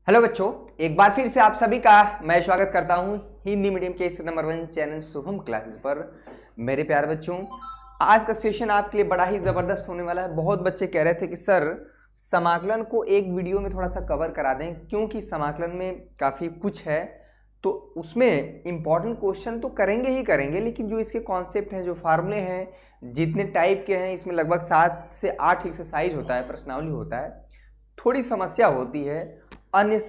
Hello बच्चों, एक बार फिर से आप सभी का मैं स्वागत करता हूं हिंदी मीडियम के इस नंबर 1 चैनल शुभम क्लासेस पर। मेरे प्यारे बच्चों, आज का सेशन आपके लिए बड़ा ही ज़बरदस्त होने वाला है। बहुत बच्चे कह रहे थे कि सर समाकलन को एक वीडियो में थोड़ा सा कवर करा दें, क्योंकि समाकलन में काफ़ी कुछ है, तो उसमें इम्पॉर्टेंट क्वेश्चन तो करेंगे ही करेंगे, लेकिन जो इसके कॉन्सेप्ट हैं, जो फार्मूले हैं, जितने टाइप के हैं, इसमें लगभग 7 से 8 एक्सरसाइज होता है, प्रश्नावली होता है, थोड़ी समस्या होती है अन्य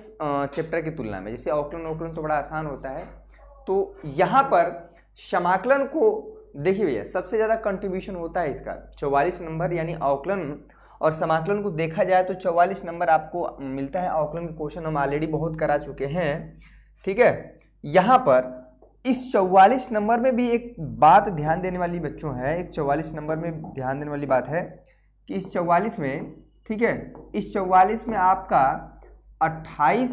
चैप्टर की तुलना में। जैसे अवकलन तो बड़ा आसान होता है, तो यहाँ पर समाकलन को देखिए भैया, सबसे ज़्यादा कंट्रीब्यूशन होता है इसका 44 नंबर, यानी अवकलन और समाकलन को देखा जाए तो 44 नंबर आपको मिलता है। अवकलन के क्वेश्चन हम ऑलरेडी बहुत करा चुके हैं, ठीक है। यहाँ पर इस 44 नंबर में भी एक बात ध्यान देने वाली बच्चों है, एक 44 नंबर में ध्यान देने वाली बात है कि इस 44 में, ठीक है, इस 44 में आपका 28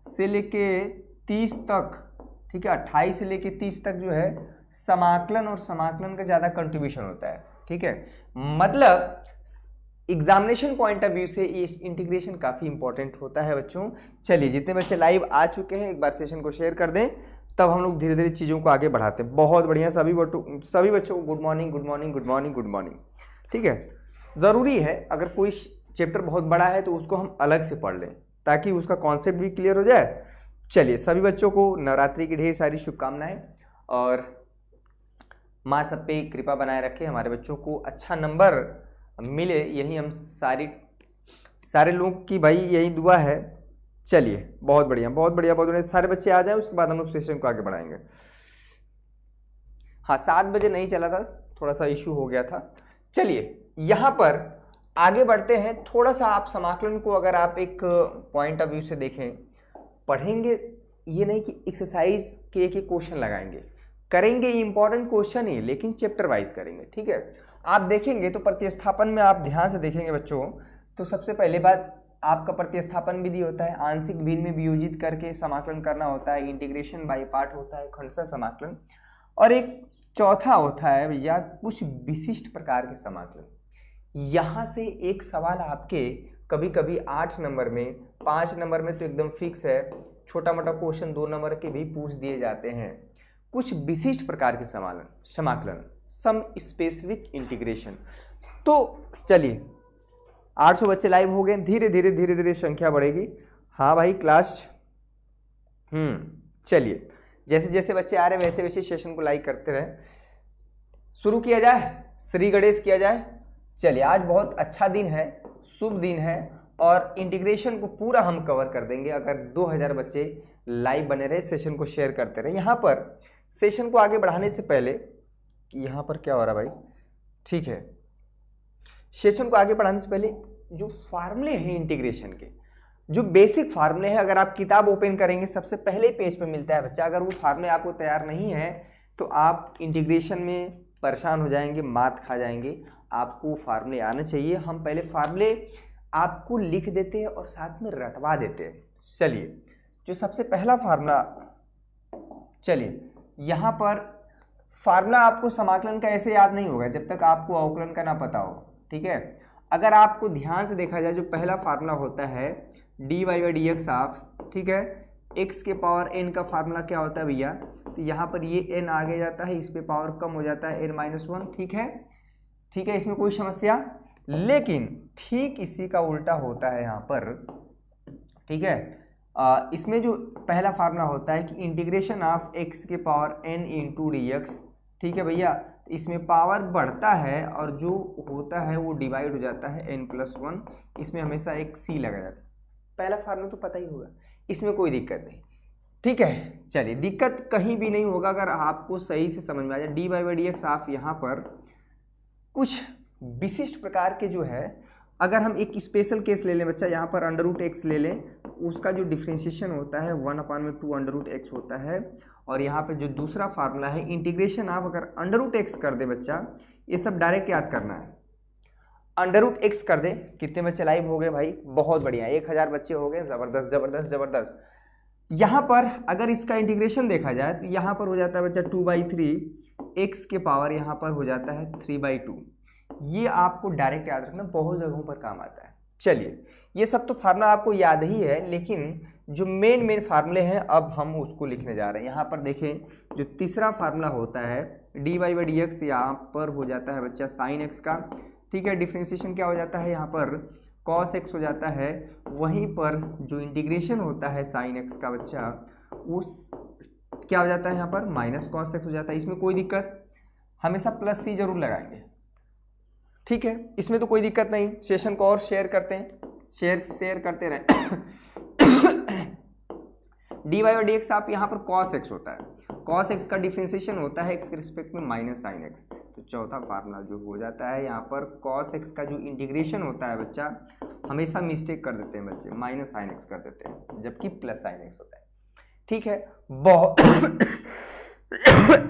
से लेके 30 तक, ठीक है, 28 से लेके 30 तक जो है समाकलन और समाकलन का ज़्यादा कंट्रीब्यूशन होता है, ठीक है। मतलब एग्जामिनेशन पॉइंट ऑफ व्यू से ये इंटीग्रेशन काफ़ी इंपॉर्टेंट होता है बच्चों। चलिए, जितने बच्चे लाइव आ चुके हैं एक बार सेशन को शेयर कर दें, तब हम लोग धीरे धीरे चीज़ों को आगे बढ़ाते हैं। बहुत बढ़िया, सभी बच्चों को good morning, good morning, good morning, good morning, ठीक है। ज़रूरी है अगर कोई चैप्टर बहुत बड़ा है तो उसको हम अलग से पढ़ लें, ताकि उसका कॉन्सेप्ट भी क्लियर हो जाए। चलिए, सभी बच्चों को नवरात्रि की ढेर सारी शुभकामनाएं, और माँ सब पे कृपा बनाए रखे, हमारे बच्चों को अच्छा नंबर मिले, यही हम सारे लोग की भाई यही दुआ है। चलिए, बहुत बढ़िया, बहुत बढ़िया, बहुत बढ़िया, सारे बच्चे आ जाएं, उसके बाद हम लोग सेशन को आगे बढ़ाएंगे। हाँ, 7 बजे नहीं चला था, थोड़ा सा इशू हो गया था। चलिए, यहाँ पर आगे बढ़ते हैं। थोड़ा सा आप समाकलन को अगर आप एक पॉइंट ऑफ व्यू से देखें, पढ़ेंगे, ये नहीं कि एक्सरसाइज के एक क्वेश्चन लगाएंगे, करेंगे इंपॉर्टेंट क्वेश्चन ही, लेकिन चैप्टर वाइज करेंगे, ठीक है। आप देखेंगे तो प्रतिस्थापन में आप ध्यान से देखेंगे बच्चों, तो सबसे पहले बात आपका प्रतिस्थापन विधि होता है, आंशिक भिन्न में वियोजित करके समाकलन करना होता है, इंटीग्रेशन बाय पार्ट होता है, खंडशः समाकलन, और एक चौथा होता है भैया कुछ विशिष्ट प्रकार के समाकलन। यहाँ से एक सवाल आपके कभी कभी 8 नंबर में, 5 नंबर में तो एकदम फिक्स है, छोटा मोटा क्वेश्चन 2 नंबर के भी पूछ दिए जाते हैं। कुछ विशिष्ट प्रकार के समाकलन, सम स्पेसिफिक इंटीग्रेशन। तो चलिए, 800 बच्चे लाइव हो गए, धीरे धीरे संख्या बढ़ेगी। हाँ भाई, क्लास चलिए, जैसे जैसे बच्चे आ रहे हैं वैसे वैसे सेशन को लाइक करते रहे। शुरू किया जाए, श्री गणेश किया जाए। चलिए, आज बहुत अच्छा दिन है, शुभ दिन है, और इंटीग्रेशन को पूरा हम कवर कर देंगे अगर 2000 बच्चे लाइव बने रहे, सेशन को शेयर करते रहे। यहाँ पर सेशन को आगे बढ़ाने से पहले, यहाँ पर क्या हो रहा है भाई, ठीक है, सेशन को आगे बढ़ाने से पहले जो फार्मूले हैं इंटीग्रेशन के, जो बेसिक फार्मूले हैं, अगर आप किताब ओपन करेंगे सबसे पहले पेज पे मिलता है बच्चा। अगर वो फार्मूले आपको तैयार नहीं है तो आप इंटीग्रेशन में परेशान हो जाएंगे, मात खा जाएंगे। आपको फार्मूले आने चाहिए। हम पहले फार्मूले आपको लिख देते हैं और साथ में रटवा देते हैं। चलिए, जो सबसे पहला फार्मूला, चलिए यहाँ पर फार्मूला आपको समाकलन का ऐसे याद नहीं होगा जब तक आपको अवकलन का ना पता हो, ठीक है। अगर आपको ध्यान से देखा जाए, जो पहला फार्मूला होता है dy by d x of, ठीक है, x के पावर n का फार्मूला क्या होता है भैया, तो यहाँ पर ये n आगे जाता है, इस पे पावर कम हो जाता है n-1, ठीक है, ठीक है, इसमें कोई समस्या। लेकिन ठीक इसी का उल्टा होता है यहाँ पर, ठीक है। इसमें जो पहला फार्मूला होता है कि इंटीग्रेशन ऑफ x के power n into D x, ठीक है भैया, इसमें पावर बढ़ता है और जो होता है वो डिवाइड हो जाता है n+1, इसमें हमेशा एक c लगा जाता है। पहला फार्मूला तो पता ही होगा, इसमें कोई दिक्कत नहीं, ठीक है। चलिए, दिक्कत कहीं भी नहीं होगा अगर आपको सही से समझ में आ जाए। dy by d x of, यहाँ पर कुछ विशिष्ट प्रकार के जो है, अगर हम एक स्पेशल केस ले लें बच्चा, यहाँ पर √x ले लें, उसका जो डिफ्रेंशिएशन होता है 1/2 √x होता है, और यहाँ पे जो दूसरा फार्मूला है इंटीग्रेशन ऑफ, अगर √x कर दे बच्चा, ये सब डायरेक्ट याद करना है, √x कर दे। कितने बच्चे लाइव हो गए भाई, बहुत बढ़िया, 1000 बच्चे हो गए, ज़बरदस्त ज़बरदस्त ज़बरदस्त। यहाँ पर अगर इसका इंटीग्रेशन देखा जाए तो यहाँ पर हो जाता है बच्चा 2/3, x के पावर यहाँ पर हो जाता है 3/2। ये आपको डायरेक्ट याद रखना, बहुत जगहों पर काम आता है, चलिए, ये सब तो फार्मूला आपको याद ही है, लेकिन जो मेन फार्मूले हैं अब हम उसको लिखने जा रहे हैं। यहाँ पर देखें, जो तीसरा फार्मूला होता है d y by d x, यहाँ पर हो जाता है बच्चा साइन एक्स का, ठीक है। डिफ्रेंसिएशन क्या हो जाता है, यहाँ पर कॉस एक्स हो जाता है। वहीं पर जो इंटीग्रेशन होता है साइन एक्स का बच्चा, उस क्या हो जाता है यहाँ पर माइनस कॉस एक्स हो जाता है। इसमें कोई दिक्कत, हमेशा प्लस सी जरूर लगाएंगे, ठीक है, इसमें तो कोई दिक्कत नहीं। सेशन को और शेयर करते हैं, शेयर करते रहे। D y by d x आप यहाँ पर कॉस एक्स होता है, कॉस एक्स का डिफ्रेंसिएशन होता है एक्स के रिस्पेक्ट में माइनस साइन एक्स। तो चौथा फार्मूला जो हो जाता है यहाँ पर कॉस एक्स का जो इंटीग्रेशन होता है बच्चा, हमेशा मिस्टेक कर देते हैं बच्चे, माइनस साइन एक्स कर देते हैं, जबकि प्लस साइन एक्स होता है, ठीक है। बहुत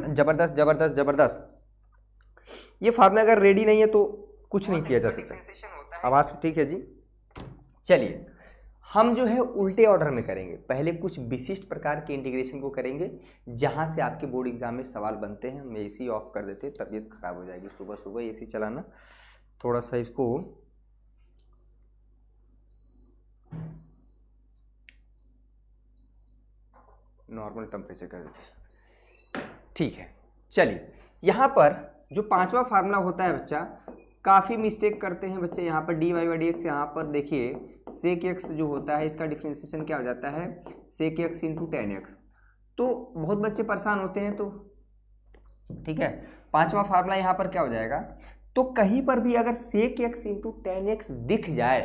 जबरदस्त जबरदस्त जबरदस्त। ये फार्मूला अगर रेडी नहीं है तो कुछ नहीं किया जा सकता। आवाज ठीक है जी। चलिए, हम जो है उल्टे ऑर्डर में करेंगे। पहले कुछ विशिष्ट प्रकार के इंटीग्रेशन को करेंगे जहां से आपके बोर्ड एग्जाम में सवाल बनते हैं। हम एसी ऑफ कर देते हैं, तबीयत खराब हो जाएगी सुबह सुबह एसी चलाना। थोड़ा सा इसको नॉर्मल टेम्परेचर कर देते हैं, ठीक है। चलिए, यहाँ पर जो पांचवा फार्मूला होता है बच्चा, काफ़ी मिस्टेक करते हैं बच्चे यहाँ पर d y by d x. यहाँ पर देखिए सेक एक्स जो होता है इसका डिफ्रेंसिएशन क्या हो जाता है, sec x into tan x. तो बहुत बच्चे परेशान होते हैं, तो ठीक है, पांचवा फार्मूला यहाँ पर क्या हो जाएगा, तो कहीं पर भी अगर sec x into tan x दिख जाए,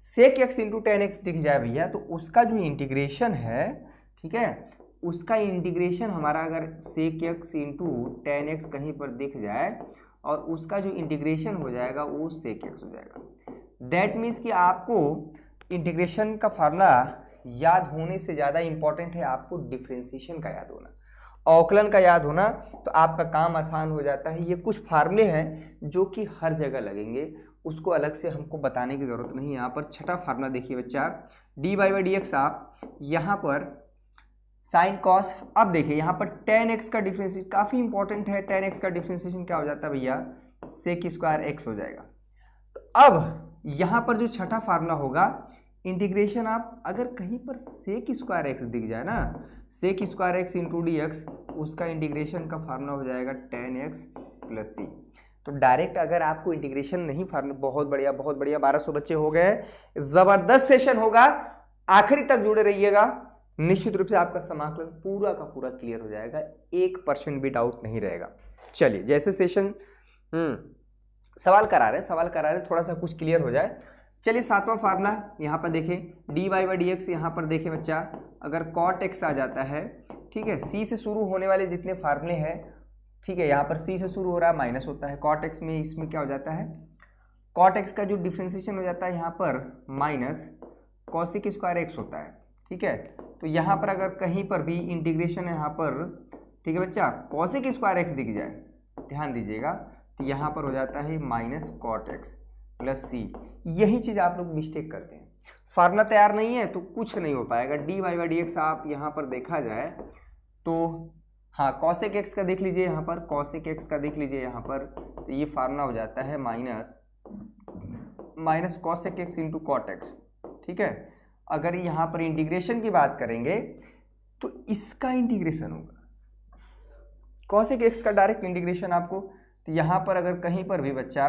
sec x into tan x दिख जाए भैया, तो उसका जो इंटीग्रेशन है, ठीक है, उसका इंटीग्रेशन हमारा अगर sec x into tan x कहीं पर दिख जाए और उसका जो इंटीग्रेशन हो जाएगा वो सेक एक्स हो जाएगा। दैट मीन्स कि आपको इंटीग्रेशन का फार्मूला याद होने से ज़्यादा इंपॉर्टेंट है आपको डिफ्रेंसिएशन का याद होना, अवकलन का याद होना, तो आपका काम आसान हो जाता है। ये कुछ फार्मूले हैं जो कि हर जगह लगेंगे, उसको अलग से हमको बताने की ज़रूरत नहीं। यहाँ पर छठा फार्मूला देखिए बच्चा, d y by d x, आप यहाँ पर साइन कॉस। अब देखिए यहाँ पर टेन एक्स का डिफ्रेंसिएशन काफ़ी इंपॉर्टेंट है। टेन एक्स का डिफ्रेंसिएशन क्या हो जाता है भैया, सेक स्क्वायर एक्स हो जाएगा। तो अब यहाँ पर जो छठा फार्मूला होगा इंटीग्रेशन, आप अगर कहीं पर सेक स्क्वायर एक्स दिख जाए ना, sec square x into D x, उसका इंटीग्रेशन का फार्मूला हो जाएगा टेन एक्स प्लस सी। तो डायरेक्ट अगर आपको इंटीग्रेशन नहीं फार्मूला, बहुत बढ़िया बहुत बढ़िया, 1200 बच्चे हो गए, जबरदस्त सेशन होगा, आखिरी तक जुड़े रहिएगा। निश्चित रूप से आपका समाकलन पूरा का पूरा क्लियर हो जाएगा, 1% भी डाउट नहीं रहेगा। चलिए, जैसे सेशन सवाल करा रहे थोड़ा सा कुछ क्लियर हो जाए। चलिए, सातवां फार्मूला यहाँ पर देखें, d y by d x. यहाँ पर देखें बच्चा, अगर कॉट एक्स आ जाता है, ठीक है, सी से शुरू होने वाले जितने फार्मूले हैं, ठीक है, यहाँ पर सी से शुरू हो रहा है, माइनस होता है कॉट एक्स में। इसमें क्या हो जाता है, कॉट एक्स का जो डिफ्रेंसिएशन हो जाता है यहाँ पर माइनस कॉसिक स्क्वायर एक्स होता है, ठीक है। तो यहाँ पर अगर कहीं पर भी इंटीग्रेशन यहाँ पर, ठीक है बच्चा, कॉसिक स्क्वायर एक्स दिख जाए, ध्यान दीजिएगा, तो यहाँ पर हो जाता है माइनस कॉट एक्स प्लस सी। यही चीज़ आप लोग मिस्टेक करते हैं, फार्मूला तैयार नहीं है तो कुछ नहीं हो पाएगा। D y by d x आप यहाँ पर देखा जाए तो हाँ, कॉसेक एक्स का देख लीजिए, यहाँ पर कॉसेक एक्स का देख लीजिए यहाँ पर, तो ये फार्मूला हो जाता है minus cosec x into cot x, ठीक है। अगर यहाँ पर इंटीग्रेशन की बात करेंगे तो इसका इंटीग्रेशन होगा, कॉसेक एक्स का डायरेक्ट इंटीग्रेशन आपको। तो यहाँ पर अगर कहीं पर भी बच्चा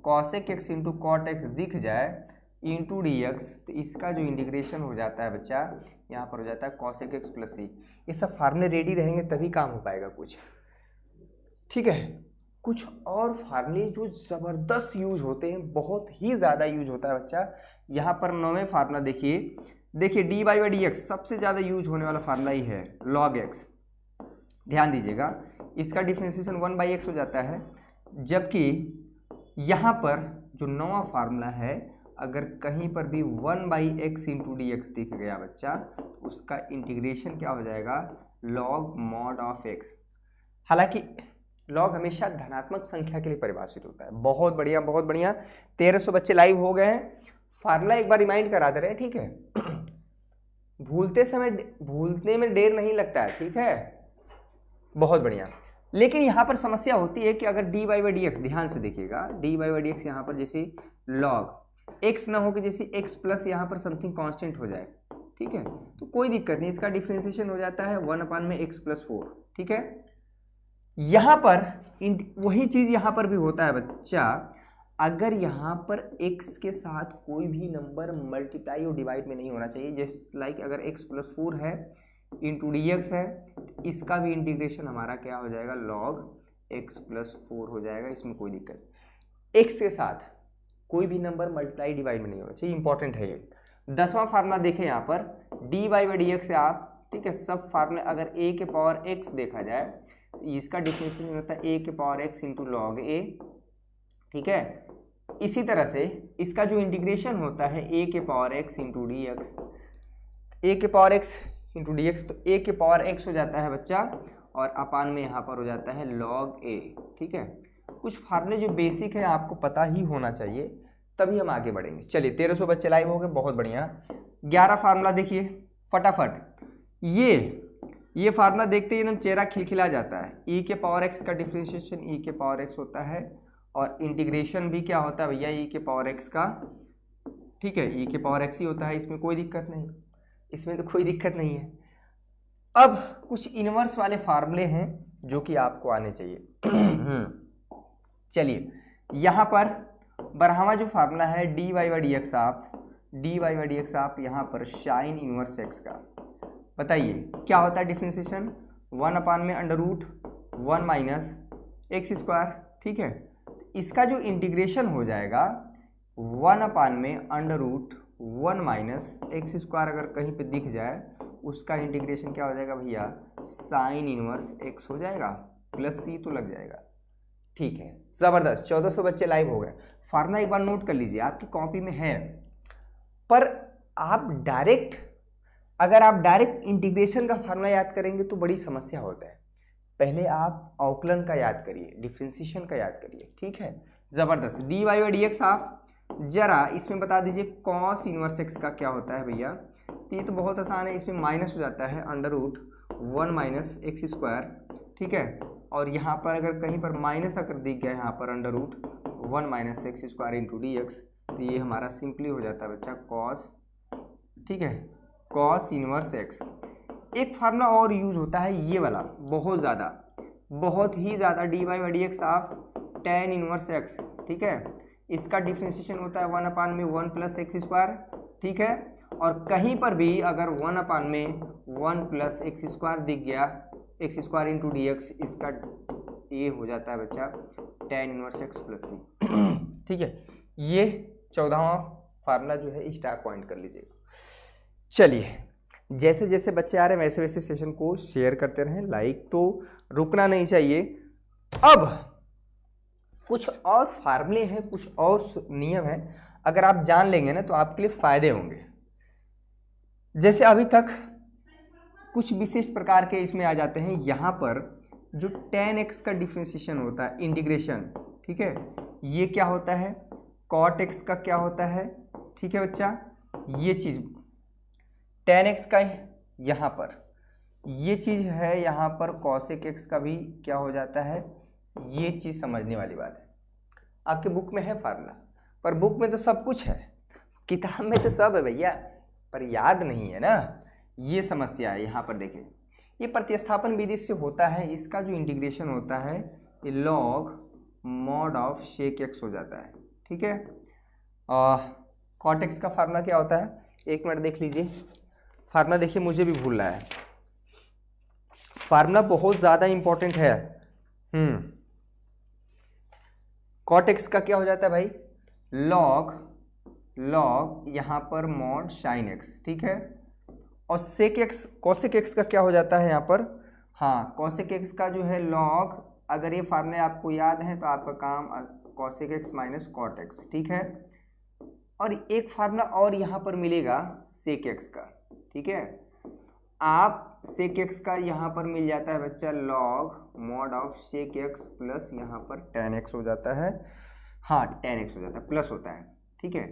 cosec x into cot x दिख जाए इंटू डी एक्स, तो इसका जो इंटीग्रेशन हो जाता है बच्चा, यहाँ पर हो जाता है कॉसेक एक्स प्लस सी। ये सब फार्मूले रेडी रहेंगे तभी काम हो पाएगा कुछ, ठीक है। कुछ और फार्मूले जो ज़बरदस्त यूज होते हैं, बहुत ही ज़्यादा यूज होता है बच्चा। यहाँ पर 9वें फार्मूला देखिए d y by d x सबसे ज़्यादा यूज होने वाला फार्मूला ही है, लॉग एक्स। ध्यान दीजिएगा, इसका डिफ्रेंसिएशन 1/x हो जाता है, जबकि यहाँ पर जो 9वां फार्मूला है, अगर कहीं पर भी 1/x इंटू डी एक्स दिख गया बच्चा, उसका इंटीग्रेशन क्या हो जाएगा, लॉग मॉड ऑफ एक्स। हालांकि लॉग हमेशा धनात्मक संख्या के लिए परिभाषित होता है। बहुत बढ़िया बहुत बढ़िया, 1300 बच्चे लाइव हो गए हैं। फार्मूला एक बार रिमाइंड करा दे रहे हैं, ठीक है। भूलने में देर नहीं लगता है, ठीक है, बहुत बढ़िया। लेकिन यहाँ पर समस्या होती है कि अगर d y by d x, ध्यान से देखिएगा, d y by d x यहाँ पर जैसे लॉग x ना हो कि जैसे x प्लस यहाँ पर समथिंग कांस्टेंट हो जाए, ठीक है, तो कोई दिक्कत नहीं, इसका डिफरेंशिएशन हो जाता है 1 में x प्लस 4, ठीक है। यहाँ पर वही चीज यहाँ पर भी होता है बच्चा, अगर यहाँ पर x के साथ कोई भी नंबर मल्टीप्लाई और डिवाइड में नहीं होना चाहिए, जैसे लाइक अगर x प्लस 4 है इंटू dx है, इसका भी इंटीग्रेशन हमारा क्या हो जाएगा, log x प्लस 4 हो जाएगा, इसमें कोई दिक्कत। x के साथ कोई भी नंबर मल्टीप्लाई डिवाइड में नहीं होना चाहिए, इंपॉर्टेंट है ये। 10वां फार्मूला देखें यहाँ पर dy बाई dx से आप, ठीक है, सब फार्मूले अगर a के पावर x देखा जाए तो इसका डिफरेंशिएशन होता है a के power x into log a, ठीक है। इसी तरह से इसका जो इंटीग्रेशन होता है a के power x into D x, a के power x into D x, तो a के पावर x हो जाता है बच्चा और अपान में यहाँ पर हो जाता है log a, ठीक है। कुछ फार्मूले जो बेसिक है आपको पता ही होना चाहिए, तभी हम आगे बढ़ेंगे। चलिए 1300 बच्चे लाइव हो गए, बहुत बढ़िया। 11 फार्मूला देखिए फटाफट, ये फार्मूला देखते ही एकदम चेहरा खिलखिला जाता है। e के पावर x का डिफरेंशिएशन e के पावर x होता है और इंटीग्रेशन भी क्या होता है भैया, e के पावर x का, ठीक है, e के पावर x ही होता है, इसमें कोई दिक्कत नहीं, इसमें तो कोई दिक्कत नहीं है। अब कुछ इनवर्स वाले फार्मूले हैं जो कि आपको आने चाहिए। चलिए यहाँ पर 12वां जो फार्मूला है dy बाई डी एक्स आप यहाँ पर साइन इनवर्स x का, बताइए क्या होता है डिफरेंशिएशन, 1 में under root 1 minus x square, ठीक है। इसका जो इंटीग्रेशन हो जाएगा 1 में under root 1 minus x square, अगर कहीं पे दिख जाए उसका इंटीग्रेशन क्या हो जाएगा भैया, साइन इनवर्स x हो जाएगा, प्लस c तो लग जाएगा, ठीक है। ज़बरदस्त, 1400 बच्चे लाइव हो गए। फार्मूला एक बार नोट कर लीजिए, आपकी कॉपी में है, पर आप अगर आप डायरेक्ट इंटीग्रेशन का फार्मूला याद करेंगे तो बड़ी समस्या होता है। पहले आप अवकलन का याद करिए, डिफरेंशिएशन का याद करिए, ठीक है। ज़बरदस्त, dy बाई डी एक्स आप जरा इसमें बता दीजिए कॉस इनवर्स x का क्या होता है भैया, तो ये तो बहुत आसान है, इसमें माइनस हो जाता है under root 1 minus x square, ठीक है। और यहाँ पर अगर कहीं पर माइनस अगर दिख गया यहाँ पर under root 1 minus x square into D x, तो ये हमारा सिंपली हो जाता है बच्चा कॉस, ठीक है, कॉस इनवर्स एक्स। एक फार्मूला और यूज होता है ये वाला, बहुत ही ज़्यादा, dy by d x of tan inverse x, ठीक है। इसका डिफरेंशिएशन होता है 1 में 1 प्लस एक्स स्क्वायर, ठीक है। और कहीं पर भी अगर 1 में 1 प्लस एक्स स्क्वायर दिख गया, X square into D x, इसका ये हो जाता है बच्चा टेन इनवर्स एक्स प्लस सी, ठीक है। ये 14वां फार्मूला जो है स्टार पॉइंट कर लीजिए। चलिए जैसे जैसे बच्चे आ रहे हैं वैसे वैसे सेशन को शेयर करते रहें, लाइक तो रुकना नहीं चाहिए। अब कुछ और फार्मूले हैं, कुछ और नियम हैं, अगर आप जान लेंगे ना तो आपके लिए फायदे होंगे। जैसे अभी तक कुछ विशिष्ट प्रकार के इसमें आ जाते हैं, यहाँ पर जो tan x का डिफरेंशिएशन होता है, इंटीग्रेशन, ठीक है, ये क्या होता है, cot x का क्या होता है, ठीक है बच्चा, ये चीज़ tan x का यहाँ पर ये चीज़ है, यहाँ पर cosec x का भी क्या हो जाता है, ये चीज़ समझने वाली बात है। आपके बुक में है फार्मूला, पर बुक में तो सब कुछ है, किताब में तो सब है भैया, पर याद नहीं है ना, ये समस्या है। यहाँ पर देखें, ये प्रतिस्थापन विधि से होता है, इसका जो इंटीग्रेशन होता है ये log mod of shake x हो जाता है, ठीक है। कॉट एक्स का फार्मूला क्या होता है, एक मिनट देख लीजिए फार्मूला, देखिए मुझे भी भूल रहा है, फार्मूला बहुत ज़्यादा इंपॉर्टेंट है। कॉट एक्स का क्या हो जाता है भाई, लॉग यहाँ पर मॉड साइन एक्स, ठीक है। और सेक एक्स, कॉसेक एक्स का क्या हो जाता है यहाँ पर, हाँ, कॉसेक एक्स का जो है लॉग, अगर ये फार्मूले आपको याद है तो आपका काम cosec x minus cot x, ठीक है। और एक फार्मूला और यहाँ पर मिलेगा सेक एक्स का, ठीक है। आप सेक एक्स का यहाँ पर मिल जाता है बच्चा log mod of sec x plus यहाँ पर टेन एक्स हो जाता है, हाँ टेन एक्स हो जाता है, प्लस होता है, ठीक है।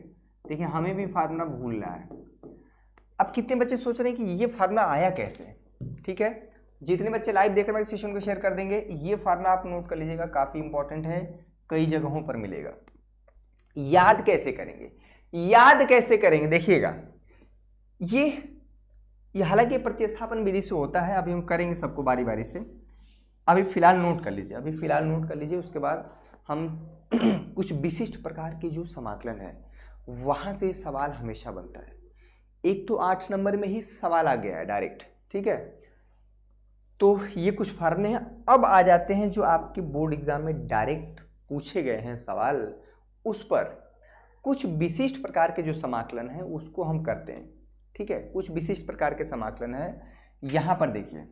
देखिए हमें भी फार्मूला भूल रहा है। अब कितने बच्चे सोच रहे हैं कि ये फार्मूला आया कैसे, ठीक है। जितने बच्चे लाइव देख रहे हैं सेशन को शेयर कर देंगे। ये फार्मूला आप नोट कर लीजिएगा, काफ़ी इंपॉर्टेंट है, कई जगहों पर मिलेगा। याद कैसे करेंगे, याद कैसे करेंगे देखिएगा, ये हालांकि प्रतिस्थापन विधि से होता है, अभी हम करेंगे सबको बारी बारी से। अभी फिलहाल नोट कर लीजिए, उसके बाद हम कुछ विशिष्ट प्रकार के जो समाकलन है वहां से सवाल हमेशा बनता है। एक तो 8 नंबर में ही सवाल आ गया है डायरेक्ट, ठीक है। तो ये कुछ फार्मूले हैं। अब आ जाते हैं जो आपके बोर्ड एग्जाम में डायरेक्ट पूछे गए हैं सवाल, उस पर कुछ विशिष्ट प्रकार के जो समाकलन है उसको हम करते हैं, ठीक है। कुछ विशिष्ट प्रकार के समाकलन है, यहां पर देखिए,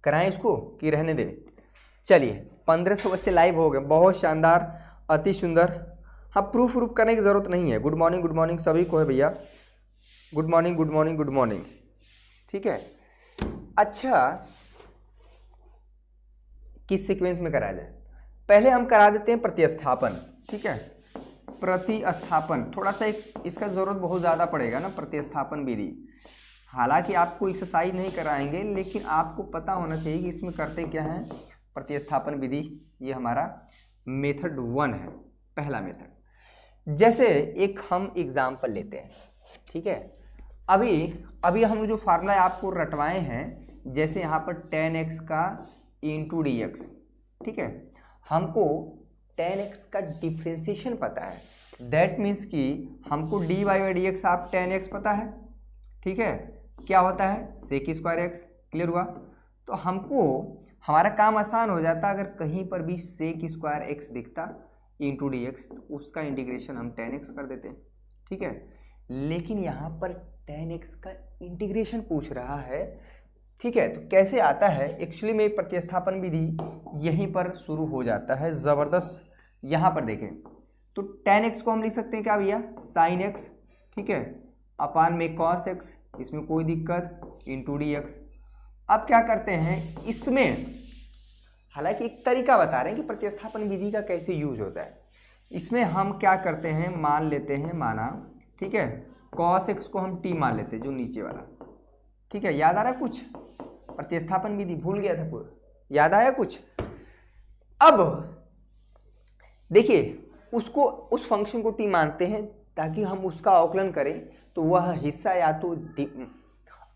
कराएं इसको कि रहने दें। चलिए 1500 बच्चे लाइव हो गए, बहुत शानदार, अति सुंदर। हाँ, प्रूफ करने की जरूरत नहीं है। गुड मॉर्निंग सभी को है भैया, गुड मॉर्निंग, ठीक है। अच्छा, किस सीक्वेंस में कराया जाए? पहले हम करा देते हैं प्रतिस्थापन, ठीक है। प्रतिस्थापन थोड़ा सा इसका जरूरत बहुत ज़्यादा पड़ेगा ना, प्रतिस्थापन विधि। हालांकि आपको एक्सरसाइज नहीं कराएंगे, लेकिन आपको पता होना चाहिए कि इसमें करते क्या है। प्रतिस्थापन विधि ये हमारा मेथड 1 है, पहला मेथड। जैसे एक हम एग्जाम्पल लेते हैं, ठीक है। अभी हम जो फार्मूला आपको रटवाए हैं, जैसे यहाँ पर tan x का इंटू डी एक्स, ठीक है। हमको tan x का डिफ्रेंसिएशन पता है, दैट मीन्स कि हमको dy बाई डी एक्स आप tan x पता है, ठीक है। क्या होता है sec स्क्वायर x, क्लियर हुआ। तो हमको हमारा काम आसान हो जाता अगर कहीं पर भी sec स्क्वायर x दिखता इंटू डी एक्स, तो उसका इंटीग्रेशन हम tan x कर देते हैं, ठीक है। लेकिन यहाँ पर tan x का इंटीग्रेशन पूछ रहा है, ठीक है। तो कैसे आता है, एक्चुअली में प्रतिस्थापन विधि यहीं पर शुरू हो जाता है, ज़बरदस्त। यहाँ पर देखें तो tan x को हम लिख सकते हैं क्या भैया, sin x, ठीक है, अपान में cos x, इसमें कोई दिक्कत, इंटू डी एक्स। अब क्या करते हैं इसमें, हालांकि एक तरीका बता रहे हैं कि प्रतिस्थापन विधि का कैसे यूज होता है। इसमें हम क्या करते हैं, मान लेते हैं, माना, ठीक है, cos x को हम t मान लेते हैं, जो नीचे वाला, ठीक है। याद आ रहा है कुछ? प्रतिस्थापन विधि भूल गया था पूरा, याद आया कुछ? अब देखिए, उसको, उस फंक्शन को t मानते हैं ताकि हम उसका अवकलन करें, तो वह हिस्सा या तो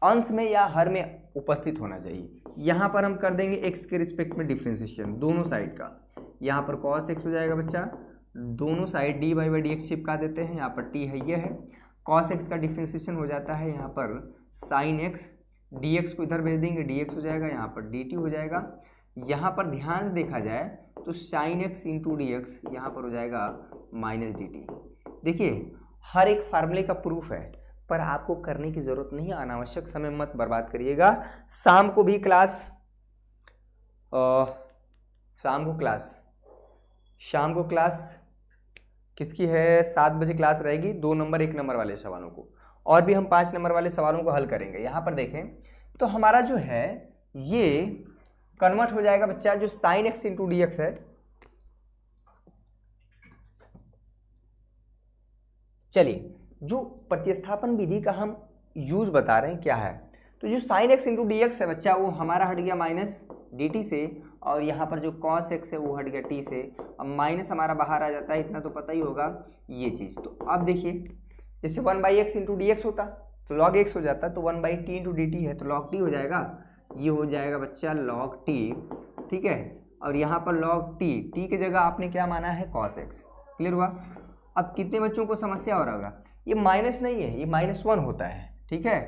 अंश में या हर में उपस्थित होना चाहिए। यहाँ पर हम कर देंगे x के रिस्पेक्ट में डिफ्रेंसिएशन दोनों साइड का। यहाँ पर cos x हो जाएगा बच्चा, दोनों side dy by d x चिपका देते हैं, यहाँ पर t है, ये है। cos x का डिफ्रेंसिएशन हो जाता है यहाँ पर sin x, dx को इधर भेज देंगे, dx हो जाएगा, यहाँ पर dt हो जाएगा। यहाँ पर ध्यान से देखा जाए तो sin x into D x यहाँ पर हो जाएगा माइनस dt। देखिए, हर एक फार्मूले का प्रूफ है, पर आपको करने की जरूरत नहीं है, अनावश्यक समय मत बर्बाद करिएगा। शाम को भी क्लास, शाम को क्लास किसकी है, 7 बजे क्लास रहेगी, 2 नंबर 1 नंबर वाले सवालों को, और भी हम 5 नंबर वाले सवालों को हल करेंगे। यहाँ पर देखें तो हमारा जो है ये कन्वर्ट हो जाएगा बच्चा, जो sin x into D x है, चलिए जो प्रतिस्थापन विधि का हम यूज बता रहे हैं क्या है, तो जो sin x into D x है बच्चा, वो हमारा हट गया माइनस dt से, और यहाँ पर जो cos x है वो हट गया t से। अब माइनस हमारा बाहर आ जाता है, इतना तो पता ही होगा ये चीज़। तो अब देखिए, जैसे 1 by x into D x होता तो log x हो जाता, तो 1 by T into D T है तो log t हो जाएगा, ये हो जाएगा बच्चा log t, ठीक है। और यहाँ पर log t की जगह आपने क्या माना है, cos x, क्लियर हुआ। अब कितने बच्चों को समस्या हो रहा होगा, ये माइनस नहीं है, ये -1 होता है, ठीक है।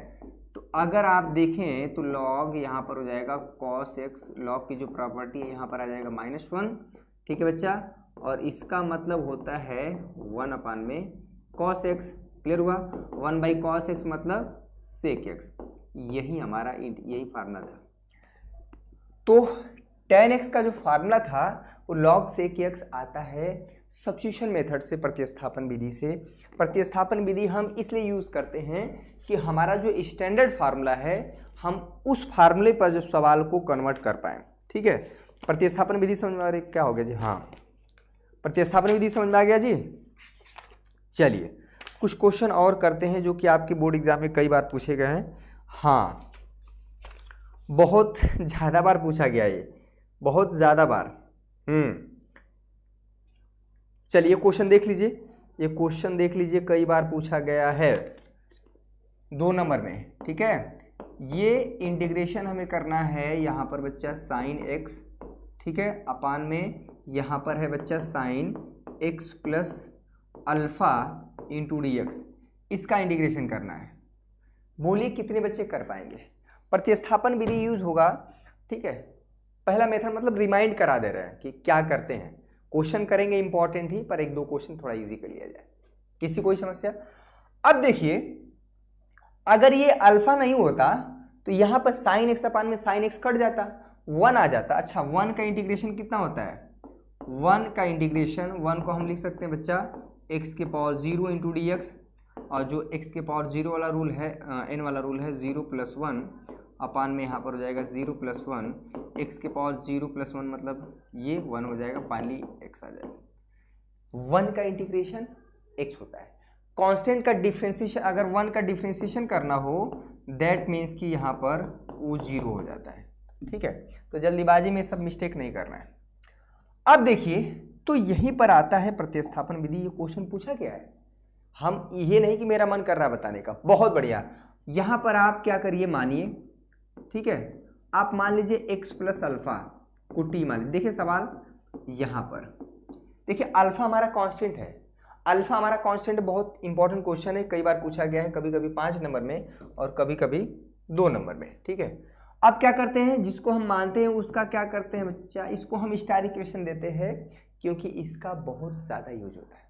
तो अगर आप देखें तो log यहाँ पर हो जाएगा cos x, log की जो प्रॉपर्टी है यहाँ पर आ जाएगा -1, ठीक है बच्चा। और इसका मतलब होता है 1 अपान में cos x, क्लियर हुआ। 1 बाई cos x मतलब sec x, यही हमारा यही फार्मूला था। तो tan x का जो फार्मूला था वो log sec x आता है सब्स्टिट्यूशन मेथड से, प्रतिस्थापन विधि से। प्रतिस्थापन विधि हम इसलिए यूज़ करते हैं कि हमारा जो स्टैंडर्ड फार्मूला है हम उस फार्मूले पर जो सवाल को कन्वर्ट कर पाएँ, ठीक है। प्रतिस्थापन विधि समझ में आ रही, क्या हो गया जी, हाँ प्रतिस्थापन विधि समझ में आ गया जी। चलिए कुछ क्वेश्चन और करते हैं जो कि आपके बोर्ड एग्जाम में कई बार पूछे गए हैं। हाँ, बहुत ज़्यादा बार पूछा गया, ये बहुत ज़्यादा बार। चलिए क्वेश्चन देख लीजिए। ये क्वेश्चन देख लीजिए, कई बार पूछा गया है 2 नंबर में, ठीक है। ये इंटीग्रेशन हमें करना है यहाँ पर बच्चा साइन एक्स, ठीक है, अपान में यहाँ पर है बच्चा sine x plus alpha into D x, इसका इंटीग्रेशन करना है। बोलिए कितने बच्चे कर पाएंगे? प्रतिस्थापन विधि यूज होगा, ठीक है। पहला मेथड मतलब रिमाइंड करा दे रहे हैं कि क्या करते हैं। क्वेश्चन करेंगे इंपॉर्टेंट ही, पर 1-2 क्वेश्चन थोड़ा इजी कर लिया जाए। किसी कोई समस्या? अब देखिए, अगर ये अल्फा नहीं होता तो यहाँ पर साइन एक्स अपान में साइन एक्स कट जाता, 1 आ जाता। अच्छा, 1 का इंटीग्रेशन कितना होता है? 1 का इंटीग्रेशन, 1 को हम लिख सकते हैं बच्चा x के पावर 0 इंटू डी एक्स, और जो x के पावर 0 वाला रूल है, n वाला रूल है 0 + 1 अपान में यहाँ पर हो जाएगा 0 + 1, x के पावर 0 + 1 मतलब ये 1 हो जाएगा, फाइनली x आ जाएगा। 1 का इंटीग्रेशन x होता है। कांस्टेंट का डिफरेंशिएशन, अगर 1 का डिफरेंशिएशन करना हो दैट मीन्स कि यहाँ पर वो 0 हो जाता है, ठीक है। तो जल्दीबाजी में सब मिस्टेक नहीं करना है। अब देखिए, तो यहीं पर आता है प्रतिस्थापन विधि। ये क्वेश्चन पूछा गया है, हम ये नहीं कि मेरा मन कर रहा बताने का। बहुत बढ़िया। यहाँ पर आप क्या करिए, मानिए, ठीक है, आप मान लीजिए x प्लस अल्फा को t मान लीजिए। देखिए सवाल यहाँ पर देखिए, अल्फा हमारा कांस्टेंट है। अल्फा हमारा कांस्टेंट बहुत इंपॉर्टेंट क्वेश्चन है, कई बार पूछा गया है, कभी कभी 5 नंबर में और कभी कभी 2 नंबर में, ठीक है। अब क्या करते हैं, जिसको हम मानते हैं उसका क्या करते हैं बच्चा, इसको हम स्टार इक्वेशन देते हैं, क्योंकि इसका बहुत ज़्यादा यूज होता है,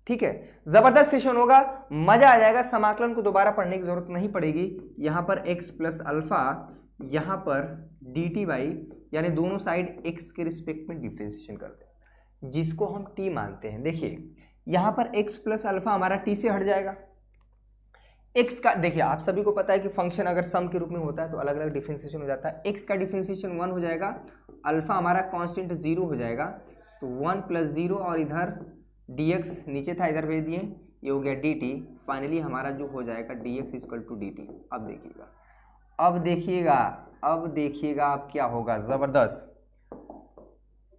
ठीक है। जबरदस्त सेशन होगा, मजा आ जाएगा। समाकलन को दोबारा पढ़ने की जरूरत नहीं पड़ेगी। यहाँ पर x प्लस अल्फा, यहाँ पर dt बाई, यानी दोनों साइड x के रिस्पेक्ट में डिफरेंशिएशन करते हैं, जिसको हम t मानते हैं। देखिए यहाँ पर x प्लस अल्फा हमारा t से हट जाएगा। x का देखिए, आप सभी को पता है कि फंक्शन अगर सम के रूप में होता है तो अलग अलग डिफरेंशिएशन हो जाता है। x का डिफरेंशिएशन 1 हो जाएगा, अल्फा हमारा कांस्टेंट 0 हो जाएगा, तो 1 + 0 और इधर dx नीचे था, इधर भेज दिए, ये हो गया dt। फाइनली हमारा जो हो जाएगा dx = dt। अब देखिएगा, अब देखिएगा, अब देखिएगा अब क्या होगा, जबरदस्त,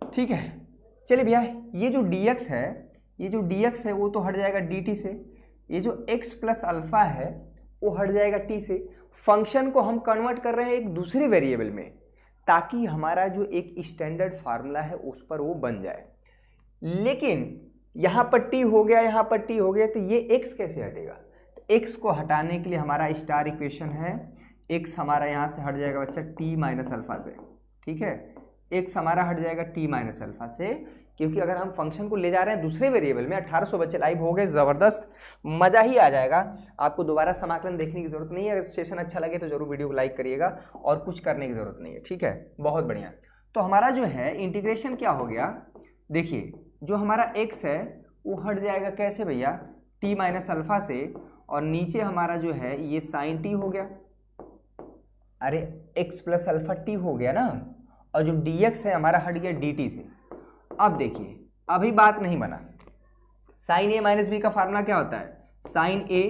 ठीक है। चलिए भैया, ये जो dx है, ये जो dx है वो तो हट जाएगा dt से, ये जो x प्लस अल्फा है वो हट जाएगा t से। फंक्शन को हम कन्वर्ट कर रहे हैं एक दूसरे वेरिएबल में, ताकि हमारा जो एक स्टैंडर्ड फार्मूला है उस पर वो बन जाए। लेकिन यहाँ पर t हो गया, यहाँ पर t हो गया, तो ये x कैसे हटेगा? तो x को हटाने के लिए हमारा स्टार इक्वेशन है, x हमारा यहाँ से हट जाएगा बच्चा t माइनस अल्फा से, ठीक है। x हमारा हट जाएगा t माइनस अल्फा से, क्योंकि अगर हम फंक्शन को ले जा रहे हैं दूसरे वेरिएबल में। 1800 बच्चे लाइव हो गए, ज़बरदस्त, मज़ा ही आ जाएगा। आपको दोबारा समाकलन देखने की ज़रूरत नहीं है। अगर सेशन अच्छा लगे तो जरूर वीडियो को लाइक करिएगा, और कुछ करने की ज़रूरत नहीं है, ठीक है। बहुत बढ़िया। तो हमारा जो है इंटीग्रेशन क्या हो गया, देखिए जो हमारा x है वो हट जाएगा कैसे भैया, t माइनस अल्फा से, और नीचे हमारा जो है ये साइन t हो गया। अरे x प्लस अल्फा t हो गया ना, और जो dx है हमारा हट गया dt से। अब देखिए, अभी बात नहीं बना। साइन a माइनस बी का फार्मूला क्या होता है, sine a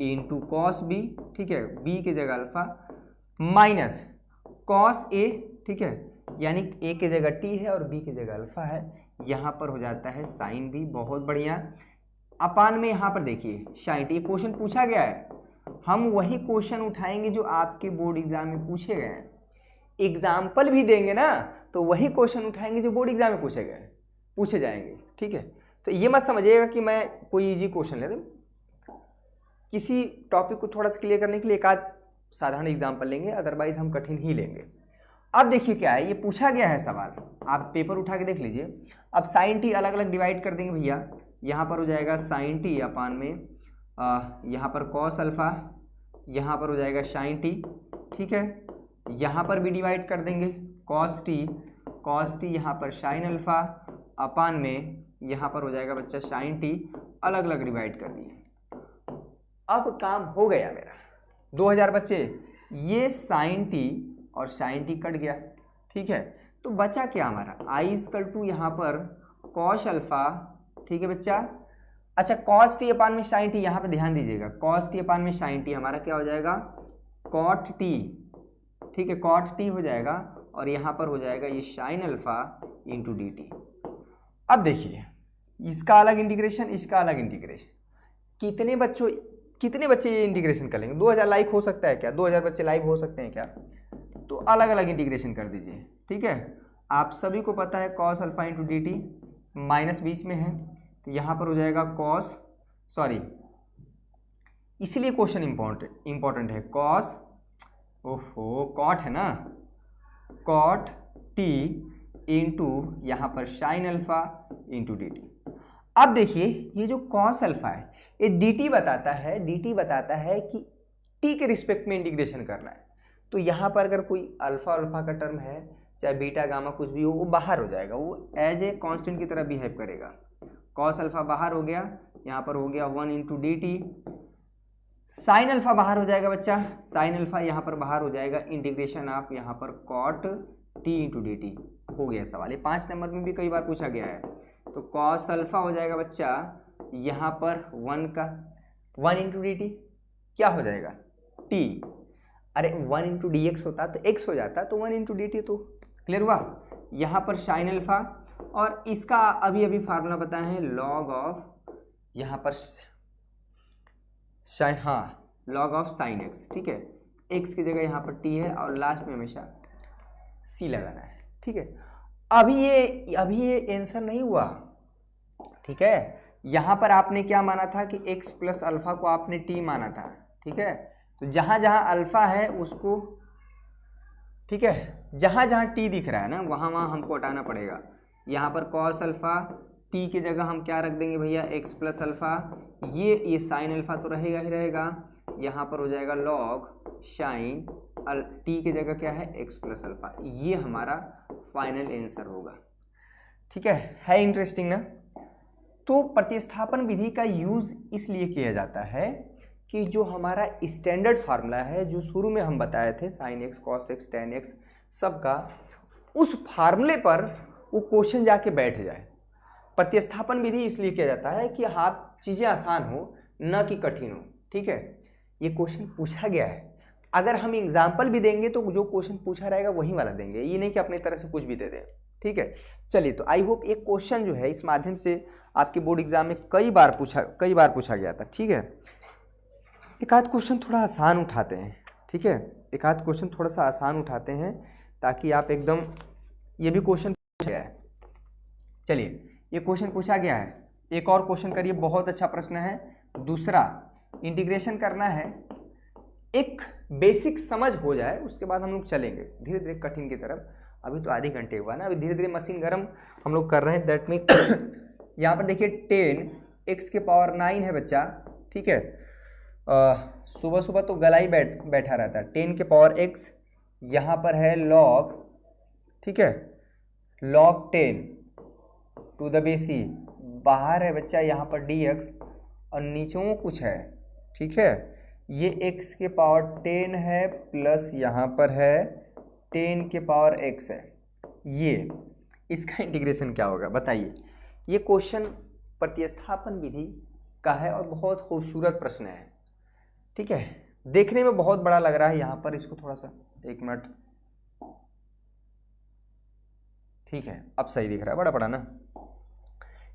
into cos b, ठीक है, b की जगह अल्फा, माइनस कॉस a, ठीक है, यानी a की जगह t है और b की जगह अल्फा है, यहाँ पर हो जाता है साइन b। बहुत बढ़िया। अपान में यहाँ पर देखिए साइन t, क्वेश्चन पूछा गया है, हम वही क्वेश्चन उठाएंगे जो आपके बोर्ड एग्जाम में पूछे गए हैं। एग्जाम्पल भी देंगे ना, तो वही क्वेश्चन उठाएंगे जो बोर्ड एग्जाम में पूछे जाएंगे, ठीक है। तो ये मत समझिएगा कि मैं कोई इजी क्वेश्चन ले रहा हूँ। किसी टॉपिक को थोड़ा सा क्लियर करने के लिए एक आध साधारण एग्जाम्पल लेंगे, अदरवाइज हम कठिन ही लेंगे। अब देखिए क्या है, ये पूछा गया है सवाल, आप पेपर उठा के देख लीजिए। अब साइन टी अलग अलग डिवाइड कर देंगे भैया, यहाँ पर हो जाएगा साइन टी अपान में यहाँ पर कॉस अल्फा, यहाँ पर हो जाएगा साइन टी, ठीक है। यहाँ पर भी डिवाइड कर देंगे कॉस टी यहाँ पर साइन अल्फा अपान में यहाँ पर हो जाएगा बच्चा साइन टी, अलग अलग डिवाइड कर दिए। अब काम हो गया मेरा। 2000 बच्चे, ये साइन टी और साइन टी कट गया, ठीक है। तो बचा क्या हमारा, i = यहाँ पर कॉस अल्फा, ठीक है बच्चा। अच्छा, कॉस टी अपान में साइन टी, यहाँ पे ध्यान दीजिएगा, कॉस टी अपान में साइन टी हमारा क्या हो जाएगा, कॉट टी, ठीक है, कॉट टी हो जाएगा, और यहाँ पर हो जाएगा ये sign alpha into D T. अब देखिए इसका अलग इंटीग्रेशन, इसका अलग इंटीग्रेशन। कितने बच्चे ये इंटीग्रेशन कर लेंगे? 2000 लाइक हो सकता है क्या? 2000 बच्चे लाइव हो सकते हैं क्या? तो अलग अलग इंटीग्रेशन कर दीजिए, ठीक है। आप सभी को पता है cos alpha into D T, minus बीच में है तो यहाँ पर हो जाएगा कॉस, सॉरी इसीलिए क्वेश्चन इंपॉर्टेंट है, कॉस, ओहो कॉट है ना, कॉट टी इंटू यहाँ पर sine alpha into D T. अब देखिए ये जो कॉस अल्फा है ये डी टी बताता है कि टी के रिस्पेक्ट में इंटीग्रेशन करना है। तो यहाँ पर अगर कोई अल्फा अल्फा का टर्म है, चाहे बीटा गामा कुछ भी हो, वो बाहर हो जाएगा, वो एज ए कांस्टेंट की तरह बिहेव करेगा। कॉस अल्फा बाहर हो गया, यहाँ पर हो गया 1 into D T. Sine alpha बाहर हो जाएगा बच्चा, साइन अल्फा यहाँ पर बाहर हो जाएगा, इंटीग्रेशन आप यहाँ पर cot T into D t हो गया सवाल। ये 5 नंबर में भी कई बार पूछा गया है। तो कॉस अल्फा हो जाएगा बच्चा यहाँ पर 1 इंटू डी टी क्या हो जाएगा टी, अरे 1 इंटू डी एक्स होता तो एक्स हो जाता, तो 1 इंटू डी टी, तो क्लियर हुआ। यहाँ पर साइन अल्फा, और इसका अभी फार्मूला बताए हैं लॉग ऑफ, यहाँ पर साइन, हाँ लॉग ऑफ साइन एक्स, ठीक है। एक्स की जगह यहाँ पर टी है और लास्ट में हमेशा सी लगाना है, ठीक है। अभी ये आंसर नहीं हुआ, ठीक है। यहाँ पर आपने क्या माना था कि x प्लस अल्फा को आपने t माना था, ठीक है। तो जहाँ जहाँ अल्फा है उसको, ठीक है, जहाँ जहाँ t दिख रहा है ना वहाँ वहाँ हमको हटाना पड़ेगा। यहाँ पर कॉस अल्फा, t की जगह हम क्या रख देंगे भैया x प्लस अल्फा, ये साइन अल्फा तो रहेगा ही रहेगा, यहाँ पर हो जाएगा लॉग साइन t की जगह क्या है x प्लस अल्फा, ये हमारा फाइनल आंसर होगा, ठीक है इंटरेस्टिंग ना। तो प्रतिस्थापन विधि का यूज इसलिए किया जाता है कि जो हमारा स्टैंडर्ड फार्मूला है जो शुरू में हम बताए थे sine x cos x ten x सबका, उस फार्मूले पर वो क्वेश्चन जाके बैठ जाए। प्रतिस्थापन विधि इसलिए किया जाता है कि आप चीज़ें आसान हो न कि कठिन हो, ठीक है। ये क्वेश्चन पूछा गया है, अगर हम एग्जाम्पल भी देंगे तो जो क्वेश्चन पूछा रहेगा वही वाला देंगे, ये नहीं कि अपनी तरह से कुछ भी दे दें, ठीक है। चलिए तो आई होप एक क्वेश्चन जो है इस माध्यम से आपके बोर्ड एग्जाम में कई बार पूछा गया था, ठीक है। एक आध क्वेश्चन थोड़ा आसान उठाते हैं, ठीक है, एक आध क्वेश्चन थोड़ा सा आसान उठाते हैं ताकि आप एकदम, ये भी क्वेश्चन पूछा गया है, चलिए ये क्वेश्चन पूछा गया है, एक और क्वेश्चन करिए, बहुत अच्छा प्रश्न है। दूसरा इंटीग्रेशन करना है, एक बेसिक समझ हो जाए उसके बाद हम लोग चलेंगे धीरे धीरे कठिन की तरफ। अभी तो आधे घंटे हुआ ना, अभी धीरे धीरे मशीन गर्म हम लोग कर रहे हैं। दैट मीन यहाँ पर देखिए 10 x के पावर 9 है बच्चा, ठीक है। सुबह सुबह तो गला ही बैठा रहता है। 10 के पावर x यहाँ पर है लॉग, ठीक है, लॉग 10 टू द बेस ई, बाहर है बच्चा यहाँ पर dx और नीचों कुछ है, ठीक है। ये x के पावर 10 है प्लस यहाँ पर है 10 के पावर x है, ये इसका इंटीग्रेशन क्या होगा बताइए। ये क्वेश्चन प्रतिस्थापन विधि का है और बहुत खूबसूरत प्रश्न है, ठीक है। देखने में बहुत बड़ा लग रहा है, यहाँ पर इसको थोड़ा सा 1 मिनट, ठीक है, अब सही दिख रहा है, बड़ा ना।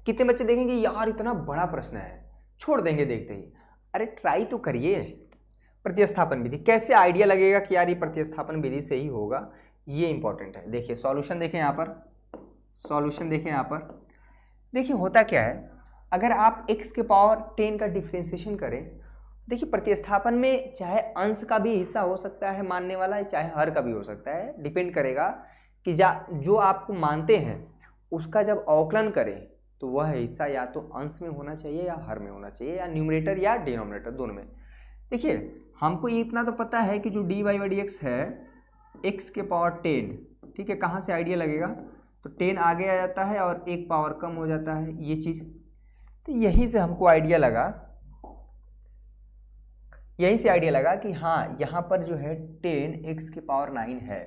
कितने बच्चे देखेंगे यार इतना बड़ा प्रश्न है, छोड़ देंगे देखते ही। अरे ट्राई तो करिए। प्रतिस्थापन विधि कैसे आइडिया लगेगा कि यार ये प्रतिस्थापन विधि से ही होगा, ये इंपॉर्टेंट है। देखिए सॉल्यूशन देखें यहाँ पर, सॉल्यूशन देखें यहाँ पर, देखिए होता क्या है, अगर आप x के पावर 10 का डिफरेंशिएशन करें, देखिए प्रतिस्थापन में चाहे अंश का भी हिस्सा हो सकता है मानने वाला, चाहे हर का भी हो सकता है, डिपेंड करेगा कि जो आपको मानते हैं उसका जब अवकलन करें तो वह हिस्सा या तो अंश में होना चाहिए या हर में होना चाहिए, या न्यूमरेटर या डिनोमिनेटर दोनों में। देखिए हमको ये इतना तो पता है कि जो dy बाई dx है x के पावर 10, ठीक है, कहाँ से आइडिया लगेगा, तो 10 आगे आ जाता है और एक पावर कम हो जाता है, ये चीज़। तो यहीं से हमको आइडिया लगा, यहीं से आइडिया लगा कि हाँ यहाँ पर जो है 10 x के पावर 9 है,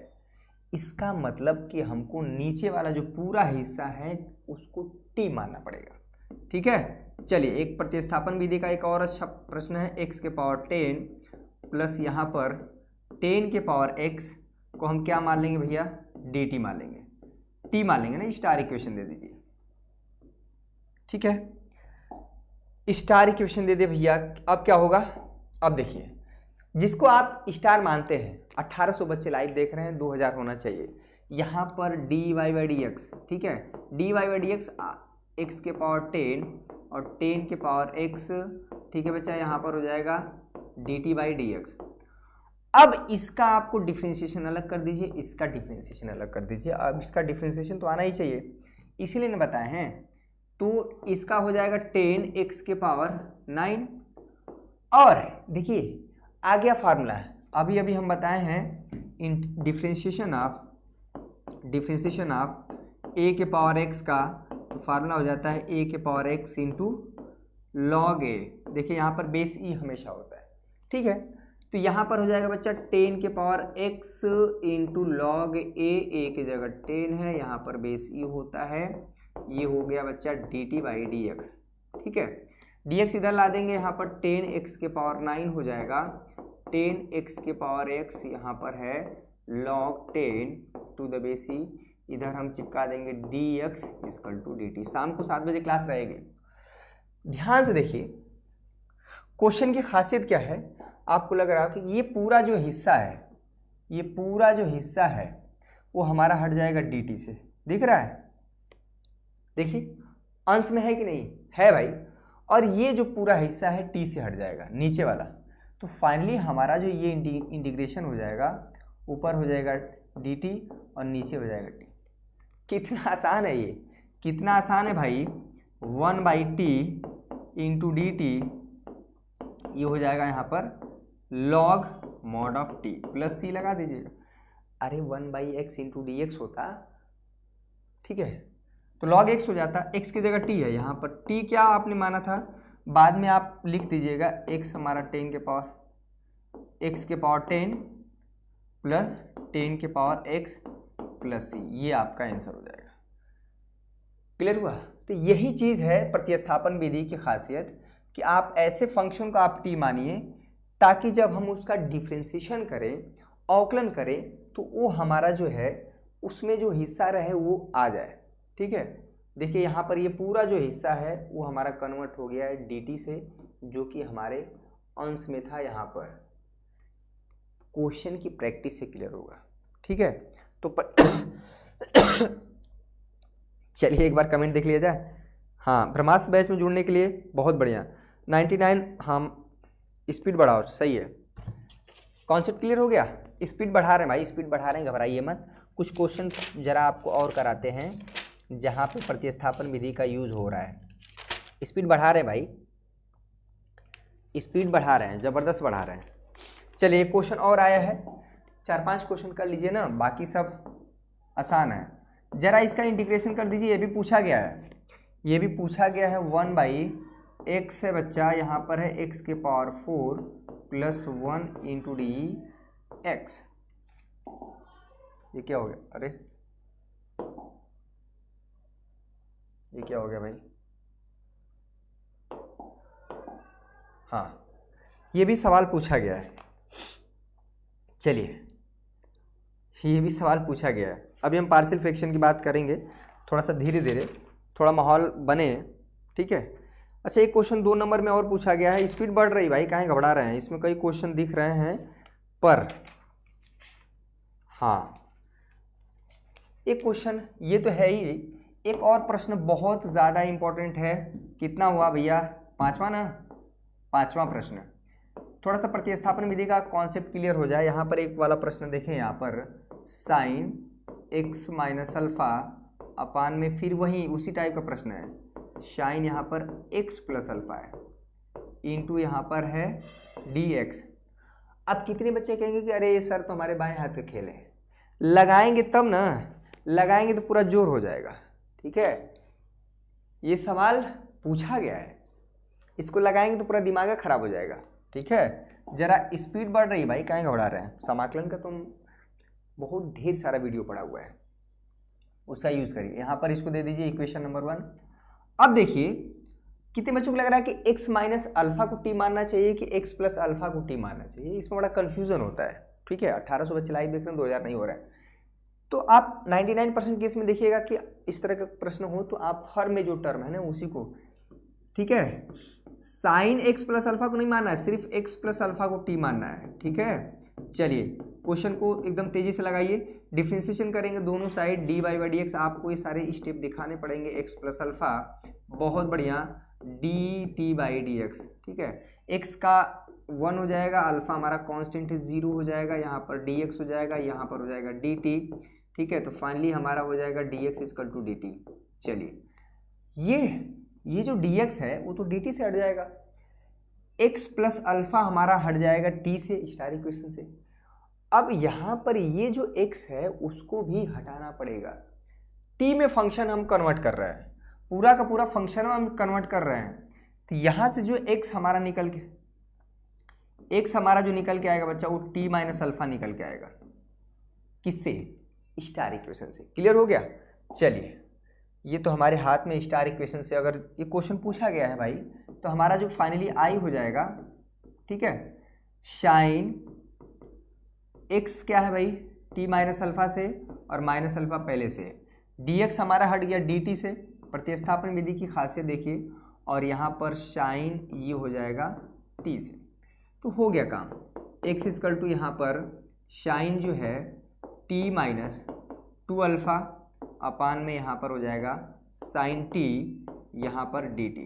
इसका मतलब कि हमको नीचे वाला जो पूरा हिस्सा है उसको t मानना पड़ेगा, ठीक है। चलिए एक प्रतिस्थापन विधि का एक और अच्छा प्रश्न है, x के पावर 10 प्लस यहाँ पर 10 के पावर x को हम क्या मान लेंगे भैया, dt मान लेंगे, t मान लेंगे ना, स्टार इक्वेशन दे दीजिए, ठीक है, स्टार इक्वेशन दे दे भैया। अब क्या होगा, अब देखिए जिसको आप स्टार मानते हैं, 1800 बच्चे लाइव देख रहे हैं, 2000 होना चाहिए। यहाँ पर dy बाई डी एक्स, ठीक है, dy by d x x के पावर 10 और 10 के पावर x, ठीक है बच्चा, यहाँ पर हो जाएगा dt बाई डी एक्स। अब इसका आपको डिफ्रेंशिएशन अलग कर दीजिए, इसका डिफ्रेंशिएशन अलग कर दीजिए। अब इसका डिफ्रेंशिएशन तो आना ही चाहिए, इसीलिए ने बताए हैं। तो इसका हो जाएगा 10x के पावर 9। और देखिए आ गया फार्मूला, अभी अभी हम बताए हैं डिफ्रेंशिएशन ऑफ a के पावर x का, तो फार्मूला हो जाता है a के power x into log a। देखिए यहाँ पर बेस e हमेशा होता है, ठीक है। तो यहाँ पर हो जाएगा बच्चा 10 के power x into log a की जगह 10 है, यहाँ पर बेस e होता है। ये हो गया बच्चा dt बाई डी एक्स, ठीक है। dx इधर ला देंगे, यहाँ पर 10x के पावर 9 हो जाएगा, 10x के पावर x यहाँ पर है log 10 to the base e, इधर हम चिपका देंगे dx इक्वल टू dt। शाम को 7 बजे क्लास रहेगी। ध्यान से देखिए क्वेश्चन की खासियत क्या है। आपको लग रहा है कि ये पूरा जो हिस्सा है, ये पूरा जो हिस्सा है वो हमारा हट जाएगा dt से, दिख रहा है, देखिए अंश में है कि नहीं है भाई। और ये जो पूरा हिस्सा है t से हट जाएगा नीचे वाला। तो फाइनली हमारा जो ये इंटीग्रेशन हो जाएगा, ऊपर हो जाएगा dt और नीचे हो जाएगा t। कितना आसान है ये, कितना आसान है भाई। 1 by T into D T, ये हो जाएगा यहाँ पर log mod of t plus c लगा दीजिएगा। अरे 1 by x into D x होता, ठीक है, तो log x हो जाता, x की जगह t है, यहाँ पर t क्या आपने माना था, बाद में आप लिख दीजिएगा x हमारा 10 के पावर x के पावर 10 प्लस 10 के पावर x प्लस c, ये आपका आंसर हो जाएगा। क्लियर हुआ। तो यही चीज़ है प्रतिस्थापन विधि की खासियत कि आप ऐसे फंक्शन को आप t मानिए ताकि जब हम उसका डिफ्रेंशिएशन करें, अवकलन करें, तो वो हमारा जो है उसमें जो हिस्सा रहे वो आ जाए, ठीक है। देखिए यहाँ पर ये पूरा जो हिस्सा है वो हमारा कन्वर्ट हो गया है dt से, जो कि हमारे अंश में था। यहाँ पर क्वेश्चन की प्रैक्टिस से क्लियर होगा, ठीक है। तो चलिए एक बार कमेंट देख लिया जाए। हाँ, ब्रह्मास्त्र बैच में जुड़ने के लिए बहुत बढ़िया। 99 हम स्पीड बढ़ाओ, सही है, कॉन्सेप्ट क्लियर हो गया। स्पीड बढ़ा रहे हैं भाई, स्पीड बढ़ा रहे हैं, घबराइए मत। कुछ क्वेश्चन जरा आपको और कराते हैं जहाँ पे प्रतिस्थापन विधि का यूज हो रहा है। स्पीड बढ़ा रहे हैं भाई, स्पीड बढ़ा रहे हैं, ज़बरदस्त बढ़ा रहे हैं। चलिए एक क्वेश्चन और आया है, 4-5 क्वेश्चन कर लीजिए ना, बाकी सब आसान है। जरा इसका इंटीग्रेशन कर दीजिए, ये भी पूछा गया है, ये भी पूछा गया है। 1 बाई एक्स है बच्चा, यहाँ पर है x के power 4 plus 1 into D X. ये क्या हो गया, अरे ये क्या हो गया भाई। हाँ, ये भी सवाल पूछा गया है। चलिए ये भी सवाल पूछा गया है। अभी हम पार्शियल फ्रैक्शन की बात करेंगे, थोड़ा सा धीरे धीरे, थोड़ा माहौल बने, ठीक है। अच्छा, एक क्वेश्चन 2 नंबर में और पूछा गया है। स्पीड बढ़ रही भाई, काहे घबरा रहे हैं, इसमें कई क्वेश्चन दिख रहे हैं पर हाँ एक क्वेश्चन ये तो है ही। एक और प्रश्न बहुत ज़्यादा इम्पोर्टेंट है। कितना हुआ भैया, 5वां ना, 5वां प्रश्न। थोड़ा सा प्रतिस्थापन विधि का कॉन्सेप्ट क्लियर हो जाए। यहाँ पर एक वाला प्रश्न देखें, यहाँ पर sign x minus alpha upon में, फिर वही उसी टाइप का प्रश्न है, साइन यहाँ पर x प्लस अल्फ़ा है इंटू यहाँ पर है dx। अब कितने बच्चे कहेंगे कि अरे सर तो हमारे बाएं हाथ का खेल है। लगाएंगे तब ना, लगाएंगे तो पूरा जोर हो जाएगा, ठीक है। ये सवाल पूछा गया है, इसको लगाएंगे तो पूरा दिमाग खराब हो जाएगा, ठीक है। जरा स्पीड बढ़ रही है भाई, काहे घबरा रहे हैं। समाकलन का तुम बहुत ढेर सारा वीडियो पड़ा हुआ है, उसका यूज़ करिए। यहाँ पर इसको दे दीजिए इक्वेशन नंबर 1। अब देखिए कितने बच्चों को लग रहा है कि x माइनस अल्फा को t मानना चाहिए कि x प्लस अल्फा को t मानना चाहिए। इसमें बड़ा कन्फ्यूजन होता है, ठीक है। 1800 बच्चे लाइव देख रहे हैं, 2000 नहीं हो रहा है। तो आप 99% केस में देखिएगा कि इस तरह का प्रश्न हो तो आप हर में जो टर्म है ना उसी को ठीक है। साइन एक्स प्लस अल्फा को नहीं मानना है, सिर्फ एक्स प्लस अल्फा को टी मानना है, ठीक है। चलिए क्वेश्चन को एकदम तेजी से लगाइए। डिफ्रेंसिएशन करेंगे दोनों side, d y by d x, आपको ये सारे स्टेप दिखाने पड़ेंगे। एक्स प्लस अल्फा, बहुत बढ़िया, D T by d x, ठीक है। एक्स का 1 हो जाएगा, अल्फा हमारा कांस्टेंट है 0 हो जाएगा, यहाँ पर डी एक्स हो जाएगा, यहाँ पर हो जाएगा डी टी, ठीक है। तो फाइनली हमारा हो जाएगा d x equal to d t. चलिए ये जो डी एक्स है वो तो डी टी से हट जाएगा, एक्स प्लस अल्फा हमारा हट जाएगा टी से, स्टार इक्वेशन से। अब यहाँ पर ये जो x है उसको भी हटाना पड़ेगा। t में फंक्शन हम कन्वर्ट कर रहे हैं, पूरा का पूरा फंक्शन हम कन्वर्ट कर रहे हैं। तो यहाँ से जो x हमारा निकल के, x हमारा जो निकल के आएगा बच्चा, वो t माइनस अल्फा निकल के आएगा। किससे? स्टार इक्वेशन से। क्लियर हो गया? चलिए ये तो हमारे हाथ में स्टार इक्वेशन से अगर ये क्वेश्चन पूछा गया है भाई, तो हमारा जो फाइनली आई हो जाएगा, ठीक है, साइन x क्या है भाई, t माइनस अल्फा से, और माइनस अल्फा पहले से, dx हमारा हट गया dt से, प्रतिस्थापन विधि की खासियत देखिए, और यहाँ पर साइन ये हो जाएगा t से। तो हो गया काम, x इक्वल टू यहाँ पर साइन जो है t माइनस 2 अल्फा अपान में यहाँ पर हो जाएगा साइन t, यहाँ पर dt।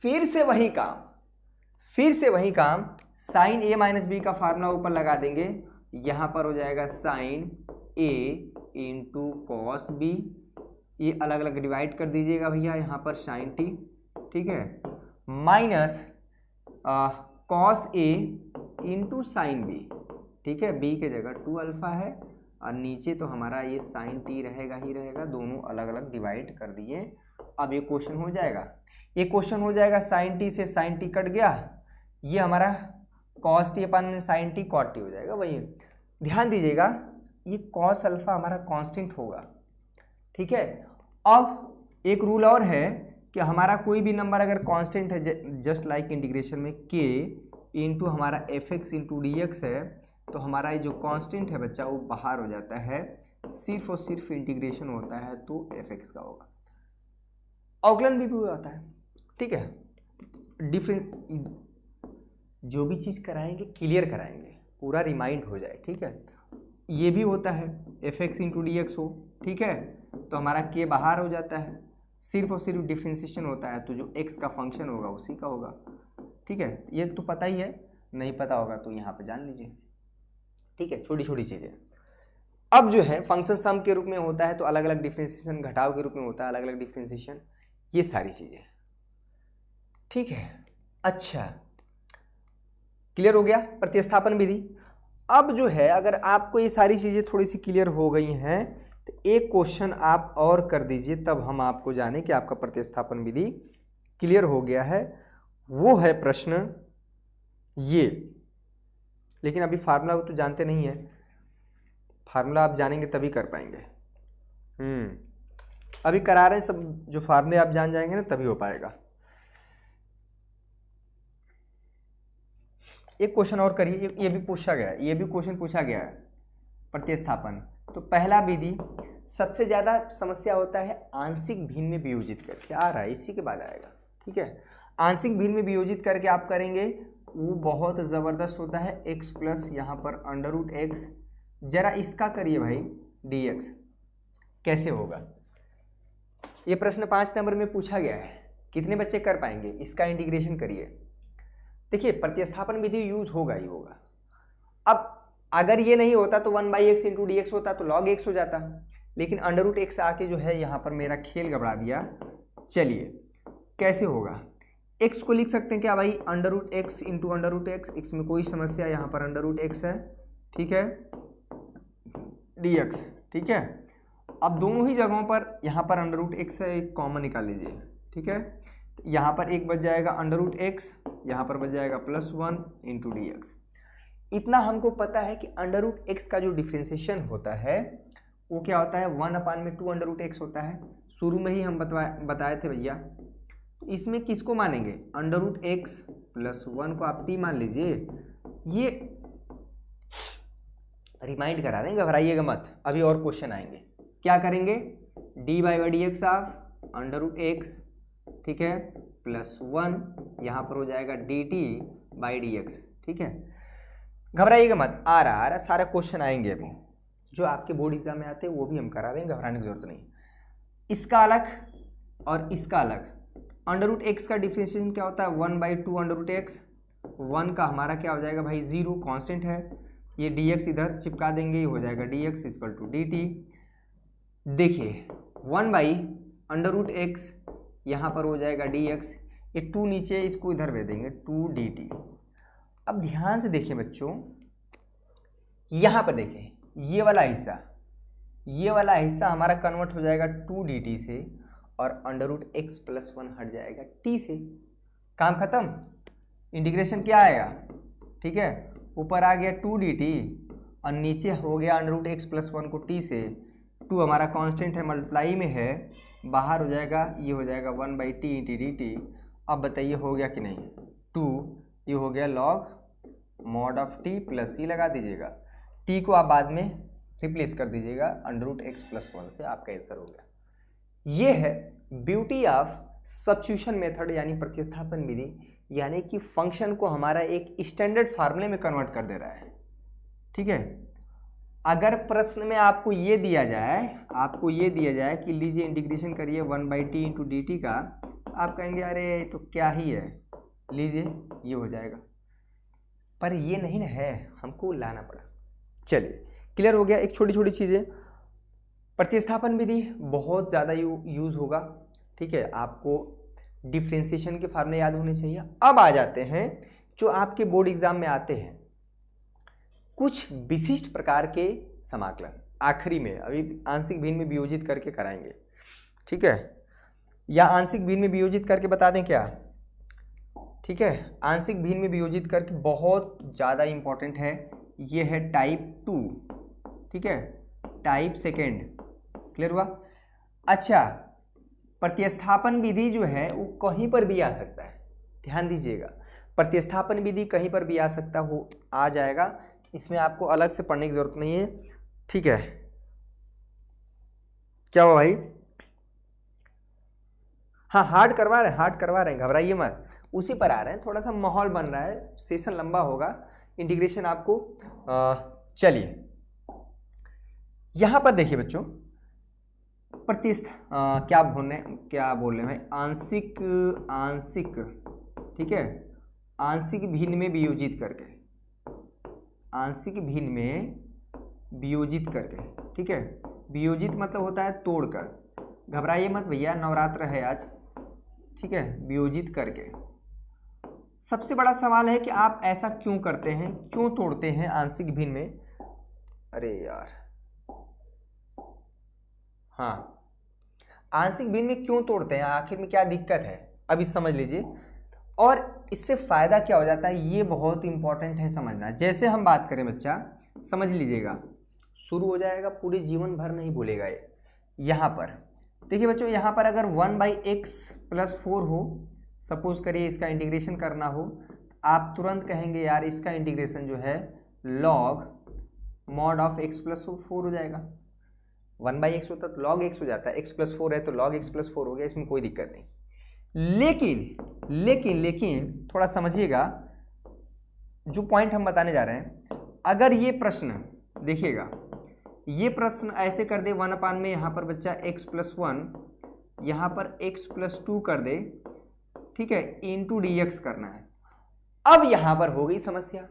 फिर से वही काम, साइन a माइनस बी का फार्मूला ऊपर लगा देंगे, यहाँ पर हो जाएगा sine a into cos b, ये अलग अलग डिवाइड कर दीजिएगा भैया, यहाँ पर साइन t, ठीक है, minus cos a into sine b, ठीक है। b के जगह 2 अल्फा है, और नीचे तो हमारा ये साइन t रहेगा ही रहेगा, दोनों अलग अलग डिवाइड कर दिए। अब ये क्वेश्चन हो जाएगा, साइन t से साइन t कट गया, ये हमारा कॉस टी अपन में साइन टी कॉट टी हो जाएगा। वही ध्यान दीजिएगा, ये कॉस अल्फा हमारा कांस्टेंट होगा, ठीक है। अब एक रूल और है कि हमारा कोई भी नंबर अगर कांस्टेंट है, जस्ट लाइक इंटीग्रेशन में k इंटू हमारा F x into D x है, तो हमारा ये जो कांस्टेंट है बच्चा वो बाहर हो जाता है, सिर्फ और सिर्फ इंटीग्रेशन होता है तो एफ एक्स का होगा, अवकलन भी होता है, ठीक है। डिफरेंट जो भी चीज़ कराएंगे क्लियर कराएंगे, पूरा रिमाइंड हो जाए, ठीक है। ये भी होता है F x into D x हो, ठीक है, तो हमारा के बाहर हो जाता है, सिर्फ और सिर्फ डिफ्रेंसिएशन होता है, तो जो एक्स का फंक्शन होगा उसी का होगा, ठीक है। ये तो पता ही है, नहीं पता होगा तो यहाँ पे जान लीजिए, ठीक है, छोटी छोटी चीज़ें। अब जो है फंक्शन सम के रूप में होता है, तो अलग अलग डिफ्रेंसिएशन, घटाव के रूप में होता है अलग अलग डिफ्रेंसिएशन, ये सारी चीज़ें, ठीक है। अच्छा, क्लियर हो गया प्रतिस्थापन विधि। अब जो है अगर आपको ये सारी चीज़ें थोड़ी सी क्लियर हो गई हैं, तो एक क्वेश्चन आप और कर दीजिए, तब हम आपको जाने कि आपका प्रतिस्थापन विधि क्लियर हो गया है। वो है प्रश्न ये, लेकिन अभी फार्मूला तो जानते नहीं है, फार्मूला आप जानेंगे तभी कर पाएंगे। अभी करा रहे हैं सब, जो फार्मूले आप जान जाएंगे ना तभी हो पाएगा। एक क्वेश्चन और करिए, ये भी पूछा गया है, ये भी क्वेश्चन पूछा गया है प्रतिस्थापन। तो पहला विधि सबसे ज़्यादा समस्या होता है आंशिक भिन्न में वियोजित करके, आ रहा है इसी के बाद आएगा, ठीक है। आंशिक भिन्न में वियोजित करके आप करेंगे, वो बहुत ज़बरदस्त होता है, x प्लस यहाँ पर अंडर रूट एक्स। जरा इसका करिए भाई dx, कैसे होगा? ये प्रश्न 5 नंबर में पूछा गया है, कितने बच्चे कर पाएंगे? इसका इंटीग्रेशन करिए। देखिए प्रतिस्थापन विधि यूज होगा ही होगा। अब अगर ये नहीं होता तो 1/x इंटू डी एक्स होता तो log x हो जाता, लेकिन अंडर रूट एक्स आके जो है यहाँ पर मेरा खेल गड़बड़ा दिया। चलिए कैसे होगा, x को लिख सकते हैं क्या भाई, under root x into under root x, x में कोई समस्या, यहाँ पर अंडर रूट एक्स है, ठीक है, dx, ठीक है। अब दोनों ही जगहों पर यहाँ पर अंडर रूट एक्स है, एक कॉमन निकाल लीजिए, ठीक है। यहाँ पर एक बच जाएगा अंडर रूट एक्स, यहाँ पर बच जाएगा +1 इंटू डी एक्स। इतना हमको पता है कि अंडर रूट एक्स का जो डिफ्रेंसिएशन होता है वो क्या होता है, 1/2 अंडर रूट एक्स होता है। शुरू में ही हम बताए थे भैया। तो इसमें किसको मानेंगे, अंडर रूट एक्स +1 को आप t मान लीजिए। ये रिमाइंड करा दें, घबराइएगा मत, अभी और क्वेश्चन आएंगे। क्या करेंगे, dy/dx of under root x, ठीक है, प्लस 1, यहाँ पर हो जाएगा dt बाई dx। ठीक है, घबराइएगा मत, आ रहा सारा क्वेश्चन आएंगे अभी जो आपके बोर्ड एग्जाम में आते हैं, वो भी हम करा रहे हैं, घबराने की जरूरत नहीं। इसका अलग और इसका अलग। अंडर रूट एक्स का डिफरेंशिएशन क्या होता है, 1/2 अंडर रूट एक्स। 1 का हमारा क्या हो जाएगा भाई, 0 कांस्टेंट है, ये dx इधर चिपका देंगे, ये हो जाएगा dx इक्वल टू dt। देखिए 1/√x यहाँ पर हो जाएगा dx, ये 2 नीचे, इसको इधर भेज देंगे 2 dt। अब ध्यान से देखिए बच्चों, यहाँ पर देखें ये वाला हिस्सा हमारा कन्वर्ट हो जाएगा 2 dt से, और अंडर√x प्लस 1 हट जाएगा t से। काम खत्म, इंटीग्रेशन क्या आएगा, ठीक है, ऊपर आ गया 2 dt और नीचे हो गया अंडर√x प्लस 1 को t से। 2 हमारा कांस्टेंट है, मल्टीप्लाई में है, बाहर हो जाएगा, ये हो जाएगा 1/t इंटी dt। अब बताइए हो गया कि नहीं, 2 ये हो गया log mod of t plus c लगा दीजिएगा, t को आप बाद में रिप्लेस कर दीजिएगा अंडर√x प्लस 1 से, आपका आंसर हो गया। ये है ब्यूटी ऑफ सब्स्टिट्यूशन मेथड यानी प्रतिस्थापन विधि, यानी कि फंक्शन को हमारा एक स्टैंडर्ड फार्मूले में कन्वर्ट कर दे रहा है। ठीक है, अगर प्रश्न में आपको ये दिया जाए कि लीजिए इंटीग्रेशन करिए 1/t इंटू dt का, आप कहेंगे अरे तो क्या ही है, लीजिए ये हो जाएगा, पर ये नहीं ना है, हमको लाना पड़ा। चलिए क्लियर हो गया। एक छोटी छोटी चीज़ें, प्रतिस्थापन विधि बहुत ज़्यादा यूज़ होगा। ठीक है, आपको डिफरेंशिएशन के फार्मूले याद होने चाहिए। अब आ जाते हैं जो आपके बोर्ड एग्जाम में आते हैं, कुछ विशिष्ट प्रकार के समाकलन आखिरी में, अभी आंशिक भिन्न में वियोजित करके कराएंगे। ठीक है, या आंशिक भिन्न में वियोजित करके बता दें क्या, ठीक है, आंशिक भिन्न में वियोजित करके बहुत ज़्यादा इंपॉर्टेंट है, ये है टाइप 2। ठीक है, टाइप सेकेंड, क्लियर हुआ। अच्छा, प्रतिस्थापन विधि जो है वो कहीं पर भी आ सकता है, ध्यान दीजिएगा, प्रतिस्थापन विधि कहीं पर भी आ सकता हो, आ जाएगा, इसमें आपको अलग से पढ़ने की जरूरत नहीं है। ठीक है, क्या हुआ भाई, हाँ हार्ड करवा रहे हैं, घबराइए मत, उसी पर आ रहे हैं, थोड़ा सा माहौल बन रहा है, सेशन लंबा होगा, इंटीग्रेशन आपको चलिए यहां पर देखिए बच्चों, क्या बोल रहे हैं, आंशिक, ठीक है, आंशिक भिन्न में वियोजित करके, ठीक है, वियोजित मतलब होता है तोड़कर, घबराइए मत भैया, नवरात्र है आज। ठीक है, वियोजित करके। सबसे बड़ा सवाल है कि आप ऐसा क्यों करते हैं, क्यों तोड़ते हैं आंशिक भिन्न में, अरे यार, हाँ, आंशिक भिन्न में क्यों तोड़ते हैं, आखिर में क्या दिक्कत है, अभी समझ लीजिए, और इससे फायदा क्या हो जाता है, ये बहुत इंपॉर्टेंट है समझना। जैसे हम बात करें बच्चा, समझ लीजिएगा, शुरू हो जाएगा, पूरे जीवन भर नहीं भूलेगा ये। यहाँ पर देखिए बच्चों, यहाँ पर अगर 1/x प्लस 4 हो, सपोज करिए इसका इंटीग्रेशन करना हो, आप तुरंत कहेंगे यार इसका इंटीग्रेशन जो है log mod of x plus 4 हो जाएगा। 1/x होता तो log x हो जाता है, x प्लस 4 है तो log x प्लस 4 हो गया, इसमें कोई दिक्कत नहीं। लेकिन थोड़ा समझिएगा जो पॉइंट हम बताने जा रहे हैं। अगर ये प्रश्न देखिएगा, ये प्रश्न ऐसे कर दे 1/, में यहाँ पर बच्चा x प्लस 1, यहाँ पर x प्लस 2 कर दे, ठीक है, इंटू dx करना है। अब यहाँ पर हो गई समस्या,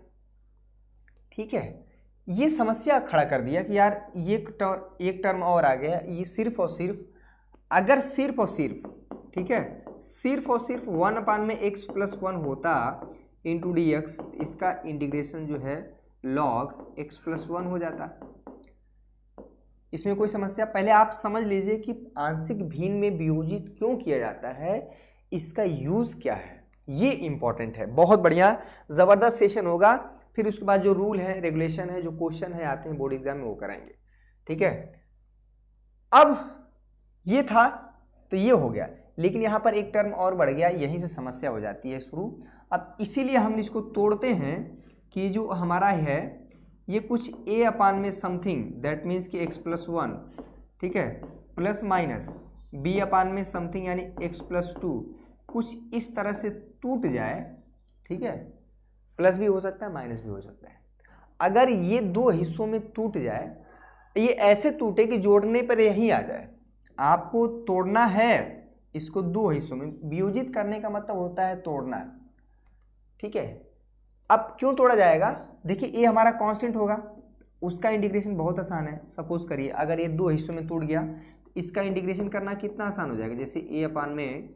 ठीक है, ये समस्या खड़ा कर दिया कि यार ये एक टर्म और आ गया, ये सिर्फ और सिर्फ, अगर सिर्फ और सिर्फ, ठीक है, सिर्फ और सिर्फ 1/, में x प्लस 1 होता इंटू dx, इसका इंटीग्रेशन जो है log x प्लस 1 हो जाता। इसमें कोई समस्या, पहले आप समझ लीजिए कि आंशिक भिन्न में वियोजित क्यों किया जाता है, इसका यूज क्या है, ये इंपॉर्टेंट है। बहुत बढ़िया जबरदस्त सेशन होगा, फिर उसके बाद जो रूल है, रेगुलेशन है, जो क्वेश्चन है आते हैं बोर्ड एग्जाम में, वो कराएंगे। ठीक है, अब ये था तो ये हो गया, लेकिन यहाँ पर एक टर्म और बढ़ गया, यहीं से समस्या हो जाती है शुरू। अब इसीलिए हम इसको तोड़ते हैं कि जो हमारा है ये कुछ a/, में समथिंग, दैट मीन्स कि x प्लस 1, ठीक है, प्लस माइनस b/, में समथिंग यानी x प्लस 2, कुछ इस तरह से टूट जाए, ठीक है, प्लस भी हो सकता है माइनस भी हो सकता है। अगर ये दो हिस्सों में टूट जाए, ये ऐसे टूटे कि जोड़ने पर यही आ जाए। आपको तोड़ना है इसको दो हिस्सों में, वियोजित करने का मतलब होता है तोड़ना, ठीक है। अब क्यों तोड़ा जाएगा, देखिए ये हमारा कांस्टेंट होगा, उसका इंटीग्रेशन बहुत आसान है। सपोज करिए अगर ये दो हिस्सों में टूट गया, इसका इंटीग्रेशन करना कितना आसान हो जाएगा। जैसे ए अपान में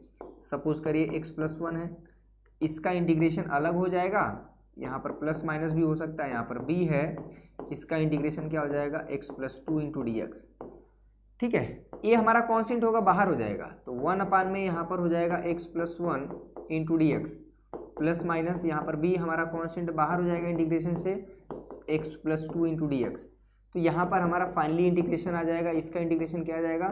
सपोज करिए x+1 है, इसका इंटीग्रेशन अलग हो जाएगा, यहाँ पर प्लस माइनस भी हो सकता है, यहाँ पर b है, इसका इंटीग्रेशन क्या हो जाएगा x+2 इंटू dx, ठीक है। ये हमारा कांस्टेंट होगा, बाहर हो जाएगा, तो 1 अपान में यहाँ पर हो जाएगा x+1 into dx, plus minus यहाँ पर b हमारा कांस्टेंट बाहर हो जाएगा इंटीग्रेशन से x+2 इंटू dx। तो यहाँ पर हमारा फाइनली इंटीग्रेशन आ जाएगा, इसका इंटीग्रेशन क्या आ जाएगा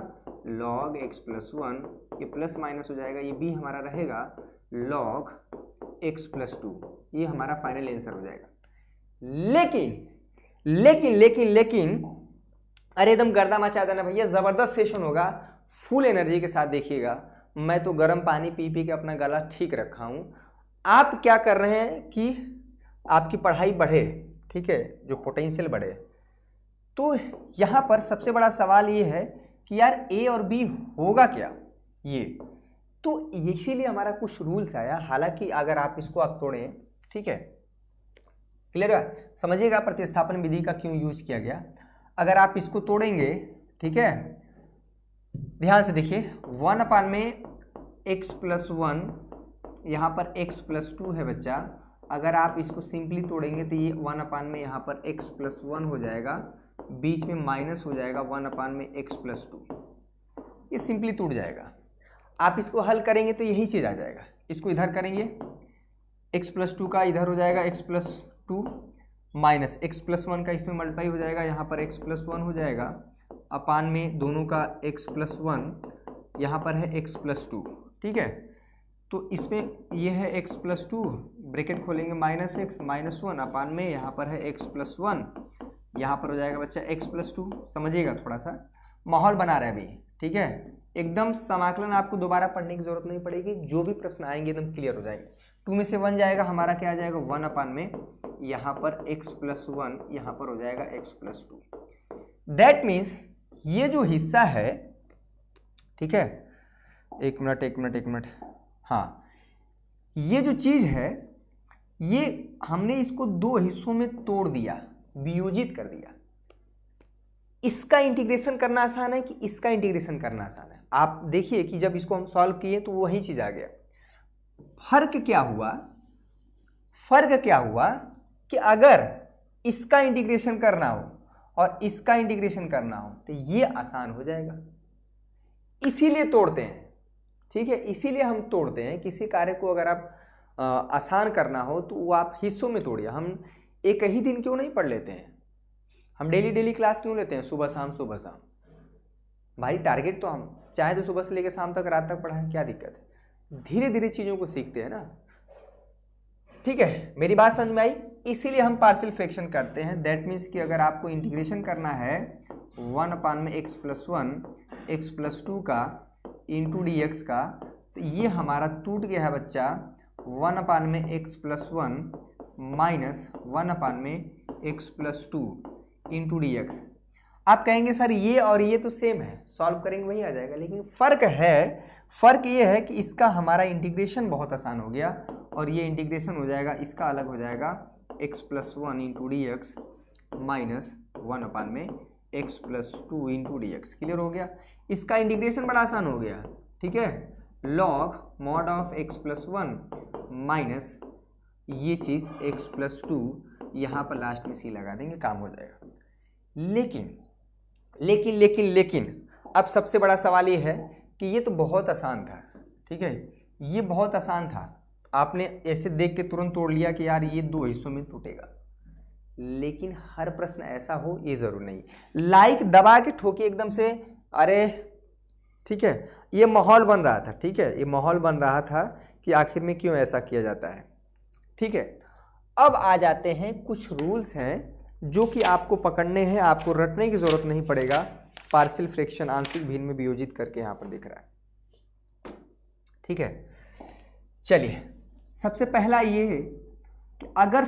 log x+1, ये प्लस माइनस हो जाएगा, ये b हमारा रहेगा log x+2, ये हमारा फाइनल आंसर हो जाएगा। लेकिन लेकिन लेकिन लेकिन अरे एकदम गर्दा मचा देना भैया, जबरदस्त सेशन होगा, फुल एनर्जी के साथ देखिएगा। मैं तो गर्म पानी पी पी के अपना गला ठीक रखा हूँ। आप क्या कर रहे हैं कि आपकी पढ़ाई बढ़े, ठीक है, जो पोटेंशियल बढ़े। तो यहाँ पर सबसे बड़ा सवाल ये है कि यार ए और बी होगा क्या, ये तो इसीलिए हमारा कुछ रूल्स आया। हालांकि अगर आप इसको आप तोड़ें, ठीक है, क्लियर है, समझिएगा प्रतिस्थापन विधि का क्यों यूज किया गया। अगर आप इसको तोड़ेंगे, ठीक है, ध्यान से देखिए, 1 अपान में x+1, यहाँ पर x+2 है बच्चा। अगर आप इसको सिंपली तोड़ेंगे तो ये 1 अपान में यहाँ पर x+1 हो जाएगा, बीच में माइनस हो जाएगा 1 अपान में x+2, ये सिंपली टूट जाएगा। आप इसको हल करेंगे तो यही चीज़ आ जाएगा। इसको इधर करेंगे, x+2 का इधर हो जाएगा x+2 माइनस x+1 का इसमें मल्टीप्लाई हो जाएगा, यहाँ पर x+1 हो जाएगा, अपान में दोनों का x+1, यहाँ पर है x+2, ठीक है। तो इसमें ये है x+2, ब्रैकेट खोलेंगे माइनस x माइनस 1 अपान में यहाँ पर है x+1, यहाँ पर हो जाएगा बच्चा x+2। समझिएगा, थोड़ा सा माहौल बना रहा है अभी, ठीक है, एकदम समाकलन आपको दोबारा पढ़ने की जरूरत नहीं पड़ेगी, जो भी प्रश्न आएंगे एकदम क्लियर हो जाएंगे। 2 में से 1 जाएगा, हमारा क्या आ जाएगा 1 अपान में यहाँ पर x+1, यहाँ पर हो जाएगा x+2। दैट मीन्स ये जो हिस्सा है, ठीक है, एक मिनट, हाँ, ये जो चीज है ये हमने इसको दो हिस्सों में तोड़ दिया, वियोजित कर दिया। इसका इंटीग्रेशन करना आसान है कि इसका इंटीग्रेशन करना आसान है। आप देखिए कि जब इसको हम सॉल्व किए तो वही चीज आ गया। फर्क क्या हुआ कि अगर इसका इंटीग्रेशन करना हो और इसका इंटीग्रेशन करना हो तो ये आसान हो जाएगा, इसीलिए तोड़ते हैं, ठीक है, इसीलिए हम तोड़ते हैं। किसी कार्य को अगर आप आसान करना हो तो वो आप हिस्सों में तोड़िए। हम एक ही दिन क्यों नहीं पढ़ लेते हैं, हम डेली क्लास क्यों लेते हैं, सुबह शाम भाई टारगेट तो हम चाहे तो सुबह से लेकर शाम तक, रात तक पढ़ाएं, क्या दिक्कत है, धीरे धीरे चीज़ों को सीखते हैं ना, ठीक है। मेरी बात समझ में आई, इसीलिए हम पार्शियल फ्रैक्शन करते हैं। दैट मीन्स कि अगर आपको इंटीग्रेशन करना है 1 अपान में x+1 x+2 का इंटू dx का, तो ये हमारा टूट गया है बच्चा 1 अपान में x+1 माइनस 1 अपान में x+2 इंटू dx। आप कहेंगे सर ये और ये तो सेम है, सॉल्व करेंगे वही आ जाएगा, लेकिन फ़र्क ये है कि इसका हमारा इंटीग्रेशन बहुत आसान हो गया और ये इंटीग्रेशन हो जाएगा, इसका अलग हो जाएगा x+1 into dx minus 1 upon में x+2 इंटू dx। क्लियर हो गया, इसका इंटीग्रेशन बड़ा आसान हो गया, ठीक है, log mod of x+1 minus ये चीज़ x+2, यहाँ पर लास्ट में सी लगा देंगे, काम हो जाएगा। लेकिन अब सबसे बड़ा सवाल ये है कि ये तो बहुत आसान था, ठीक है, ये बहुत आसान था, आपने ऐसे देख के तुरंत तोड़ लिया कि यार ये दो हिस्सों में टूटेगा, लेकिन हर प्रश्न ऐसा हो ये जरूर नहीं। लाइक दबा के ठोकी एकदम से, अरे ठीक है, ये माहौल बन रहा था, ठीक है, ये माहौल बन रहा था कि आखिर में क्यों ऐसा किया जाता है, ठीक है। अब आ जाते हैं कुछ रूल्स हैं जो कि आपको पकड़ने हैं, आपको रटने की जरूरत नहीं पड़ेगा। पार्शियल फ्रैक्शन आंशिक भिन्न में वियोजित करके यहाँ पर दिख रहा है, ठीक है। चलिए सबसे पहला ये है कि अगर,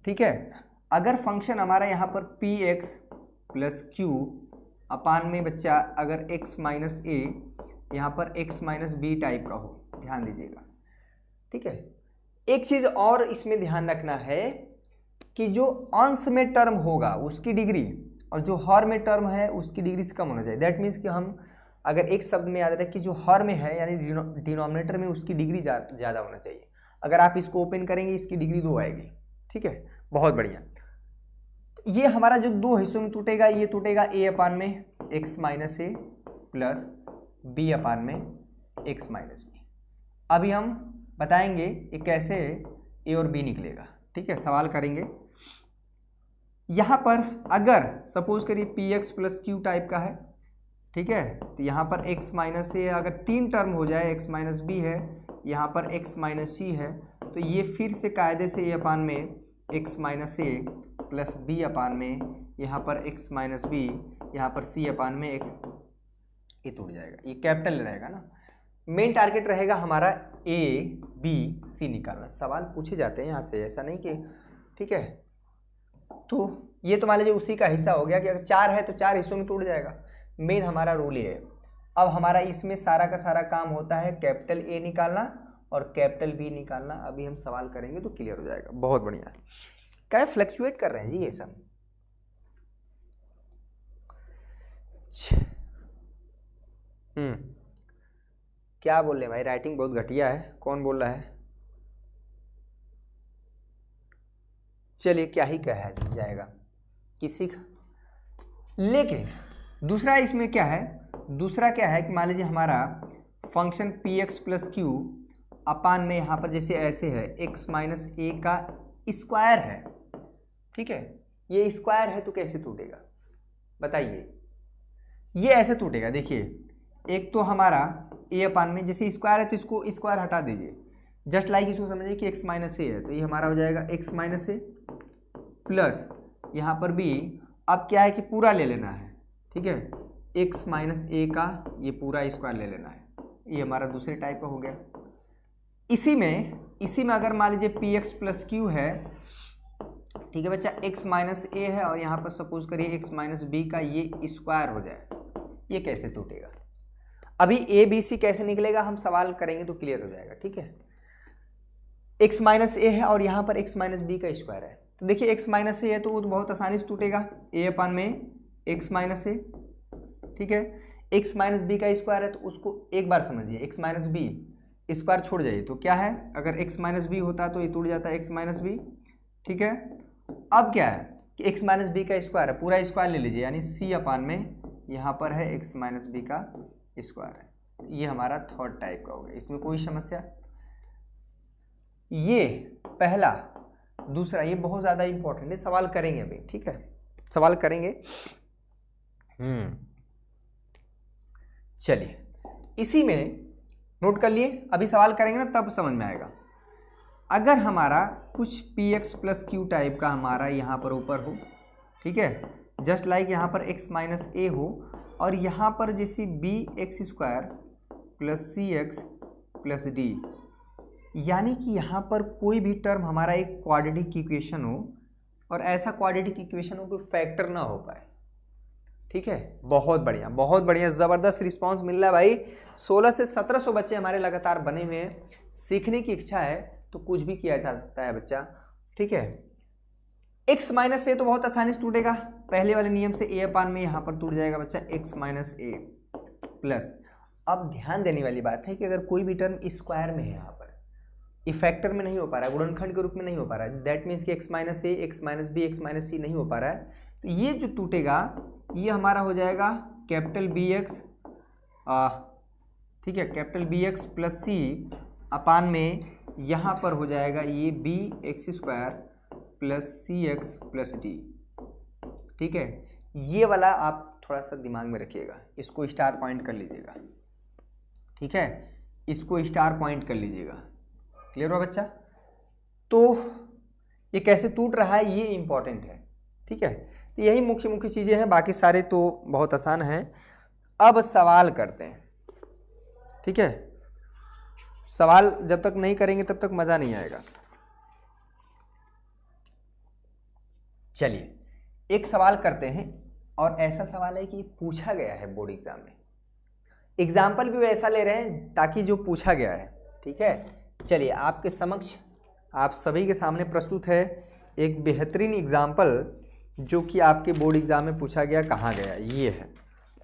ठीक है, अगर फंक्शन हमारा यहाँ पर P X plus Q upon में बच्चा अगर x माइनस ए यहाँ पर x माइनस बी टाइप का हो, ध्यान दीजिएगा, ठीक है। एक चीज़ और इसमें ध्यान रखना है कि जो अंश में टर्म होगा उसकी डिग्री और जो हर में टर्म है उसकी डिग्री से कम होना चाहिए। दैट मीन्स कि हम अगर एक शब्द में याद रखें कि जो हर में है यानी डिनोमिनेटर में उसकी डिग्री ज़्यादा होना चाहिए। अगर आप इसको ओपन करेंगे इसकी डिग्री 2 आएगी, ठीक है, बहुत बढ़िया। ये हमारा जो 2 हिस्सों में टूटेगा, ये टूटेगा a अपान में x माइनस ए प्लस b अपान में x माइनस बी। अभी हम बताएंगे ये कैसे a और b निकलेगा, ठीक है, सवाल करेंगे। यहाँ पर अगर सपोज करिए P X plus Q type का है, ठीक है, तो यहाँ पर x माइनस ए अगर 3 टर्म हो जाए, x माइनस बी है, यहाँ पर x माइनस सी है, तो ये फिर से कायदे से a अपान में x माइनस ए प्लस बी अपान में यहाँ पर x माइनस बी, यहाँ पर c अपान में एक ये टूट जाएगा, ये कैपिटल रहेगा ना। मेन टारगेट रहेगा हमारा a b c निकालना। सवाल पूछे जाते हैं यहाँ से, ऐसा नहीं कि, ठीक है, तो ये तो मान लीजिए उसी का हिस्सा हो गया कि अगर 4 है तो 4 हिस्सों में टूट जाएगा। मेन हमारा रूल ये है। अब हमारा इसमें सारा का सारा काम होता है कैपिटल A निकालना और कैपिटल B निकालना। अभी हम सवाल करेंगे तो क्लियर हो जाएगा। बहुत बढ़िया। क्या फ्लक्चुएट कर रहे हैं जी ये सब? क्या बोल रहे हैं भाई? राइटिंग बहुत घटिया है। कौन बोल रहा है? चलिए क्या ही कहा जाएगा किसी का। लेकिन दूसरा इसमें क्या है, दूसरा क्या है कि मान लीजिए हमारा function P X plus Q upon में यहाँ पर जैसे ऐसे है एक्स माइनस ए का स्क्वायर है, ठीक है, ये स्क्वायर है तो कैसे टूटेगा बताइए? ये ऐसे टूटेगा। देखिए एक तो हमारा ए अपान में जैसे स्क्वायर है तो इसको स्क्वायर हटा दीजिए, जस्ट लाइक इसको समझिए कि एक्स माइनस ए है तो ये हमारा हो जाएगा एक्स माइनस ए प्लस यहाँ पर भी अब क्या है कि पूरा ले लेना है, ठीक है, एक्स माइनस ए का ये पूरा स्क्वायर ले लेना है। ये हमारा दूसरे टाइप का हो गया। इसी में अगर मान लीजिए पी एक्स प्लस क्यू है, ठीक है बच्चा, एक्स माइनस ए है और यहाँ पर सपोज करिए एक्स माइनस बी का ये स्क्वायर हो जाए, ये कैसे टूटेगा? अभी ए बी सी कैसे निकलेगा हम सवाल करेंगे तो क्लियर हो जाएगा, ठीक है। एक्स माइनस ए है और यहाँ पर एक्स माइनस बी का स्क्वायर है, तो देखिए एक्स माइनस ए है तो वो तो बहुत आसानी से टूटेगा, ए अपान में एक्स माइनस ए, ठीक है। एक्स माइनस बी का स्क्वायर है तो उसको एक बार समझिए, एक्स माइनस बी स्क्वायर छोड़ जाइए तो क्या है, अगर एक्स माइनस बी होता तो ये टूट जाता है एक्स माइनस बी, ठीक है। अब क्या है कि एक्स माइनस बी का स्क्वायर है, पूरा स्क्वायर ले लीजिए, यानी सी अपान में यहाँ पर है एक्स माइनस बी का स्क्वायर है। ये हमारा थर्ड टाइप का हो गया, इसमें कोई समस्या? ये पहला। दूसरा ये बहुत ज़्यादा इंपॉर्टेंट है, सवाल करेंगे अभी, ठीक है, सवाल करेंगे। चलिए इसी में नोट कर लिए, अभी सवाल करेंगे ना तब समझ में आएगा। अगर हमारा कुछ P X plus Q type का हमारा यहाँ पर ऊपर हो, ठीक है, जस्ट लाइक यहाँ पर एक्स माइनस ए हो और यहाँ पर जैसे बी एक्स स्क्वायर प्लस सी एक्स प्लस डी, यानी कि यहाँ पर कोई भी टर्म हमारा एक क्वाड्रेटिक इक्वेशन हो और ऐसा क्वाड्रेटिक इक्वेशन हो कोई फैक्टर ना हो पाए, ठीक है। बहुत बढ़िया, बहुत बढ़िया, ज़बरदस्त रिस्पांस मिल रहा है भाई। 16 से 1700 बच्चे हमारे लगातार बने हुए हैं। सीखने की इच्छा है तो कुछ भी किया जा सकता है बच्चा, ठीक है। x माइनस ए तो बहुत आसानी से टूटेगा, पहले वाले नियम से ए अपान में यहाँ पर टूट जाएगा बच्चा x माइनस ए प्लस। अब ध्यान देने वाली बात है कि अगर कोई भी टर्म स्क्वायर में है, यहाँ पर इफेक्टर में नहीं हो पा रहा है, गुणनखंड के रूप में नहीं हो पा रहा है, दैट मीन्स कि x minus A, X minus B, X minus C नहीं हो पा रहा है, तो ये जो टूटेगा ये हमारा हो जाएगा कैपिटल बी एक्स, ठीक है, कैपिटल बी एक्स प्लस सी अपान में यहाँ पर हो जाएगा ये बी एक्स स्क्वायर प्लस सी एक्स प्लस डी, ठीक है। ये वाला आप थोड़ा सा दिमाग में रखिएगा, इसको स्टार पॉइंट कर लीजिएगा, ठीक है, इसको स्टार पॉइंट कर लीजिएगा। क्लियर हुआ बच्चा? तो ये कैसे टूट रहा है ये इंपॉर्टेंट है, ठीक है। तो यही मुख्य मुख्य चीज़ें हैं, बाकी सारे तो बहुत आसान हैं। अब सवाल करते हैं, ठीक है। सवाल जब तक नहीं करेंगे तब तक मज़ा नहीं आएगा। चलिए एक सवाल करते हैं, और ऐसा सवाल है कि पूछा गया है बोर्ड एग्जाम में। एग्जाम्पल भी वैसा ले रहे हैं ताकि जो पूछा गया है, ठीक है। चलिए आपके समक्ष, आप सभी के सामने प्रस्तुत है एक बेहतरीन एग्जाम्पल जो कि आपके बोर्ड एग्जाम में पूछा गया। कहाँ गया? ये है,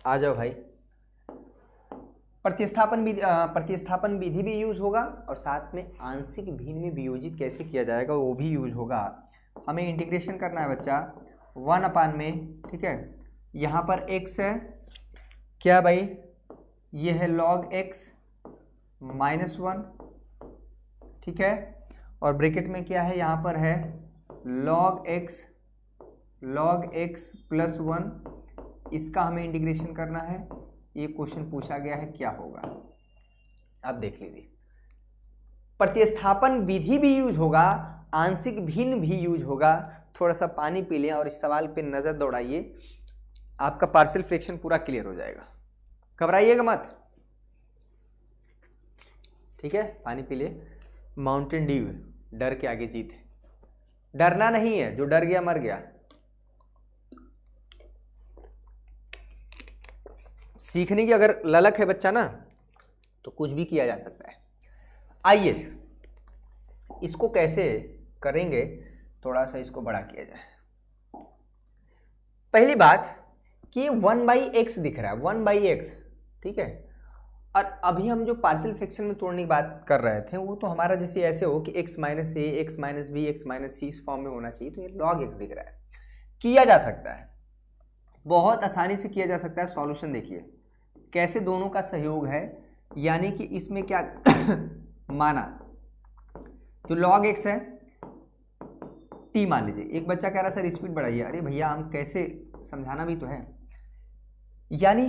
आ जाओ भाई। प्रतिस्थापन विधि भी यूज होगा और साथ में आंशिक भिन्न में वियोजित कैसे किया जाएगा वो भी यूज होगा। हमें इंटीग्रेशन करना है बच्चा 1 में, ठीक है। यहाँ पर x है, क्या भाई? ये है log x -1, ठीक है। और ब्रैकेट में क्या है? यहाँ पर है log x प्लस 1। इसका हमें इंटीग्रेशन करना है। ये क्वेश्चन पूछा गया है, क्या होगा? अब देख लीजिए, प्रतिस्थापन विधि भी यूज होगा, आंशिक भिन्न भी यूज होगा। थोड़ा सा पानी पी लें और इस सवाल पे नजर दौड़ाइए, आपका पार्शियल फ्रैक्शन पूरा क्लियर हो जाएगा। घबराइएगा मत, ठीक है। पानी पी ले। माउंटेन ड्यू, डर के आगे जीत है। डरना नहीं है, जो डर गया मर गया। सीखने की अगर ललक है बच्चा ना, तो कुछ भी किया जा सकता है। आइए इसको कैसे करेंगे, थोड़ा सा इसको बड़ा किया जाए। पहली बात कि 1/x दिख रहा है, 1/x, ठीक है। और अभी हम जो पार्शियल फ्रैक्शन में तोड़ने की बात कर रहे थे वो तो हमारा जैसे ऐसे हो कि x - a, x - b, x - c इस फॉर्म में होना चाहिए। तो ये log x दिख रहा है, किया जा सकता है, बहुत आसानी से किया जा सकता है। सॉल्यूशन देखिए कैसे दोनों का सहयोग है, यानी कि इसमें क्या माना, जो log x है t मान लीजिए। एक बच्चा कह रहा सर स्पीड बढ़ाइए। अरे भैया हम कैसे, समझाना भी तो है। यानी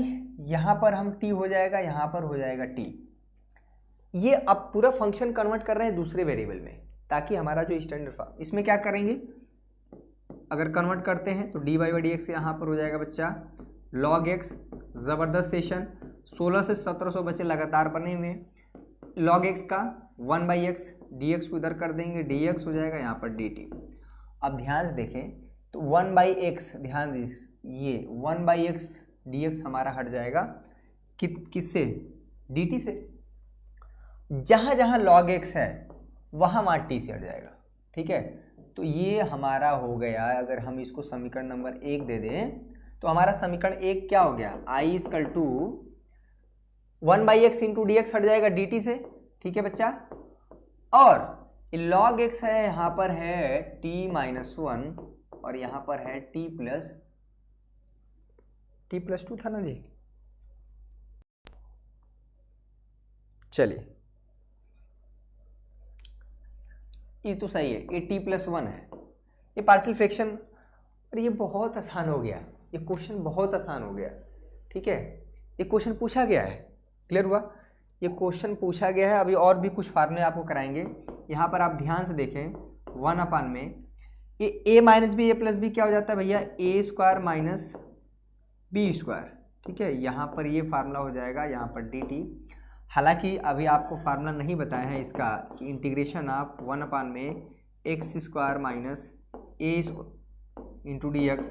यहाँ पर हम t हो जाएगा, यहाँ पर हो जाएगा t। ये अब पूरा फंक्शन कन्वर्ट कर रहे हैं दूसरे वेरिएबल में, ताकि हमारा जो स्टैंडर्ड फॉर्म, इसमें क्या करेंगे, अगर कन्वर्ट करते हैं तो dy/dx यहाँ पर हो जाएगा बच्चा log x। ज़बरदस्त सेशन, 16 से 1700 बच्चे लगातार बने हुए। log x का 1/x, dx को इधर कर देंगे, dx हो जाएगा यहाँ पर dt। अब ध्यान से देखें तो 1/x, ध्यान दीजिए, ये 1/x dx हमारा हट जाएगा किससे? dt से। जहाँ जहाँ log x है वहाँ वहाँ t से हट जाएगा, ठीक है। तो ये हमारा हो गया। अगर हम इसको समीकरण नंबर 1 दे दें तो हमारा समीकरण 1 क्या हो गया? i = 1/x इंटू dx हट जाएगा dt से, ठीक है बच्चा। और log x है, यहाँ पर है t - 1 और यहाँ पर है t + 2 था ना जी। चलिए ये तो सही है, ये t + 1 है, ये पार्शियल फ्रैक्शन। और ये बहुत आसान हो गया, ये क्वेश्चन बहुत आसान हो गया, ठीक है। ये क्वेश्चन पूछा गया है, क्लियर हुआ? ये क्वेश्चन पूछा गया है। अभी और भी कुछ फार्मूले आपको कराएंगे। यहाँ पर आप ध्यान से देखें 1 में ये a - b a + b क्या हो जाता है भैया? a² - b², ठीक है। यहाँ पर ये फार्मूला हो जाएगा, यहाँ पर dt। हालांकि अभी आपको फार्मूला नहीं बताया है इसका कि इंटीग्रेशन आप 1 में x² - a इंटू dx,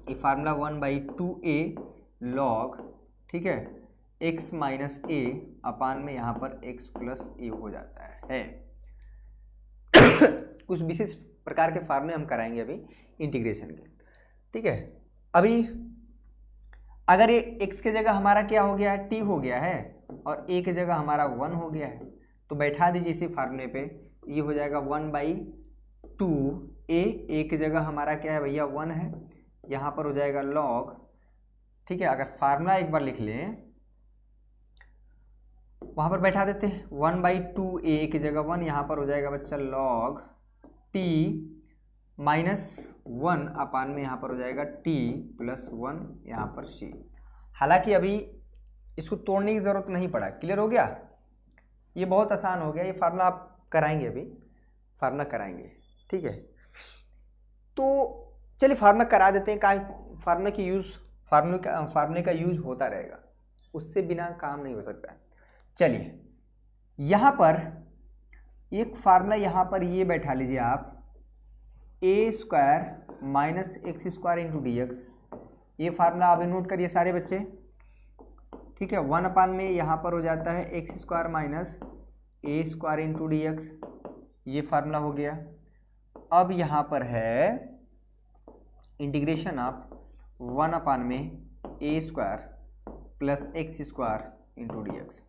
ये फार्मूला 1/2a log, ठीक है, x - a अपान में यहाँ पर x + a हो जाता है। कुछ विशेष प्रकार के फार्मूले हम कराएंगे अभी इंटीग्रेशन के, ठीक है। अभी अगर ये x के जगह हमारा क्या हो गया है? t हो गया है, और a के जगह हमारा 1 हो गया है, तो बैठा दीजिए इसी फार्मूले पे। ये हो जाएगा 1/2a, a की जगह हमारा क्या है भैया? 1 है, यहाँ पर हो जाएगा log, ठीक है। अगर फार्मूला एक बार लिख लें, वहाँ पर बैठा देते हैं 1/2a की जगह 1, यहाँ पर हो जाएगा बच्चा log t - 1 अपान में यहाँ पर हो जाएगा t + 1, यहाँ पर c। हालांकि अभी इसको तोड़ने की ज़रूरत नहीं पड़ा, क्लियर हो गया? ये बहुत आसान हो गया। ये फार्मूला आप कराएंगे, अभी फार्मूला कराएंगे, ठीक है। तो चलिए फार्मूला करा देते हैं। फार्मूले का यूज होता रहेगा, उससे बिना काम नहीं हो सकता है। चलिए यहाँ पर एक फार्मूला यहाँ पर ये बैठा लीजिए आप, A square minus x square into D X. ये फार्मूला आप नोट करिए सारे बच्चे, ठीक है। 1 में यहाँ पर हो जाता है एक्स स्क्वायर माइनस ए स्क्वायर इंटू डी एक्स, ये फार्मूला हो गया। अब यहाँ पर है इंटीग्रेशन ऑफ 1 में A square plus X square into D X.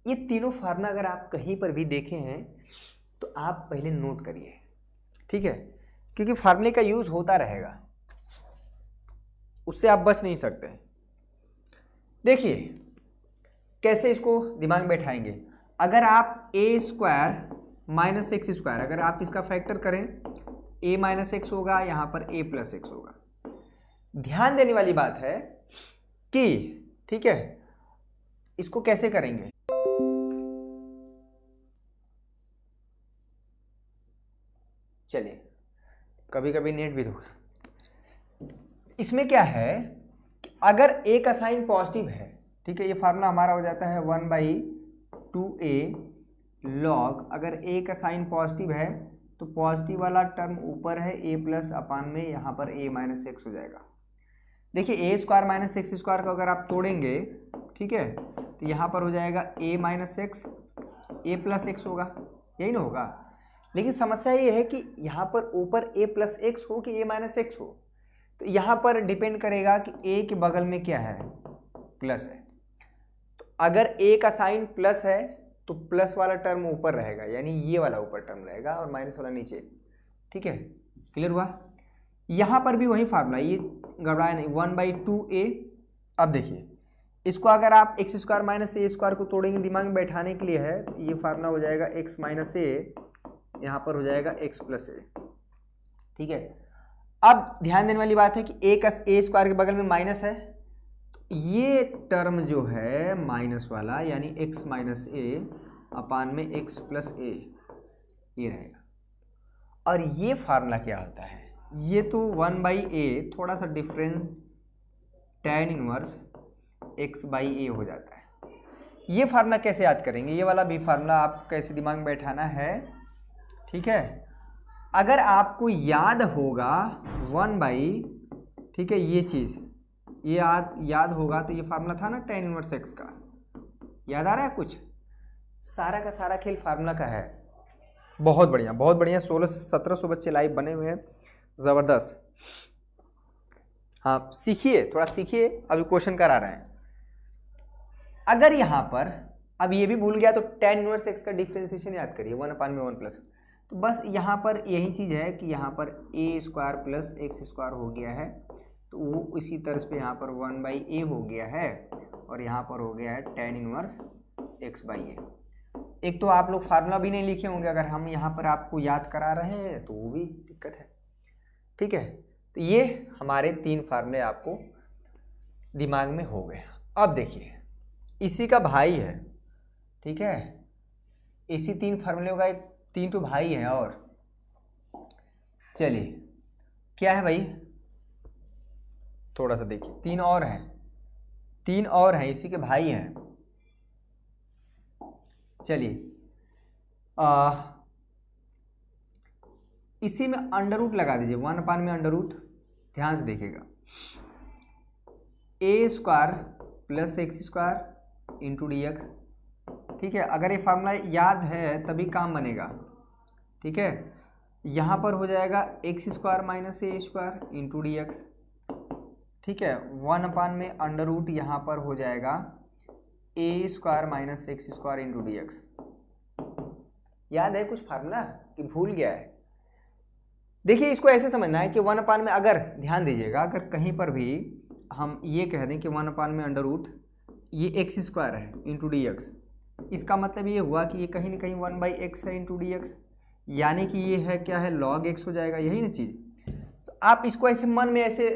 ये तीनों फार्मूला अगर आप कहीं पर भी देखे हैं तो आप पहले नोट करिए, ठीक है, क्योंकि फार्मूले का यूज़ होता रहेगा, उससे आप बच नहीं सकते। देखिए कैसे इसको दिमाग में बैठाएंगे। अगर आप A square minus x square, अगर आप इसका फैक्टर करें, ए माइनस एक्स होगा, यहाँ पर ए प्लस एक्स होगा। ध्यान देने वाली बात है कि, ठीक है, इसको कैसे करेंगे। चलिए, कभी कभी नेट भी रुका। इसमें क्या है कि अगर ए का साइन पॉजिटिव है, ठीक है, ये फार्मूला हमारा हो जाता है 1/2a लॉग, अगर ए का साइन पॉजिटिव है तो पॉजिटिव वाला टर्म ऊपर है, ए प्लस अपान में यहाँ पर ए माइनस एक्स हो जाएगा। देखिए ए स्क्वायर माइनस एक्स स्क्वायर को अगर आप तोड़ेंगे, ठीक है, तो यहाँ पर हो जाएगा A minus x, A plus x होगा, यही ना होगा। लेकिन समस्या ये है कि यहाँ पर ऊपर ए प्लस एक्स हो कि ए माइनस एक्स हो, तो यहाँ पर डिपेंड करेगा कि ए के बगल में क्या है, प्लस है। तो अगर ए का साइन प्लस है तो प्लस वाला टर्म ऊपर रहेगा, यानी ये वाला ऊपर टर्म रहेगा और माइनस वाला नीचे, ठीक है, क्लियर हुआ। यहाँ पर भी वही फार्मूला, ये गड़बड़ाया नहीं, 1/2a। अब देखिए इसको अगर आप एक्स स्क्वायर माइनस ए स्क्वायर को तोड़ेंगे, दिमाग में बैठाने के लिए है, तो ये फार्मूला हो जाएगा एक्स माइनस ए, यहाँ पर हो जाएगा एक्स प्लस ए, ठीक है। अब ध्यान देने वाली बात है कि ए का ए स्क्वायर के बगल में माइनस है, तो ये टर्म जो है माइनस वाला, यानी एक्स माइनस ए अपान में एक्स प्लस ए, ये रहेगा। और ये फार्मूला क्या होता है, ये तो 1/a थोड़ा सा डिफरेंस tan इनवर्स x/a हो जाता है। ये फार्मूला कैसे याद करेंगे, ये वाला भी फार्मूला आपको कैसे दिमाग में बैठाना है, ठीक है। अगर आपको याद होगा 1/, ठीक है, ये चीज़ ये याद होगा, तो ये फार्मूला था ना tan इनवर्स x का, याद आ रहा है कुछ। सारा का सारा खेल फार्मूला का है। बहुत बढ़िया, बहुत बढ़िया। 1600 से 1700 बच्चे लाइव बने हुए हैं, ज़बरदस्त। हाँ सीखिए, थोड़ा सीखिए, अभी क्वेश्चन करा रहे हैं। अगर यहाँ पर अब ये भी भूल गया तो tan इनवर्स x का डिफरेंशिएशन याद करिए, 1/1 प्लस। तो बस यहाँ पर यही चीज़ है कि यहाँ पर A square plus X square हो गया है, तो वो इसी तरह पे यहाँ पर 1/a हो गया है, और यहाँ पर हो गया है tan इनवर्स x/a। एक तो आप लोग फार्मूला भी नहीं लिखे होंगे, अगर हम यहाँ पर आपको याद करा रहे हैं तो वो भी दिक्कत है, ठीक है। तो ये हमारे 3 फार्मूले आपको दिमाग में हो गए। अब देखिए इसी का भाई है, ठीक है, इसी 3 फार्मूले का 3 तो भाई है। और चलिए क्या है भाई, थोड़ा सा देखिए, 3 और हैं, 3 और हैं, इसी के भाई हैं। चलिए इसी में अंडर रूट लगा दीजिए, 1 में अंडर रूट, ध्यान से देखिएगा, A square plus X square into D x, ठीक है। अगर ये फार्मूला याद है तभी काम बनेगा, ठीक है। यहाँ पर हो जाएगा एक्स स्क्वायर माइनस ए स्क्वायर इंटू डी एक्स, ठीक है। 1 में अंडर रूट, यहाँ पर हो जाएगा A square minus x square into D X. याद है कुछ फार्मूला कि भूल गया है? देखिए इसको ऐसे समझना है कि 1 में, अगर ध्यान दीजिएगा, अगर कहीं पर भी हम ये कह दें कि 1 में अंडर रूट ये एक्स स्क्वायर है इंटू डी एक्स, इसका मतलब ये हुआ कि ये कहीं ना कहीं 1/x है इंटू डी एक्स, यानी कि ये है क्या है, log x हो जाएगा, यही ना चीज़। तो आप इसको ऐसे मन में ऐसे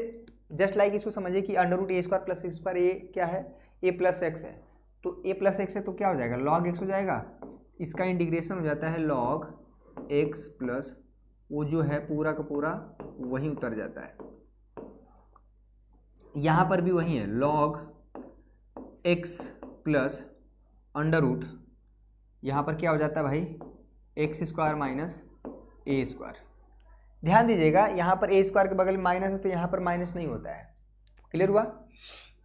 जस्ट लाइक इसको समझिए कि under root A square plus X square, ये क्या है, ए प्लस एक्स है, तो ए प्लस एक्स है तो क्या हो जाएगा, log x हो जाएगा। इसका इंटीग्रेशन हो जाता है log x प्लस वो जो है पूरा का पूरा वही उतर जाता है। यहाँ पर भी वही है, log x plus under root यहाँ पर क्या हो जाता है भाई, एक्स स्क्वायर माइनस ए स्क्वायर। ध्यान दीजिएगा यहाँ पर ए स्क्वायर के बगल में माइनस है तो यहाँ पर माइनस नहीं होता है। क्लियर हुआ।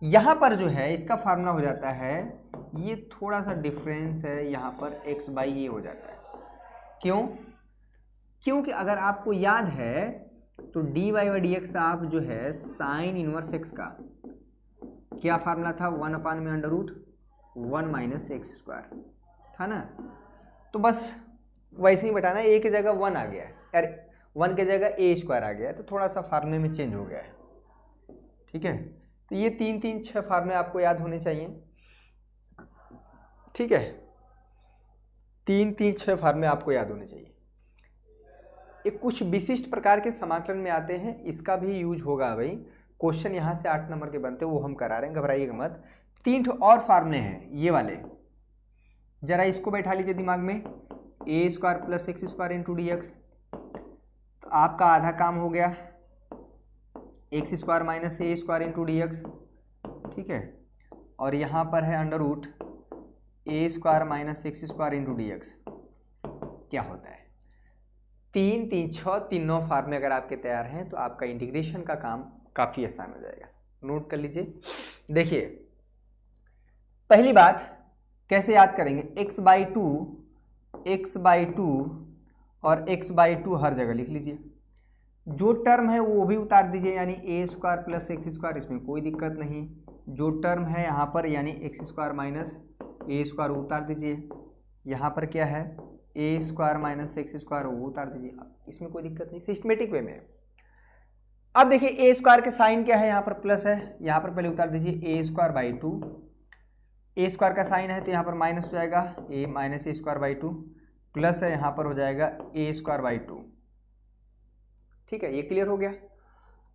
यहाँ पर जो है इसका फार्मूला हो जाता है, ये थोड़ा सा डिफरेंस है, यहाँ पर एक्स बाई ए हो जाता है। क्यों? क्योंकि अगर आपको याद है तो d y by d x आप जो है साइन इनवर्स एक्स का क्या फार्मूला था, 1 में under root 1 minus x square था ना। तो बस वैसे ही बताना, ए की जगह 1 आ गया है, अरे 1 की जगह ए स्क्वायर आ गया है, तो थोड़ा सा फार्मूले में चेंज हो गया है। ठीक है, तो ये 3 फार्मूले आपको याद होने चाहिए। ठीक है, 3 फार्मूले आपको याद होने चाहिए। एक कुछ विशिष्ट प्रकार के समाकलन में आते हैं, इसका भी यूज होगा भाई। क्वेश्चन यहाँ से 8 नंबर के बनते हैं, वो हम करा रहे हैं, घबराइएगा मत। 3 और फार्मूले हैं ये वाले, जरा इसको बैठा लीजिए दिमाग में। A square plus X square into D x, तो आपका आधा काम हो गया, एक्स स्क्वायर माइनस ए स्क्वायर इंटू डी एक्स। ठीक है, और यहाँ पर है under root A square minus x square into D X. क्या होता है, 3 3 6 तीनों फार्मूले अगर आपके तैयार हैं तो आपका इंटीग्रेशन का काम काफ़ी आसान हो जाएगा। नोट कर लीजिए। देखिए पहली बात कैसे याद करेंगे, x/2 और x/2 हर जगह लिख लीजिए। जो टर्म है वो भी उतार दीजिए, यानी ए स्क्वायर प्लस एक्स स्क्वायर, इसमें कोई दिक्कत नहीं। जो टर्म है यहाँ पर यानी एक्स स्क्वायर माइनस ए स्क्वायर उतार दीजिए। यहाँ पर क्या है, ए स्क्वायर माइनस एक्स स्क्वायर वो उतार दीजिए, इसमें कोई दिक्कत नहीं, सिस्टमेटिक वे में। अब देखिए ए स्क्वायर के साइन क्या है, यहाँ पर प्लस है, यहाँ पर पहले उतार दीजिए A square by 2। A square का साइन है तो यहाँ पर माइनस हो जाएगा, A minus A square by 2, plus है यहाँ पर हो जाएगा ए स्क्वायर बाई 2। ठीक है, ये क्लियर हो गया।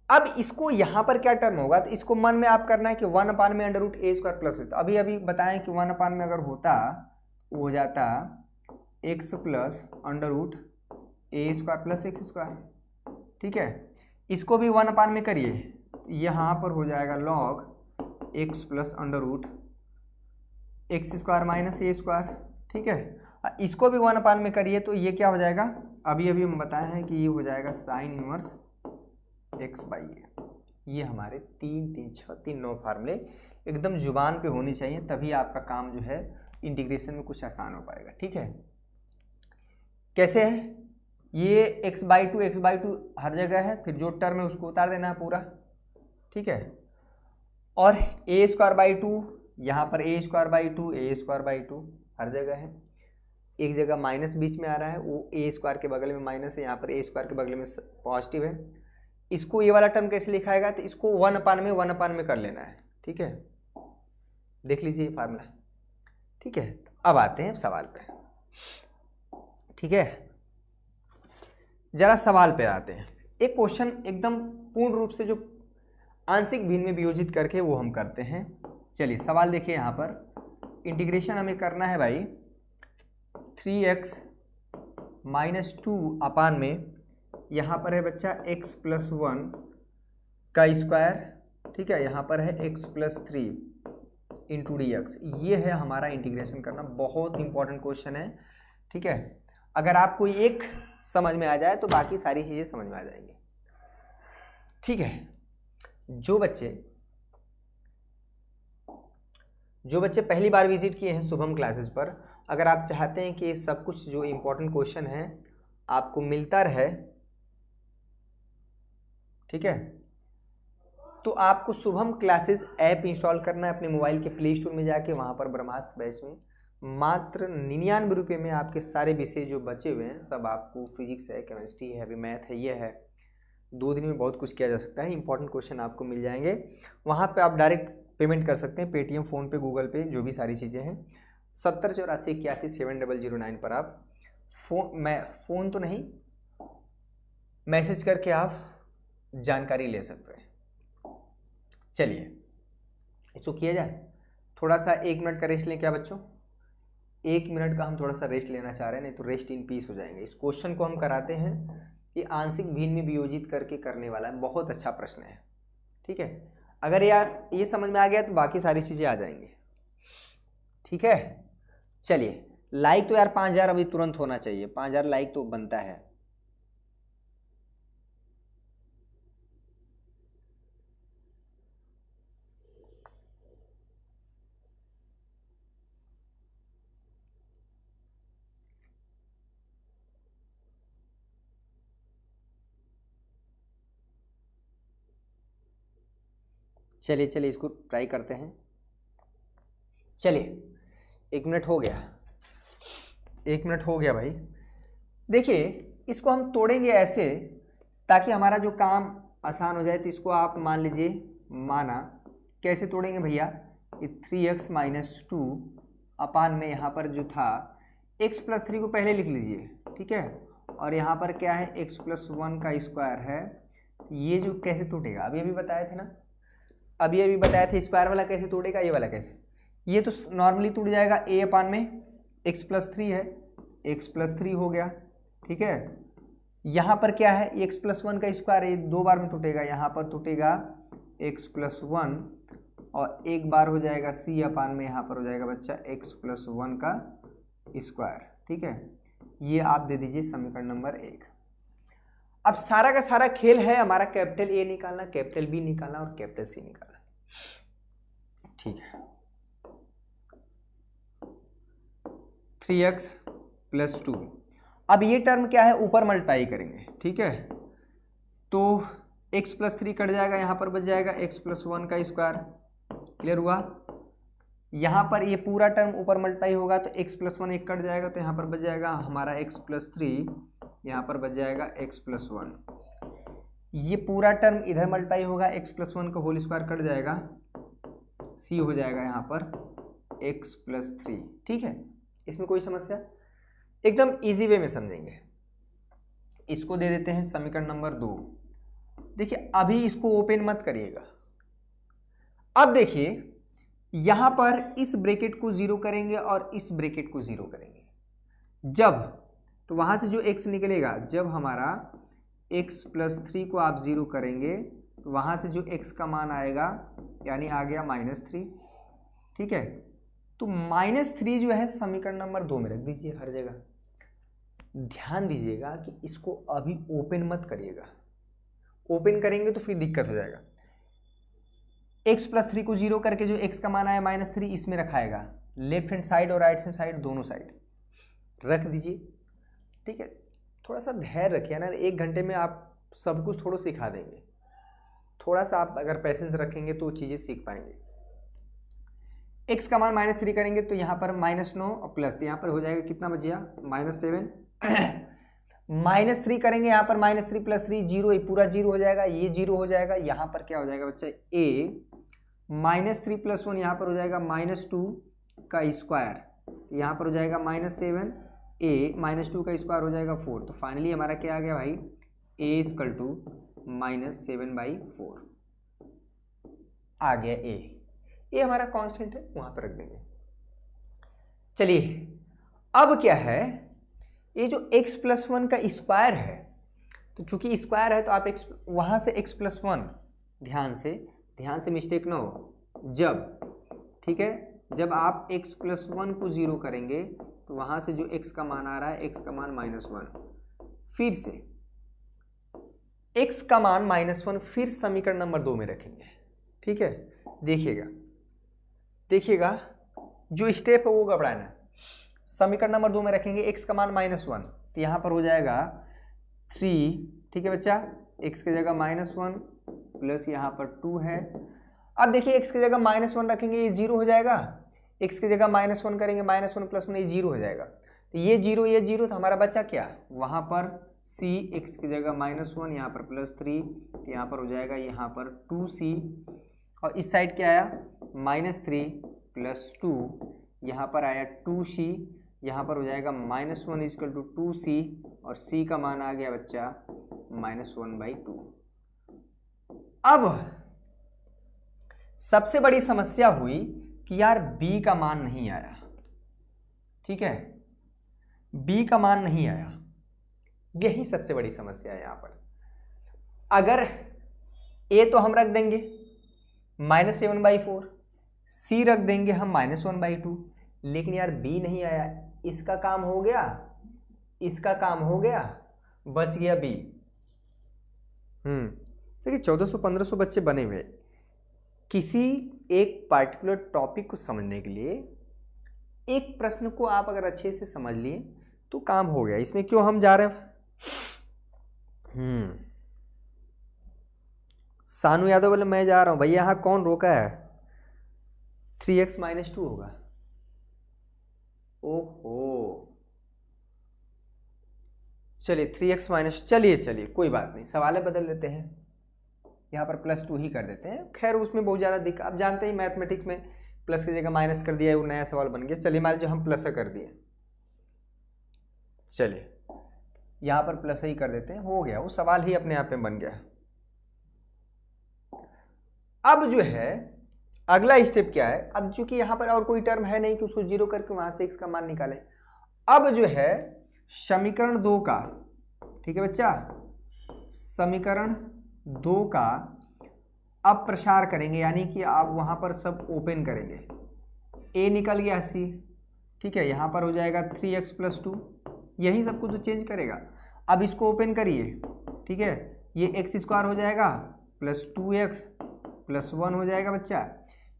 अब इसको यहाँ पर क्या टर्म होगा, तो इसको मन में आप करना है कि 1 में under root A square plus है। तो अभी बताएं कि 1 में अगर होता वो हो जाता x plus under root A square plus X square. ठीक है, इसको भी 1 में करिए, यहाँ पर हो जाएगा log X plus under root X square minus ए स्क्वायर। ठीक है, इसको भी 1 में करिए तो ये क्या हो जाएगा, अभी हम बताए हैं कि ये हो जाएगा साइन इनवर्स एक्स बाई ए। ये हमारे 3 3 6 तीनों फार्मूले एकदम जुबान पे होने चाहिए, तभी आपका काम जो है इंटीग्रेशन में कुछ आसान हो पाएगा। ठीक है, कैसे है, ये x/2 हर जगह है, फिर जो टर्म है उसको उतार देना है पूरा। ठीक है, और ए स्क्वायर बाई 2, यहाँ पर A square by 2 A square by 2 हर जगह है। एक जगह माइनस बीच में आ रहा है, वो ए स्क्वायर के बगल में माइनस है, यहाँ पर ए स्क्वायर के बगल में पॉजिटिव है। इसको ये वाला टर्म कैसे लिखाएगा, तो इसको 1 में कर लेना है। ठीक है, देख लीजिए फार्मूला। ठीक है, अब आते हैं सवाल पे। ठीक है, जरा सवाल पे आते हैं। एक क्वेश्चन एकदम पूर्ण रूप से जो आंशिक भिन्न में वियोजित करके वो हम करते हैं। चलिए सवाल देखिए, यहाँ पर इंटीग्रेशन हमें करना है भाई 3x माइनस 2 अपान में, यहाँ पर है बच्चा x प्लस 1 का स्क्वायर। ठीक है, यहाँ पर है x plus 3 into D X. ये है हमारा इंटीग्रेशन करना, बहुत इंपॉर्टेंट क्वेश्चन है। ठीक है, अगर आपको एक समझ में आ जाए तो बाकी सारी चीज़ें समझ में आ जाएंगी। ठीक है, जो बच्चे पहली बार विजिट किए हैं शुभम क्लासेस पर, अगर आप चाहते हैं कि सब कुछ जो इम्पोर्टेंट क्वेश्चन है आपको मिलता रहे, ठीक है, तो आपको शुभम क्लासेस ऐप इंस्टॉल करना है अपने मोबाइल के प्ले स्टोर में जाके। वहाँ पर ब्रह्मास्त्र बैच में मात्र 99 रुपये में आपके सारे विषय जो बचे हुए हैं सब आपको, फिजिक्स है, केमिस्ट्री है, अभी मैथ है, ये है, 2 दिन में बहुत कुछ किया जा सकता है। इंपॉर्टेंट क्वेश्चन आपको मिल जाएंगे। वहाँ पे आप डायरेक्ट पेमेंट कर सकते हैं, पेटीएम, फ़ोनपे, गूगल पे, जो भी सारी चीज़ें हैं। 7084817009 पर आप फ़ोन तो नहीं, मैसेज करके आप जानकारी ले सकते हैं। चलिए इसको किया जाए। थोड़ा सा 1 मिनट का रेस्ट लें क्या बच्चों, 1 मिनट का हम थोड़ा सा रेस्ट लेना चाह रहे हैं, नहीं तो रेस्ट इन पीस हो जाएंगे। इस क्वेश्चन को हम कराते हैं, ये आंशिक भिन्न में वियोजित करके करने वाला है, बहुत अच्छा प्रश्न है। ठीक है, अगर ये समझ में आ गया तो बाकी सारी चीज़ें आ जाएंगी। ठीक है, चलिए लाइक तो यार 5000 अभी तुरंत होना चाहिए, 5000 लाइक तो बनता है। चलिए चलिए इसको ट्राई करते हैं। चलिए 1 मिनट हो गया, 1 मिनट हो गया भाई। देखिए इसको हम तोड़ेंगे ऐसे ताकि हमारा जो काम आसान हो जाए। तो इसको आप मान लीजिए, माना कैसे तोड़ेंगे भैया, ये 3x - 2 अपान में यहाँ पर जो था x + 3 को पहले लिख लीजिए, ठीक है। और यहाँ पर क्या है, x + 1 का स्क्वायर है। ये जो कैसे टूटेगा, अभी बताए थे ना, अभी बताया था स्क्वायर वाला कैसे टूटेगा, ये वाला कैसे। ये तो नॉर्मली टूट जाएगा, a अपान में x + 3 है, x + 3 हो गया, ठीक है। यहाँ पर क्या है, x + 1 का स्क्वायर, ये 2 बार में टूटेगा, यहाँ पर टूटेगा x + 1 और एक बार हो जाएगा c अपान में, यहाँ पर हो जाएगा बच्चा x + 1 का स्क्वायर, ठीक है। ये आप दे दीजिए समीकरण नंबर 1। अब सारा का सारा खेल है हमारा कैपिटल A निकालना, कैपिटल B निकालना और कैपिटल C निकालना, ठीक है। 3x + 2, अब ये टर्म क्या है, ऊपर मल्टीप्लाई करेंगे, ठीक है। तो x + 3 कट जाएगा, यहाँ पर बच जाएगा x + 1 का स्क्वायर, क्लियर हुआ। यहाँ पर ये पूरा टर्म ऊपर मल्टीप्लाई होगा तो x + 1 एक कट जाएगा, तो यहाँ पर बच जाएगा हमारा x + 3, यहाँ पर बच जाएगा x + 1। ये पूरा टर्म इधर मल्टीप्लाई होगा, x + 1 का होल स्क्वायर कट जाएगा, c हो जाएगा यहाँ पर x + 3, ठीक है। इसमें कोई समस्या, एकदम इजी वे में समझेंगे। इसको दे देते हैं समीकरण नंबर 2। देखिए अभी इसको ओपन मत करिएगा। अब देखिए यहां पर इस ब्रैकेट को 0 करेंगे और इस ब्रैकेट को 0 करेंगे जब, तो वहां से जो x निकलेगा, जब हमारा x + 3 को आप 0 करेंगे तो वहां से जो x का मान आएगा यानी आ गया -3, ठीक है। तो -3 जो है समीकरण नंबर 2 में रख दीजिए हर जगह। ध्यान दीजिएगा कि इसको अभी ओपन मत करिएगा, ओपन करेंगे तो फिर दिक्कत हो जाएगा। x + 3 को 0 करके जो x का मान आया -3 इसमें रखाएगा, लेफ्ट हैंड साइड और राइट हैंड साइड दोनों साइड रख दीजिए, ठीक है। थोड़ा सा धैर्य रखिए ना, 1 घंटे में आप सब कुछ थोड़ा सिखा देंगे। थोड़ा सा आप अगर पेशेंस रखेंगे तो चीज़ें सीख पाएंगे। x का मान -3 करेंगे तो यहाँ पर -9 और प्लस, यहाँ पर हो जाएगा कितना बचिया -7 -3 करेंगे यहाँ पर -3 + 3 0, ये पूरा 0 हो जाएगा, ये 0 हो जाएगा। यहाँ पर क्या हो जाएगा बच्चा, a -3 + 1 यहाँ पर हो जाएगा -2 का स्क्वायर, यहाँ पर हो जाएगा -7, a -2 का स्क्वायर हो जाएगा 4। तो फाइनली हमारा क्या आ गया भाई, a = -7/4 आ गया a। ये हमारा कांस्टेंट है, वहां पर रख देंगे। चलिए अब क्या है, ये जो x + 1 का स्क्वायर है, तो चूंकि स्क्वायर है तो आप x वहां से x + 1, ध्यान से मिस्टेक ना हो, जब, ठीक है, जब आप x + 1 को 0 करेंगे तो वहां से जो x का मान आ रहा है, x का मान -1, फिर से x का मान -1 फिर समीकरण नंबर 2 में रखेंगे, ठीक है। देखिएगा जो स्टेप है वो घबराना। समीकरण नंबर 2 में रखेंगे, x का मान -1, तो यहाँ पर हो जाएगा 3, ठीक है बच्चा, x की जगह -1 प्लस यहाँ पर 2 है। अब देखिए x की जगह -1 रखेंगे, ये 0 हो जाएगा, x की जगह -1 करेंगे, -1 + 1 ये 0 हो जाएगा। तो ये 0 तो हमारा बचा क्या, वहाँ पर c, x की जगह -1, यहाँ पर +3, तो यहाँ पर हो जाएगा यहाँ पर 2c, और इस साइड क्या आया -3 + 2, यहाँ पर आया 2c, यहाँ पर हो जाएगा -1 = 2c, और c का मान आ गया बच्चा -1/2। अब सबसे बड़ी समस्या हुई कि यार b का मान नहीं आया, ठीक है, b का मान नहीं आया, यही सबसे बड़ी समस्या है यहाँ पर। अगर a तो हम रख देंगे -7/4, c रख देंगे हम -1/2, लेकिन यार b नहीं आया, इसका काम हो गया, इसका काम हो गया, बच गया बी। देखिए 1400-1500 बच्चे बने हुए। किसी एक पार्टिकुलर टॉपिक को समझने के लिए एक प्रश्न को आप अगर अच्छे से समझ लिए तो काम हो गया। इसमें क्यों हम जा रहे हैं? सानू यादव बोले मैं जा रहा हूं भैया, यहां कौन रोका है? 3x - 2 होगा। ओहो, चलिए 3x चलिए कोई बात नहीं, सवाल बदल देते हैं, यहाँ पर +2 ही कर देते हैं। खैर उसमें बहुत ज़्यादा दिक्कत, आप जानते ही मैथमेटिक्स में प्लस की जगह माइनस कर दिया, वो नया सवाल बन गया। चलिए मान लीजिए हम प्लस कर दिए, चलिए यहाँ पर प्लस ही कर देते हैं, हो गया, वो सवाल ही अपने आप में बन गया। अब जो है अगला स्टेप क्या है? अब चूंकि यहाँ पर और कोई टर्म है नहीं कि उसको 0 करके वहां से x का मान निकालें। अब जो है समीकरण 2 का, ठीक है बच्चा, समीकरण 2 का अब प्रसार करेंगे, यानी कि आप वहां पर सब ओपन करेंगे। a निकल गया c, ठीक है, यहाँ पर हो जाएगा 3x + 2, यही सब कुछ तो चेंज करेगा। अब इसको ओपन करिए, ठीक है, ये x² हो जाएगा प्लस 2x + 1 हो जाएगा बच्चा।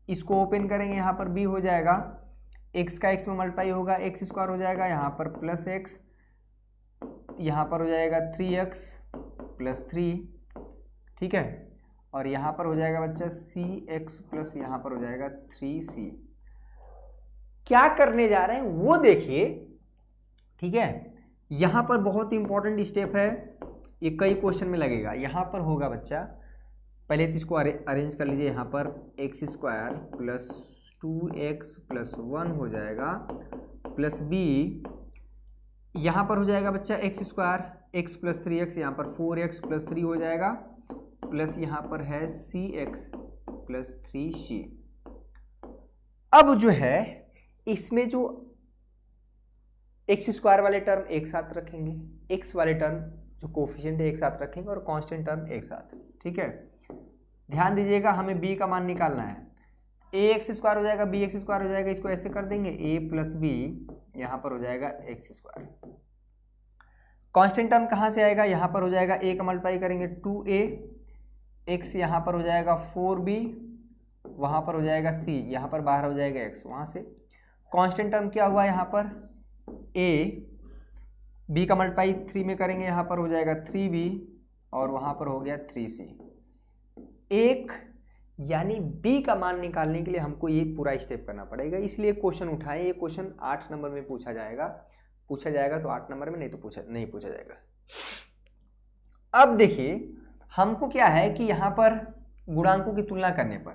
इसको ओपन करेंगे, यहाँ पर b हो जाएगा, x का x में मल्टीप्लाई होगा, x² हो जाएगा, यहाँ पर प्लस x, यहाँ पर हो जाएगा 3x + 3, ठीक है, और यहाँ पर हो जाएगा बच्चा cx प्लस यहाँ पर हो जाएगा 3c। क्या करने जा रहे हैं वो देखिए, ठीक है। यहाँ पर बहुत इंपॉर्टेंट स्टेप है, ये कई क्वेश्चन में लगेगा। यहाँ पर होगा बच्चा, पहले तो इसको अरेंज कर लीजिए, यहाँ पर x² + 2x + 1 हो जाएगा प्लस b, यहाँ पर हो जाएगा बच्चा x² x + 3x, यहाँ पर 4x + 3 हो जाएगा, प्लस यहाँ पर है cx + 3c। अब जो है इसमें जो x² वाले टर्म एक साथ रखेंगे, x वाले टर्म जो कोफिशिएंट है एक साथ रखेंगे और कांस्टेंट टर्म एक साथ, ठीक है। ध्यान दीजिएगा, हमें b का मान निकालना है। ax² हो जाएगा, bx² हो जाएगा, इसको ऐसे कर देंगे a + b, यहाँ पर हो जाएगा x²। कांस्टेंट टर्म कहाँ से आएगा? यहाँ पर हो जाएगा a का मल्टीप्लाई करेंगे 2a, x यहाँ पर हो जाएगा 4b, वहाँ पर हो जाएगा c, यहाँ पर बाहर हो जाएगा x, वहाँ से कांस्टेंट टर्म क्या हुआ यहाँ पर a, b का मल्टीप्लाई 3 में करेंगे, यहाँ पर हो जाएगा 3b और वहाँ पर हो गया 3c। एक यानी b का मान निकालने के लिए हमको ये पूरा स्टेप करना पड़ेगा, इसलिए क्वेश्चन उठाएं। ये क्वेश्चन 8 नंबर में पूछा जाएगा तो 8 नंबर में, नहीं तो नहीं पूछा जाएगा। अब देखिए हमको क्या है कि यहाँ पर गुणांकों की तुलना करने पर,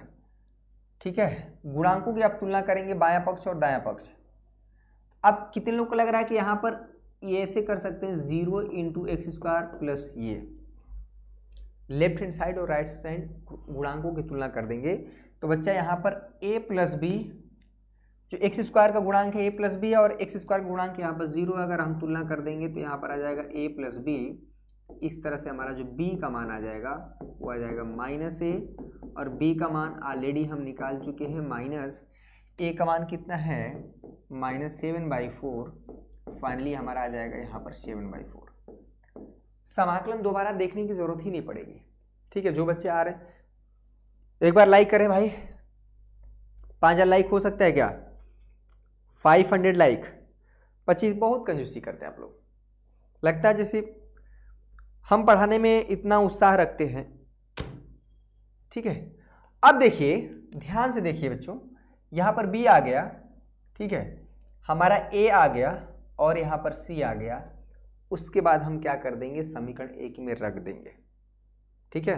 ठीक है, गुणांकों की आप तुलना करेंगे बायां पक्ष और दायां पक्ष। अब कितने लोग को लग रहा है कि यहाँ पर ये ऐसे कर सकते हैं 0 × x² प्लस ये लेफ्ट हैंड साइड और राइट साइड गुणांकों की तुलना कर देंगे, तो बच्चा यहाँ पर a + b, जो x² का गुणांक है a + b और x² का गुणांक यहाँ पर 0, अगर हम तुलना कर देंगे तो यहाँ पर आ जाएगा a + b। इस तरह से हमारा जो b का मान आ जाएगा वो आ जाएगा -a, और b का मान ऑलरेडी हम निकाल चुके हैं -a का मान कितना है -7/4, फाइनली हमारा आ जाएगा यहाँ पर 7/4। समाकलन दोबारा देखने की जरूरत ही नहीं पड़ेगी, ठीक है। जो बच्चे आ रहे हैं एक बार लाइक करें भाई, 5000 लाइक हो सकता है क्या? 500 लाइक, 25, बहुत कंजूसी करते हैं आप लोग, लगता है जैसे हम पढ़ाने में इतना उत्साह रखते हैं, ठीक है। अब देखिए, ध्यान से देखिए बच्चों, यहाँ पर b आ गया, ठीक है, हमारा a आ गया और यहाँ पर c आ गया। उसके बाद हम क्या कर देंगे, समीकरण 1 में रख देंगे, ठीक है।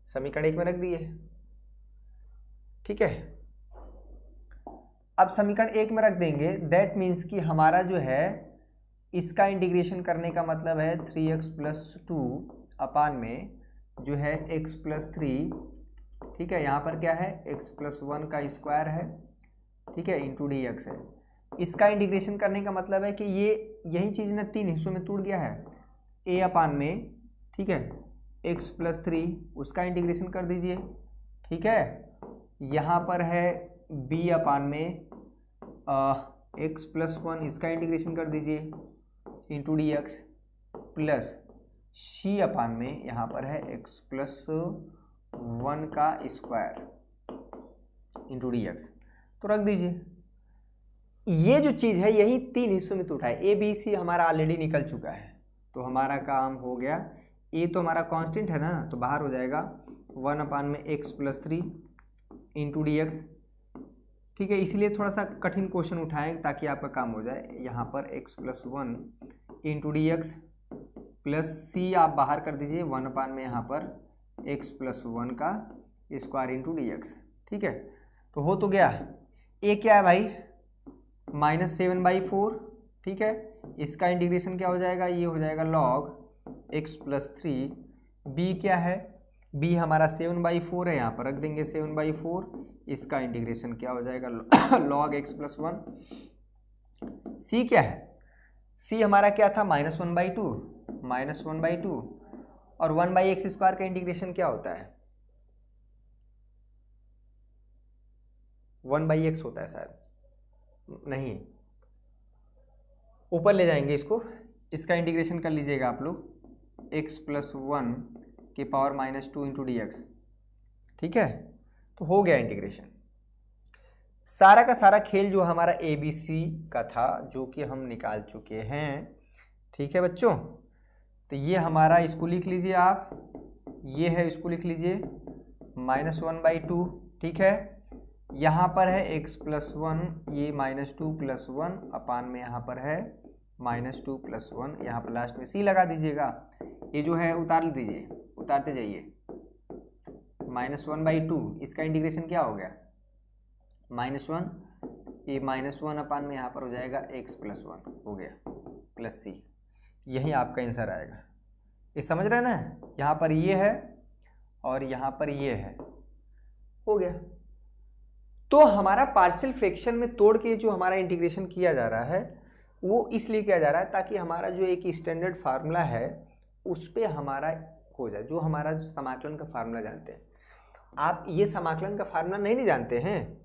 समीकरण 1 में रख दिए, ठीक है। अब समीकरण 1 में रख देंगे, दैट मीन्स कि हमारा जो है इसका इंटीग्रेशन करने का मतलब है 3x + 2 अपान में जो है x + 3, ठीक है। यहाँ पर क्या है x + 1 का स्क्वायर है, ठीक है, इंटू dx है। इसका इंटीग्रेशन करने का मतलब है कि ये यही चीज़ ना 3 हिस्सों में टूट गया है, a अपान में, ठीक है, x + 3, उसका इंटीग्रेशन कर दीजिए, ठीक है। यहाँ पर है बी अपान में एक्स प्लस वन, इसका इंटीग्रेशन कर दीजिए इंटू डी एक्स, प्लस सी अपान में यहाँ पर है एक्स प्लस वन का स्क्वायर इंटू डी एक्स, तो रख दीजिए। ये जो चीज़ है यही 3 हिस्सों में टूटा है। ए बी सी हमारा ऑलरेडी निकल चुका है, तो हमारा काम हो गया। ए तो हमारा कांस्टेंट है ना, तो बाहर हो जाएगा 1 अपान में x plus 3 into D x. ठीक है, इसलिए थोड़ा सा कठिन क्वेश्चन उठाएं ताकि आपका काम हो जाए। यहाँ पर X plus one into D X plus C आप बाहर कर दीजिए 1 अपान में यहाँ पर एक्स प्लस वन का स्क्वायर इंटू डी एक्स। ठीक है, तो हो तो गया। ए क्या है भाई, -7/4। ठीक है, इसका इंटीग्रेशन क्या हो जाएगा, ये हो जाएगा log x प्लस 3। बी क्या है, बी हमारा 7/4 है, यहाँ पर रख देंगे 7/4। इसका इंटीग्रेशन क्या हो जाएगा log x प्लस 1। सी क्या है, सी हमारा क्या था -1/2 और 1/x² का इंटीग्रेशन क्या होता है, 1/x होता है शायद, नहीं, ऊपर ले जाएंगे इसको, इसका इंटीग्रेशन कर लीजिएगा आप लोग x प्लस 1 की पावर -2 इंटू डी एक्स। ठीक है, तो हो गया इंटीग्रेशन। सारा का सारा खेल जो हमारा ए बी सी का था, जो कि हम निकाल चुके हैं। ठीक है बच्चों, तो ये हमारा, इसको लिख लीजिए आप, ये है, इसको लिख लीजिए -1/2। ठीक है, यहाँ पर है x प्लस 1, ये -2 प्लस 1 अपान में यहाँ पर है -2 प्लस 1, यहाँ पर लास्ट में c लगा दीजिएगा। ये जो है उतार दीजिए, उतारते जाइए, -1/2, इसका इंटीग्रेशन क्या हो गया -1, ये -1 अपान में यहाँ पर हो जाएगा x प्लस 1 हो गया प्लस c। यही आपका आंसर आएगा। ये समझ रहे हैं ना, यहाँ पर ये है और यहाँ पर ये है, हो गया। तो हमारा पार्शियल फ्रैक्शन में तोड़ के जो हमारा इंटीग्रेशन किया जा रहा है वो इसलिए किया जा रहा है ताकि हमारा जो एक स्टैंडर्ड फार्मूला है उस पर हमारा हो जाए, जो हमारा समाकलन का फार्मूला जानते हैं। आप ये समाकलन का फार्मूला नहीं जानते हैं,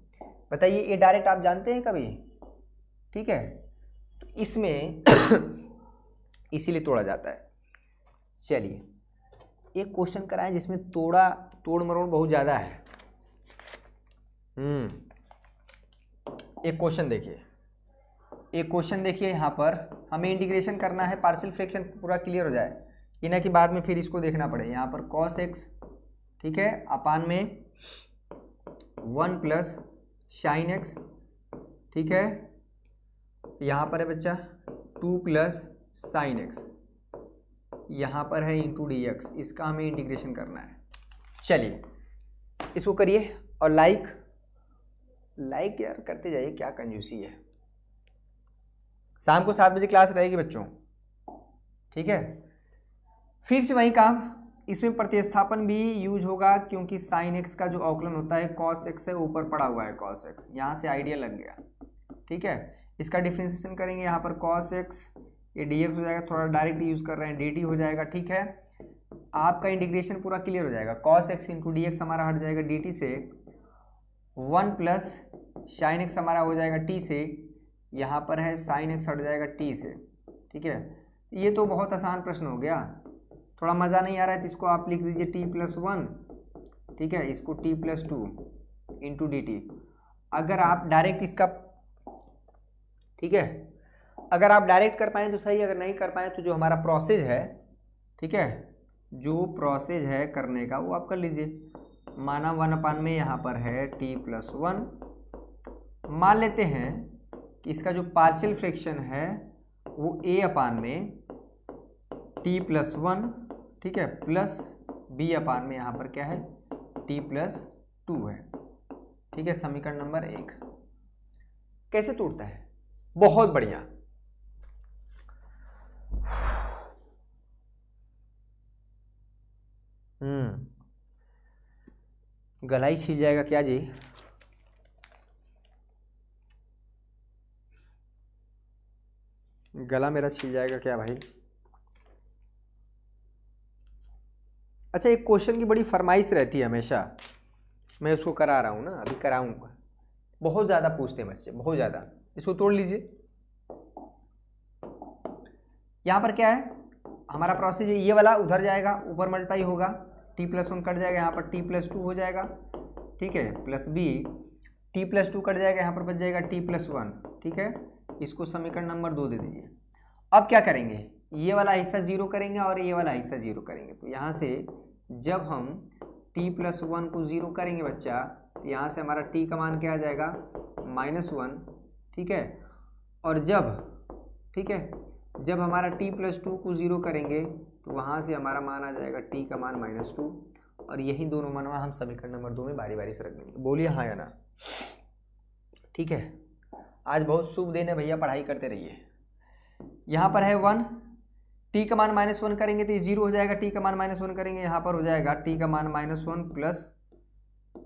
बताइए, ये डायरेक्ट आप जानते हैं कभी? ठीक है, तो इसमें इसीलिए तोड़ा जाता है। चलिए एक क्वेश्चन कराएं जिसमें तोड़ मरोड़ बहुत ज़्यादा है। एक क्वेश्चन देखिए, यहाँ पर हमें इंटीग्रेशन करना है, पार्शियल फ्रैक्शन पूरा क्लियर हो जाए, ये ना कि बाद में फिर इसको देखना पड़े। यहाँ पर cos x, ठीक है, अपान में 1 प्लस sin x। ठीक है, यहाँ पर है बच्चा 2 प्लस sin x, यहाँ पर है इंटू डी एक्स, इसका हमें इंटीग्रेशन करना है। चलिए इसको करिए और लाइक यार करते जाइए, क्या कंजूसी है। शाम को 7 बजे क्लास रहेगी बच्चों। ठीक है, फिर से वही काम, इसमें प्रतिस्थापन भी यूज होगा क्योंकि sin x का जो अवकलन होता है cos x से ऊपर पड़ा हुआ है cos x, यहाँ से आइडिया लग गया। ठीक है, इसका डिफ्रेंशिएशन करेंगे, यहाँ पर cos x, ये dx हो जाएगा, थोड़ा डायरेक्ट यूज कर रहे हैं, dt हो जाएगा। ठीक है, आपका इंटीग्रेशन पूरा क्लियर हो जाएगा। cos x into D x हमारा हट जाएगा dt से, 1 प्लस sin x हमारा हो जाएगा t से, यहाँ पर है sin x हट जाएगा t से। ठीक है, ये तो बहुत आसान प्रश्न हो गया। थोड़ा मज़ा नहीं आ रहा है तो इसको आप लिख दीजिए t प्लस 1। ठीक है, इसको t plus 2 into D T. अगर आप डायरेक्ट इसका, ठीक है, अगर आप डायरेक्ट कर पाएँ तो सही, अगर नहीं कर पाएँ तो जो हमारा प्रोसेस है, ठीक है, जो प्रोसेस है करने का वो आप कर लीजिए। माना 1 अपान में यहाँ पर है t प्लस 1, मान लेते हैं कि इसका जो पार्शियल फ्रैक्शन है वो a अपान में t प्लस 1, ठीक है, प्लस b अपान में यहाँ पर क्या है t प्लस 2 है। ठीक है, समीकरण नंबर 1 कैसे टूटता है? बहुत बढ़िया। गला ही छिल जाएगा क्या जी? गला मेरा छिल जाएगा क्या भाई? अच्छा, एक क्वेश्चन की बड़ी फरमाइश रहती है हमेशा, मैं उसको करा रहा हूँ ना, अभी कराऊंगा। बहुत ज़्यादा पूछते हैं बच्चे, बहुत ज़्यादा। इसको तोड़ लीजिए। यहाँ पर क्या है हमारा प्रोसेस, ये वाला उधर जाएगा, ऊपर मल्टीप्लाई होगा, t+1 कट जाएगा, यहाँ पर t+2 हो जाएगा, ठीक है, प्लस बी, t+2 कट जाएगा, यहाँ पर बच जाएगा t+1, ठीक है। इसको समीकरण नंबर 2 दे दीजिए। अब क्या करेंगे, ये वाला हिस्सा 0 करेंगे और ये वाला हिस्सा 0 करेंगे। तो यहाँ से जब हम t+1 को 0 करेंगे बच्चा, तो यहाँ से हमारा t का मान क्या आ जाएगा, -1, ठीक है। और जब, ठीक है, जब हमारा t+2 को 0 करेंगे तो वहाँ से हमारा मान आ जाएगा t का मान -2, और यही दोनों मान हम समीकरण नंबर 2 में बारी बारी से रख देंगे। बोलिए हाँ या ना, ठीक है। आज बहुत शुभ दिन है भैया, पढ़ाई करते रहिए। यहाँ पर है 1, t का मान -1 करेंगे तो ये 0 हो जाएगा, t का मान -1 करेंगे यहाँ पर हो जाएगा t का मान -1 +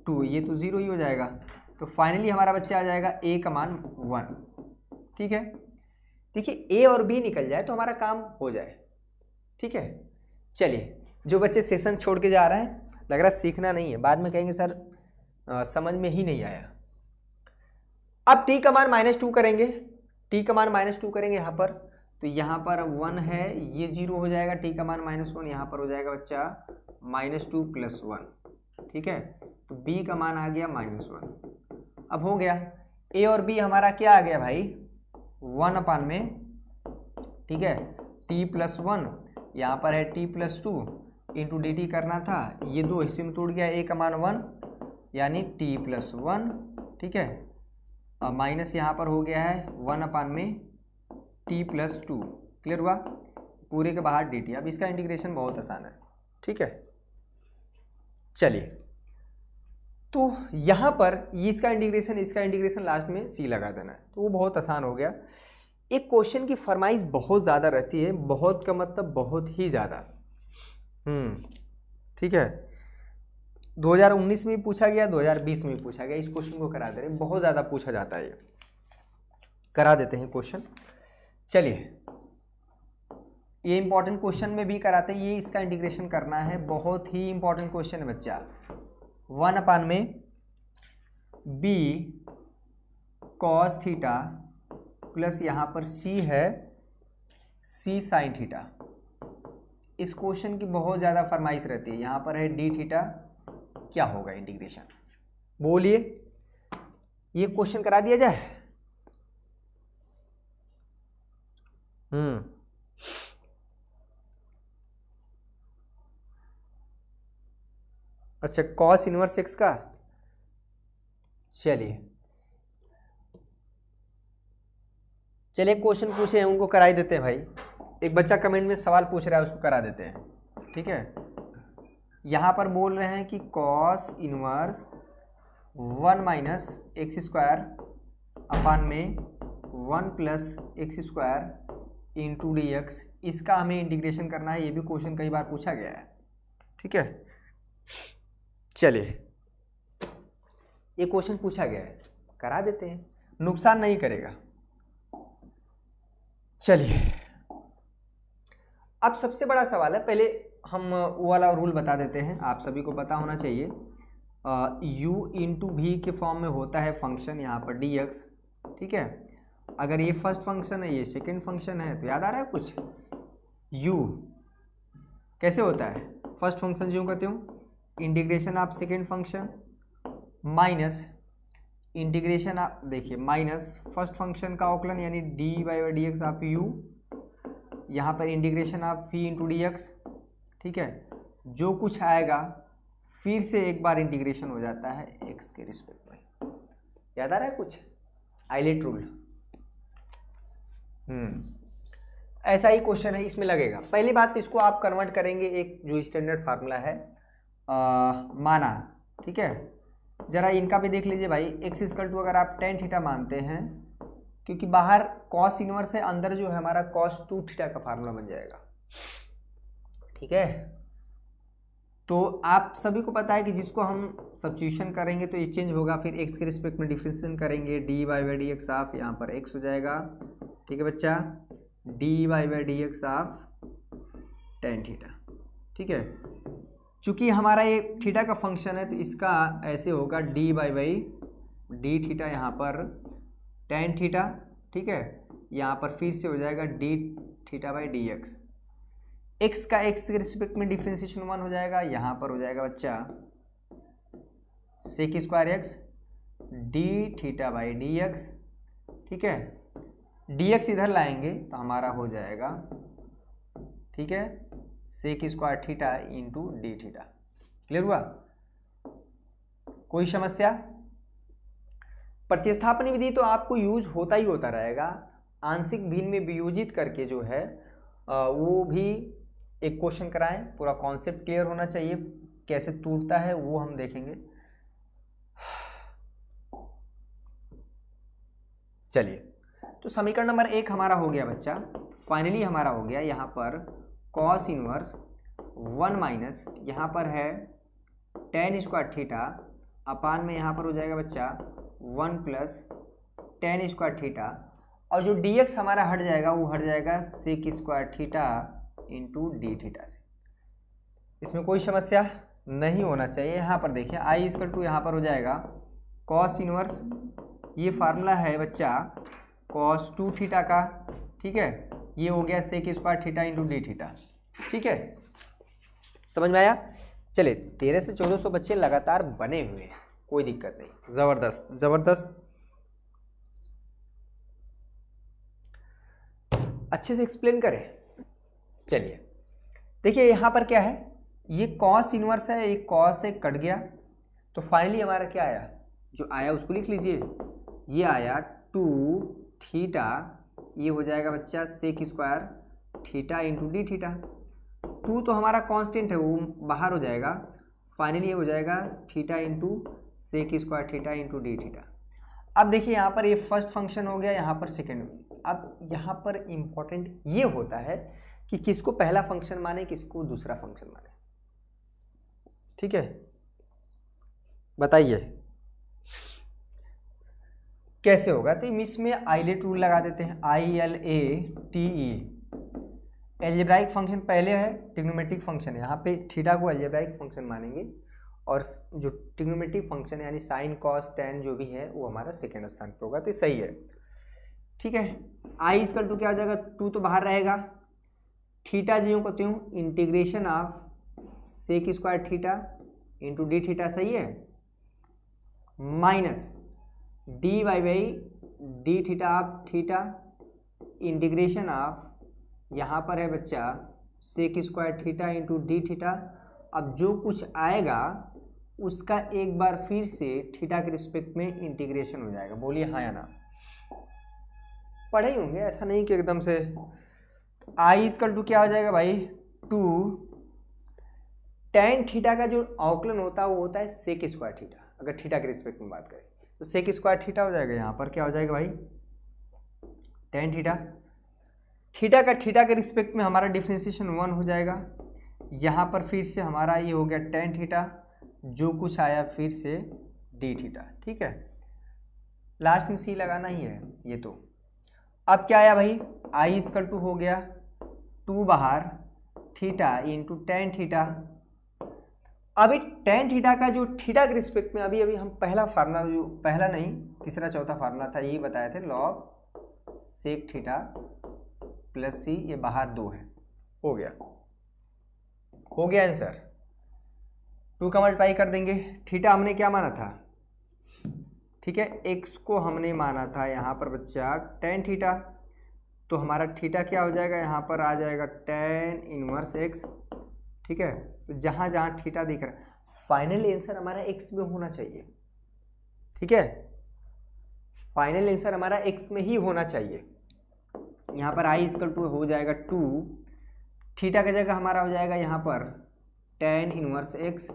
2, ये तो 0 ही हो जाएगा। तो फाइनली हमारा बच्चा आ जाएगा a का मान 1, ठीक है। देखिए a और b निकल जाए तो हमारा काम हो जाए, ठीक है। चलिए, जो बच्चे सेशन छोड़ के जा रहे हैं, लग रहा है सीखना नहीं है, बाद में कहेंगे सर समझ में ही नहीं आया। अब t का मान -2 करेंगे, t का मान -2 करेंगे यहाँ पर, तो यहाँ पर 1 है, ये 0 हो जाएगा, t का मान -1 यहाँ पर हो जाएगा बच्चा -2 + 1, ठीक है। तो b का मान आ गया -1। अब हो गया, a और b हमारा क्या आ गया भाई, 1 में, ठीक है, t+1, यहाँ पर है t+2 इंटू dt करना था, ये दो हिस्से में टूट गया, a का मान 1 यानी t+1, ठीक है। अब माइनस यहाँ पर हो गया है 1 में t+2, क्लियर हुआ, पूरे के बाहर dt। अब इसका इंटीग्रेशन बहुत आसान है, ठीक है। चलिए, तो यहाँ पर इसका इंटीग्रेशन लास्ट में c लगा देना है, तो वो बहुत आसान हो गया। एक क्वेश्चन की फरमाइश बहुत ज़्यादा रहती है, बहुत का मतलब बहुत ही ज़्यादा, ठीक है। 2019 में पूछा गया, 2020 में पूछा गया, इस क्वेश्चन को करा दे रहे हैं, बहुत ज़्यादा पूछा जाता है, ये करा देते हैं क्वेश्चन। चलिए, ये इंपॉर्टेंट क्वेश्चन में भी कराते हैं, ये इसका इंटीग्रेशन करना है, बहुत ही इंपॉर्टेंट क्वेश्चन है बच्चा। 1 में b cos थीटा प्लस यहाँ पर c है c sin थीटा। इस क्वेश्चन की बहुत ज़्यादा फरमाइश रहती है। यहाँ पर है d थीटा, क्या होगा इंटीग्रेशन, बोलिए, ये क्वेश्चन करा दिया जाए। अच्छा, cos इनवर्स x का, चलिए क्वेश्चन पूछे हैं उनको करा ही देते हैं भाई। एक बच्चा कमेंट में सवाल पूछ रहा है, उसको करा देते हैं, ठीक है। यहाँ पर बोल रहे हैं कि cos इनवर्स 1 - x² में 1 + x² इंटू dx, इसका हमें इंटीग्रेशन करना है। ये भी क्वेश्चन कई बार पूछा गया है, ठीक है। चलिए, ये क्वेश्चन पूछा गया है, करा देते हैं, नुकसान नहीं करेगा। चलिए, अब सबसे बड़ा सवाल है, पहले हम वो वाला रूल बता देते हैं, आप सभी को पता होना चाहिए। u इंटू वी के फॉर्म में होता है फंक्शन, यहाँ पर dx, ठीक है। अगर ये फर्स्ट फंक्शन है, ये सेकेंड फंक्शन है, तो याद आ रहा है कुछ, u कैसे होता है, फर्स्ट फंक्शन जो कहते हो, integration of second function minus integration of, देखिए, माइनस फर्स्ट फंक्शन का अवकलन यानी dy/dx ऑफ u, यहाँ पर integration of v into dx, ठीक है। जो कुछ आएगा फिर से एक बार इंटीग्रेशन हो जाता है x के रिस्पेक्ट में। याद आ रहा है कुछ, आइलेट रूल, ऐसा ही क्वेश्चन है, इसमें लगेगा। पहली बात तो इसको आप कन्वर्ट करेंगे एक जो स्टैंडर्ड फार्मूला है, माना, ठीक है। जरा इनका भी देख लीजिए भाई, x = अगर आप tan थीटा मानते हैं, क्योंकि बाहर cos इनवर्स है, अंदर जो है हमारा cos 2 थीटा का फार्मूला बन जाएगा, ठीक है। तो आप सभी को पता है कि जिसको हम सब्स्टिट्यूशन करेंगे तो ये चेंज होगा, फिर x के रिस्पेक्ट में डिफरेंशिएशन करेंगे, dy/dx ऑफ, यहाँ पर x हो जाएगा, ठीक है बच्चा, dy/dx ऑफ tan थीटा, ठीक है। चूंकि हमारा ये थीटा का फंक्शन है तो इसका ऐसे होगा dy/dx डी थीटा यहाँ पर टेन थीटा, ठीक है। यहाँ पर फिर से हो जाएगा d theta by d x. X का एक्स के रिस्पेक्ट में डिफ्रेंसिएशन 1 हो जाएगा, यहाँ पर हो जाएगा बच्चा sec square x d theta by d x, ठीक है। डी एक्स इधर लाएंगे तो हमारा हो जाएगा, ठीक है, sec square theta into d theta. Clear हुआ? कोई समस्या? प्रतिस्थापन विधि तो आपको यूज होता ही होता रहेगा। आंशिक भिन्न में वियोजित करके जो है वो भी एक क्वेश्चन कराएं, पूरा कॉन्सेप्ट क्लियर होना चाहिए, कैसे टूटता है वो हम देखेंगे। चलिए, तो समीकरण नंबर 1 हमारा हो गया बच्चा, फाइनली हमारा हो गया यहाँ पर कॉस इनवर्स 1 माइनस यहाँ पर है टेन स्क्वायर थीटा अपान में यहाँ पर हो जाएगा बच्चा 1 प्लस टेन स्क्वायर थीटा, और जो dx हमारा हट जाएगा वो हट जाएगा sec square theta into d theta से। इसमें कोई समस्या नहीं होना चाहिए। यहाँ पर देखिए आई इक्वल टू यहाँ पर हो जाएगा कॉस इनवर्स, ये फार्मूला है बच्चा कॉस 2 थीटा का, ठीक है। ये हो गया sec square theta into d theta, ठीक है। समझ में आया? चलिए, 1300 से 1400 बच्चे लगातार बने हुए हैं, कोई दिक्कत नहीं, जबरदस्त जबरदस्त, अच्छे से एक्सप्लेन करें। चलिए देखिए यहाँ पर क्या है, ये कॉस इनवर्स है, एक कॉस है कट गया, तो फाइनली हमारा क्या आया, जो आया उसको लिख लीजिए। ये आया 2 थीटा, ये हो जाएगा बच्चा sec square theta into d theta. 2 तो हमारा कांस्टेंट है, वो बाहर हो जाएगा, फाइनली ये हो जाएगा theta into sec square theta into d theta. अब देखिए यहाँ पर ये फर्स्ट फंक्शन हो गया, यहाँ पर सेकेंड। अब यहाँ पर इम्पोर्टेंट ये होता है कि किसको पहला फंक्शन माने, किसको दूसरा फंक्शन माने, ठीक है। बताइए कैसे होगा? तो इसमें आइलेट रूल लगा देते हैं, ILATE। एल्जेब्राइक फंक्शन पहले है, ट्रिग्नोमेट्रिक फंक्शन है, यहाँ पे थीटा को एल्जेब्राइक फंक्शन मानेंगे, और जो ट्रिग्नोमेट्रिक फंक्शन है यानी साइन कॉस टेन जो भी है वो हमारा सेकेंड स्थान पे होगा, तो सही है, ठीक है। आई इक्वल टू क्या हो जाएगा, 2 तो बाहर रहेगा, थीटा जो कहते हूँ integration of sec square theta into d theta, सही है, minus d by d theta of theta integration of यहाँ पर है बच्चा sec square theta into d theta. अब जो कुछ आएगा उसका एक बार फिर से थीटा के रिस्पेक्ट में इंटीग्रेशन हो जाएगा। बोलिए हाँ या ना? पढ़े ही होंगे, ऐसा नहीं कि एकदम से। आई इक्वल टू क्या हो जाएगा भाई, 2 टेन थीटा का जो अवकलन होता है वो होता है सेक स्क्वायर थीटा, अगर थीटा के रिस्पेक्ट में बात करें तो सेक स्क्वायर थीटा हो जाएगा। यहाँ पर क्या हो जाएगा भाई, टेन थीटा, थीटा का थीटा के रिस्पेक्ट में हमारा डिफ्रेंसिएशन 1 हो जाएगा। यहाँ पर फिर से हमारा ये हो गया टेन थीटा, जो कुछ आया फिर से डी थीटा, ठीक है। लास्ट में सी लगाना ही है ये तो। अब क्या आया भाई, आई इक्वल टू हो गया 2 बाहर थीटा इंटू टेन थीटा। अभी टेन थीटा का जो थीटा के रिस्पेक्ट में अभी हम पहला फार्मूला, जो पहला नहीं तीसरा चौथा फार्मूला था, ये बताए थे, लॉग सेक थीटा प्लस सी, ये बाहर 2 है, हो गया आंसर। 2 का मल्टीप्लाई कर देंगे, थीटा हमने क्या माना था, ठीक है, एक्स को हमने माना था यहाँ पर बच्चा टेन थीटा, तो हमारा थीटा क्या हो जाएगा, यहाँ पर आ जाएगा टेन इनवर्स एक्स, ठीक है। तो जहाँ जहाँ थीटा दिख रहा है फाइनल आंसर हमारा एक्स में होना चाहिए, ठीक है, फाइनल आंसर हमारा एक्स में ही होना चाहिए। यहाँ पर आई इक्वल टू हो जाएगा 2, थीटा की जगह हमारा हो जाएगा यहाँ पर टेन इनवर्स एक्स,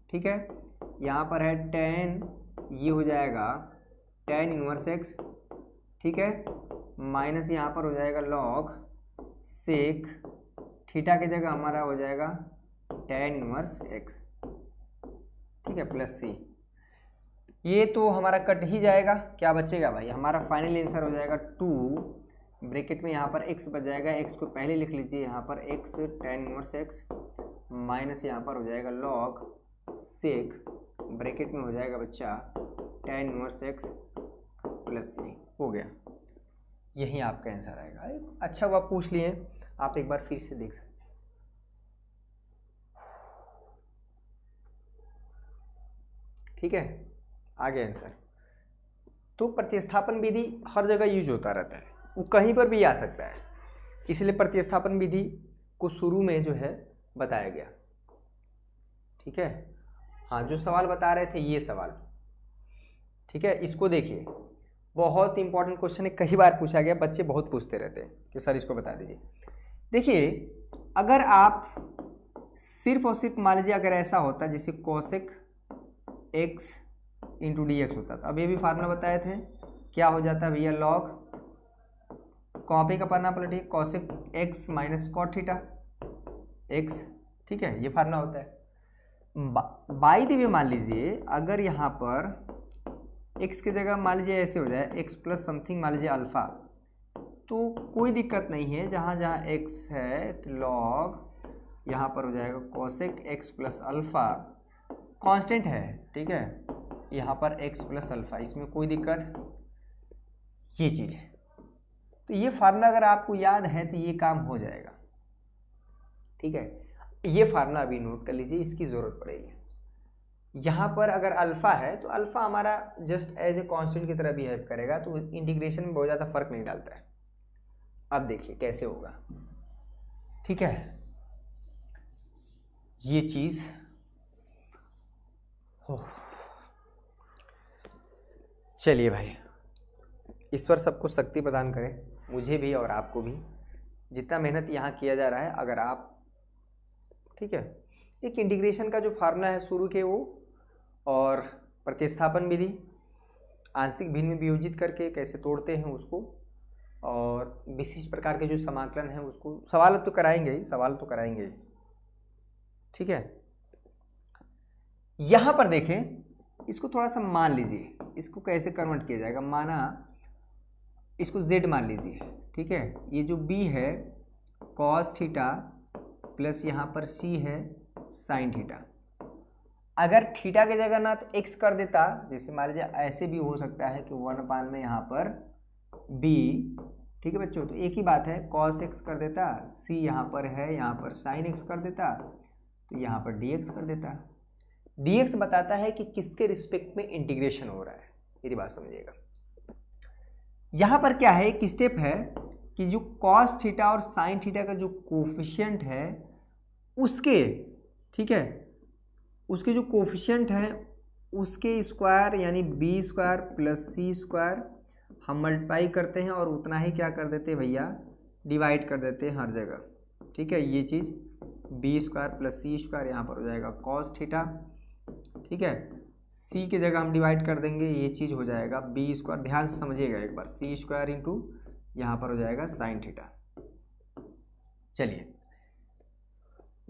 ठीक है। यहाँ पर है टेन, ये हो जाएगा टेन इनवर्स एक्स, ठीक है, माइनस यहाँ पर हो जाएगा लॉग सेक थीटा की जगह हमारा हो जाएगा टेन इनवर्स एक्स, ठीक है, प्लस सी। ये तो हमारा कट ही जाएगा, क्या बचेगा भाई, हमारा फाइनल आंसर हो जाएगा 2 ब्रैकेट में यहाँ पर x बच जाएगा, x को पहले लिख लीजिए, यहाँ पर x tan inverse x minus यहाँ पर हो जाएगा लॉग सेक ब्रैकेट में हो जाएगा बच्चा tan inverse x plus c हो गया। यही आपका आंसर आएगा। अच्छा हुआ पूछ लिए, आप एक बार फिर से देख सकते। ठीक है, आ गया आंसर। तो प्रतिस्थापन विधि हर जगह यूज होता रहता है, वो कहीं पर भी आ सकता है, इसलिए प्रतिस्थापन विधि को शुरू में जो है बताया गया। ठीक है, हाँ जो सवाल बता रहे थे ये सवाल, ठीक है, इसको देखिए, बहुत इंपॉर्टेंट क्वेश्चन है, कई बार पूछा गया, बच्चे बहुत पूछते रहते हैं कि सर इसको बता दीजिए। देखिए अगर आप सिर्फ और सिर्फ मान लीजिए अगर ऐसा होता जैसे cosec x into D x होता था, अब ये भी फार्मूला बताए थे, क्या हो जाता भैया लॉग कॉपी का पन्ना पलटिए cosec X minus cot theta X. ठीक है, ये फार्मूला होता है। बाई द वे मान लीजिए अगर यहाँ पर x की जगह मान लीजिए ऐसे हो जाए x प्लस समथिंग मान लीजिए अल्फा, तो कोई दिक्कत नहीं है, जहाँ जहाँ x है तो लॉग यहाँ पर हो जाएगा cosec x plus alpha, constant है। ठीक है, यहाँ पर x प्लस अल्फा, इसमें कोई दिक्कत, ये चीज़ है। तो ये फार्मूला अगर आपको याद है तो ये काम हो जाएगा। ठीक है, ये फार्मूला अभी नोट कर लीजिए, इसकी ज़रूरत पड़ेगी। यहाँ पर अगर अल्फ़ा है तो अल्फ़ा हमारा जस्ट एज ए कांस्टेंट की तरह बिहेव करेगा, तो इंटीग्रेशन में बहुत ज़्यादा फर्क नहीं डालता है। अब देखिए कैसे होगा। ठीक है, ये चीज़ चलिए भाई, ईश्वर सबको शक्ति प्रदान करे, मुझे भी और आपको भी। जितना मेहनत यहाँ किया जा रहा है, अगर आप, ठीक है, एक इंटीग्रेशन का जो फार्मूला है शुरू के वो, और प्रतिस्थापन विधि, आंशिक भिन्न में वियोजित करके कैसे तोड़ते हैं उसको, और विशिष्ट प्रकार के जो समाकलन है उसको, सवाल तो कराएंगे ही, सवाल तो कराएंगे ही। ठीक है, यहाँ पर देखें, इसको थोड़ा सा मान लीजिए, इसको कैसे कन्वर्ट किया जाएगा, माना इसको z मान लीजिए। ठीक है, ये जो b है cos थीटा प्लस यहाँ पर c है sin थीटा। अगर थीटा की जगह ना तो x कर देता, जैसे मान लीजिए ऐसे भी हो सकता है कि 1/, में यहाँ पर b, ठीक है बच्चों, तो एक ही बात है, cos x कर देता, c यहाँ पर है, यहाँ पर sin x कर देता, तो यहाँ पर dx कर देता। dx बताता है कि किसके रिस्पेक्ट में इंटीग्रेशन हो रहा है, मेरी बात समझिएगा। यहाँ पर क्या है, एक स्टेप है कि जो cos थीटा और sin थीटा का जो कोफिशिएंट है उसके, ठीक है, उसके जो कोफिशिएंट है उसके स्क्वायर यानी b square plus c square हम मल्टीप्लाई करते हैं, और उतना ही क्या कर देते हैं भैया, डिवाइड कर देते हैं हर जगह। ठीक है, ये चीज़ b square plus c square यहाँ पर हो जाएगा cos थीटा। ठीक है, c की जगह हम डिवाइड कर देंगे, ये चीज़ हो जाएगा b स्क्वायर, ध्यान से समझिएगा एक बार, c स्क्वायर इंटू यहाँ पर हो जाएगा sin थीटा। चलिए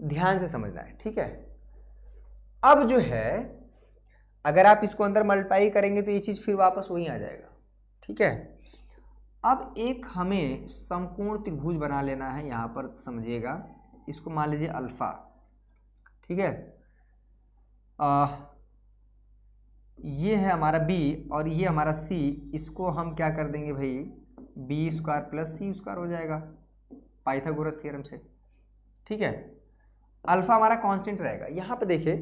ध्यान से समझना है। ठीक है, अब जो है अगर आप इसको अंदर मल्टीप्लाई करेंगे तो ये चीज़ फिर वापस वहीं आ जाएगा। ठीक है, अब एक हमें समकोण त्रिभुज बना लेना है, यहाँ पर समझिएगा, इसको मान लीजिए अल्फा। ठीक है, ये है हमारा b और ये हमारा c, इसको हम क्या कर देंगे भाई, b square plus c square हो जाएगा पाइथागोरस थ्योरम से। ठीक है, अल्फा हमारा कांस्टेंट रहेगा। यहाँ पे देखिए,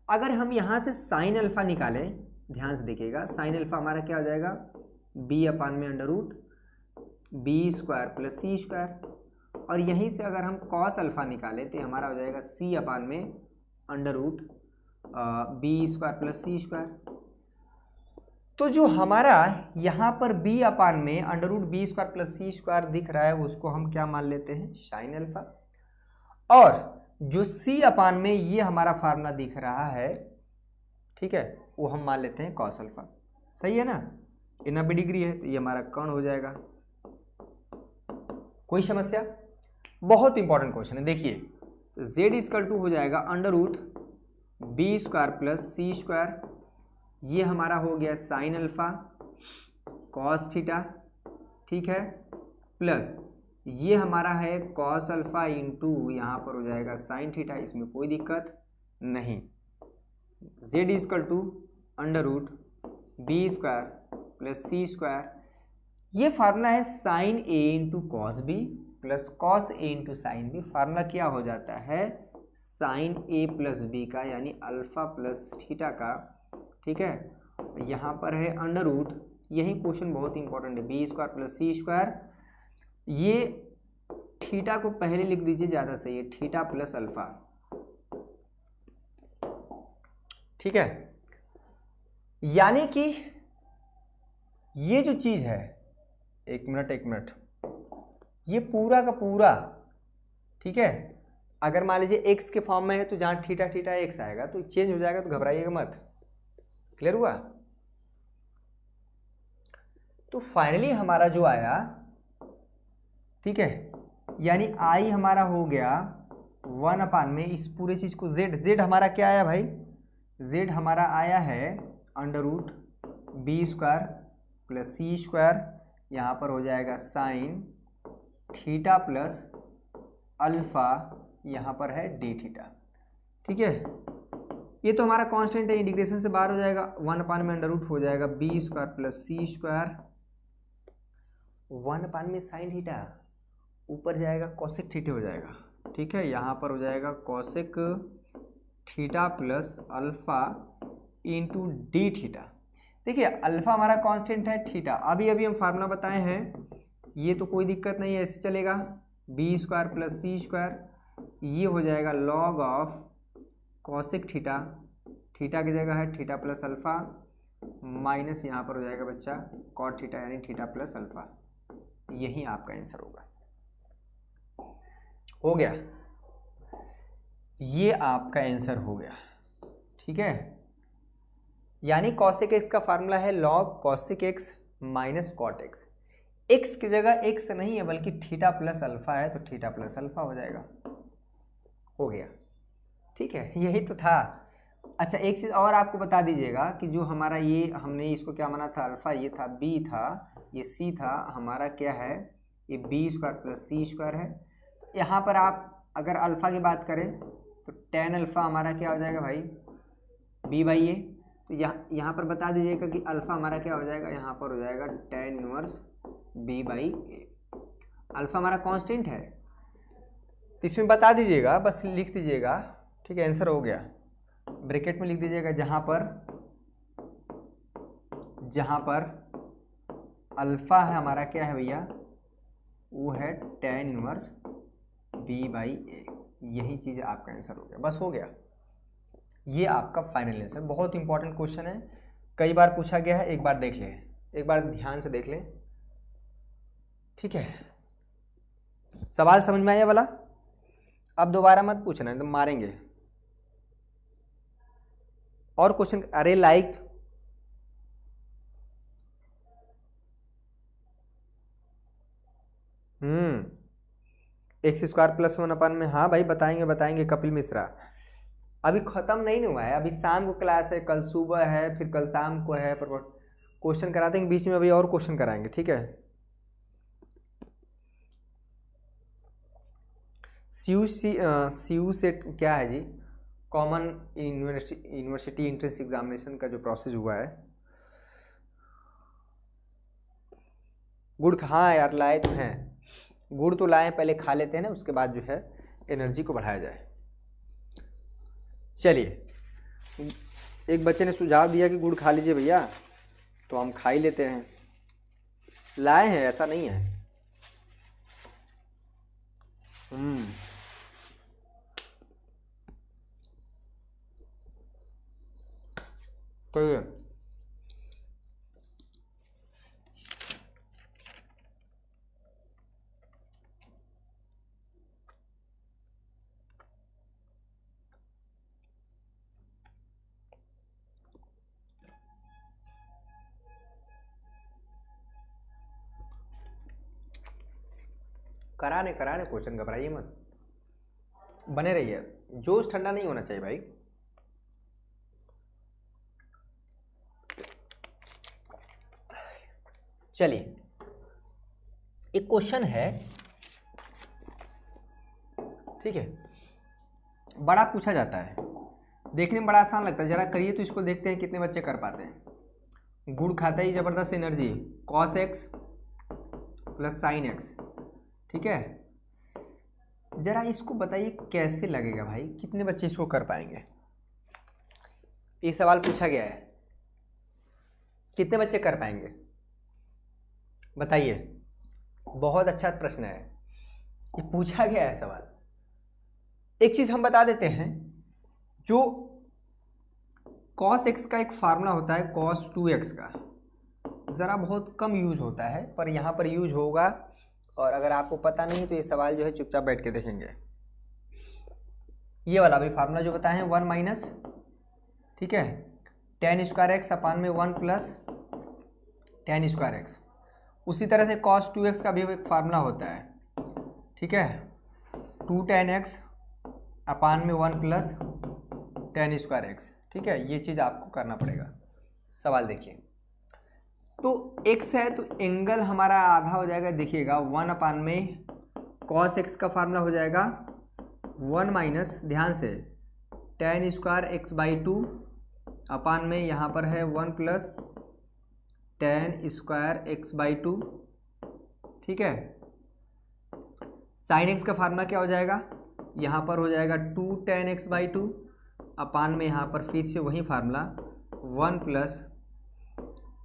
अगर हम यहाँ से साइन अल्फा निकालें, ध्यान से देखिएगा, साइन अल्फा हमारा क्या हो जाएगा, b/√, b square plus c square, और यहीं से अगर हम कॉस अल्फा निकालें तो हमारा हो जाएगा c/√, b square plus c square. तो जो हमारा यहाँ पर b/√b square plus c square दिख रहा है उसको हम क्या मान लेते हैं, साइन अल्फा, और जो c/, ये हमारा फार्मूला दिख रहा है, ठीक है, वो हम मान लेते हैं कॉस अल्फा। सही है ना, ये 90 डिग्री है तो ये हमारा कर्ण हो जाएगा। कोई समस्या? बहुत इंपॉर्टेंट क्वेश्चन है, देखिए, z हो जाएगा √b square plus c square, ये हमारा हो गया साइन अल्फा कॉस थीटा। ठीक है, प्लस ये हमारा है कॉस अल्फा इंटू यहाँ पर हो जाएगा साइन थीटा, इसमें कोई दिक्कत नहीं। z √b² plus c²। ये फार्मूला है sine A into cos B plus cos A into sine B. Formula क्या हो जाता है साइन ए प्लस बी का, यानी अल्फा प्लस थीटा का। ठीक है, यहाँ पर है √, यही क्वेश्चन बहुत इंपॉर्टेंट है, b² प्लस c²। ये थीटा को पहले लिख दीजिए, ज़्यादा सही है, थीटा प्लस अल्फा। ठीक है, यानी कि ये जो चीज़ है, एक मिनट, ये पूरा का पूरा, ठीक है, अगर मान लीजिए एक्स के फॉर्म में है तो जहाँ थीटा थीटा एक्स आएगा तो चेंज हो जाएगा, तो घबराइएगा मत। क्लियर हुआ? तो फाइनली हमारा जो आया, ठीक है, यानी आई हमारा हो गया 1 में इस पूरे चीज़ को z हमारा क्या आया भाई, z हमारा आया है √b² प्लस c²। यहाँ पर हो जाएगा साइन थीटा प्लस अल्फा, यहाँ पर है d थीटा। ठीक है, ये तो हमारा कांस्टेंट है, इंटीग्रेशन से बाहर हो जाएगा, 1 में √ हो जाएगा b² प्लस c²। 1 में साइन थीटा, ऊपर जाएगा कोसेक थीटा हो जाएगा। ठीक है, यहाँ पर हो जाएगा cosec theta plus alpha into d theta. देखिए अल्फा हमारा कांस्टेंट है, थीटा अभी हम फार्मूला बताए हैं, ये तो कोई दिक्कत नहीं है, ऐसे चलेगा। b² प्लस c², ये हो जाएगा log of cosec theta, theta की जगह है थीटा प्लस अल्फा, माइनस यहाँ पर हो जाएगा बच्चा कॉट थीटा, यानी थीटा प्लस अल्फा। यही आपका आंसर होगा। हो गया, ये आपका आंसर हो गया। ठीक है, यानी कॉसेक एक्स का फार्मूला है log cosec x minus cot x. X की जगह एक्स नहीं है बल्कि थीटा प्लस अल्फा है, तो थीटा प्लस अल्फा हो जाएगा। हो गया, ठीक है, यही तो था। अच्छा एक चीज़ और आपको बता दीजिएगा कि जो हमारा ये हमने इसको क्या माना था, अल्फा ये था, बी था, ये सी था, हमारा क्या है ये b² प्लस c² है। यहाँ पर आप अगर अल्फ़ा की बात करें तो tan अल्फ़ा हमारा क्या हो जाएगा भाई b/a। तो यहाँ पर बता दीजिएगा कि अल्फ़ा हमारा क्या हो जाएगा, यहाँ पर हो जाएगा tan इनवर्स b/a। अल्फ़ा हमारा कांस्टेंट है, तो इसमें बता दीजिएगा, बस लिख दीजिएगा। ठीक है, आंसर हो गया, ब्रैकेट में लिख दीजिएगा जहाँ पर अल्फ़ा है हमारा क्या है भैया, वो है tan इनवर्स b/a। यही चीज़ आपका आंसर हो गया, बस हो गया। ये आपका फाइनल आंसर। बहुत इंपॉर्टेंट क्वेश्चन है, कई बार पूछा गया है, एक बार देख लें, एक बार ध्यान से देख लें। ठीक है, सवाल समझ में आया वाला? अब दोबारा मत पूछना है तो मारेंगे। और क्वेश्चन, अरे लाइक x² प्लस 1 में, हाँ भाई बताएंगे कपिल मिश्रा। अभी ख़त्म नहीं हुआ है, अभी शाम को क्लास है, कल सुबह है, फिर कल शाम को है, पर क्वेश्चन करा देंगे बीच में, अभी और क्वेश्चन कराएंगे। ठीक है, CU सेट क्या है जी, कॉमन यूनिवर्सिटी एंट्रेंस एग्जामिनेशन का जो प्रोसेस हुआ है। गुड़ हाँ यार लाए तो हैं, गुड़ तो लाए, पहले खा लेते हैं ना, उसके बाद जो है एनर्जी को बढ़ाया जाए। चलिए, एक बच्चे ने सुझाव दिया कि गुड़ खा लीजिए भैया, तो हम खा ही लेते हैं, लाए हैं, ऐसा नहीं है। तो कराने क्वेश्चन, घबराइए मत, बने रहिए, जोश ठंडा नहीं होना चाहिए भाई। चलिए, एक क्वेश्चन है, ठीक है, बड़ा पूछा जाता है, देखने में बड़ा आसान लगता है, जरा करिए तो इसको देखते हैं कितने बच्चे कर पाते हैं। गुड़ खाता ही जबरदस्त energy, cos x plus sin x, ठीक है। जरा इसको बताइए कैसे लगेगा भाई, कितने बच्चे इसको कर पाएंगे। ये सवाल पूछा गया है, कितने बच्चे कर पाएंगे बताइए। बहुत अच्छा प्रश्न है, ये पूछा गया है सवाल। एक चीज हम बता देते हैं, जो cos x का एक फार्मूला होता है cos 2x का, ज़रा बहुत कम यूज होता है पर यहाँ पर यूज होगा। और अगर आपको पता नहीं तो ये सवाल जो है चुपचाप बैठ के देखेंगे। ये वाला भी फार्मूला जो बताए हैं 1 माइनस, ठीक है, tan स्क्वायर एक्स अपान में 1 प्लस tan स्क्वायर एक्स। उसी तरह से cos 2x का भी एक फार्मूला होता है, ठीक है, 2 tan x अपान में 1 प्लस tan स्क्वायर एक्स, ठीक है। ये चीज़ आपको करना पड़ेगा। सवाल देखिए, तो x है तो एंगल हमारा आधा हो जाएगा, देखिएगा 1 अपान में cos x का फार्मूला हो जाएगा 1 माइनस, ध्यान से, tan स्क्वायर एक्स बाई 2 अपान में यहाँ पर है 1 plus tan square x by 2, ठीक है। sin x का फार्मूला क्या हो जाएगा, यहाँ पर हो जाएगा 2 tan x बाई 2 अपान में यहाँ पर फिर से वही formula 1 plus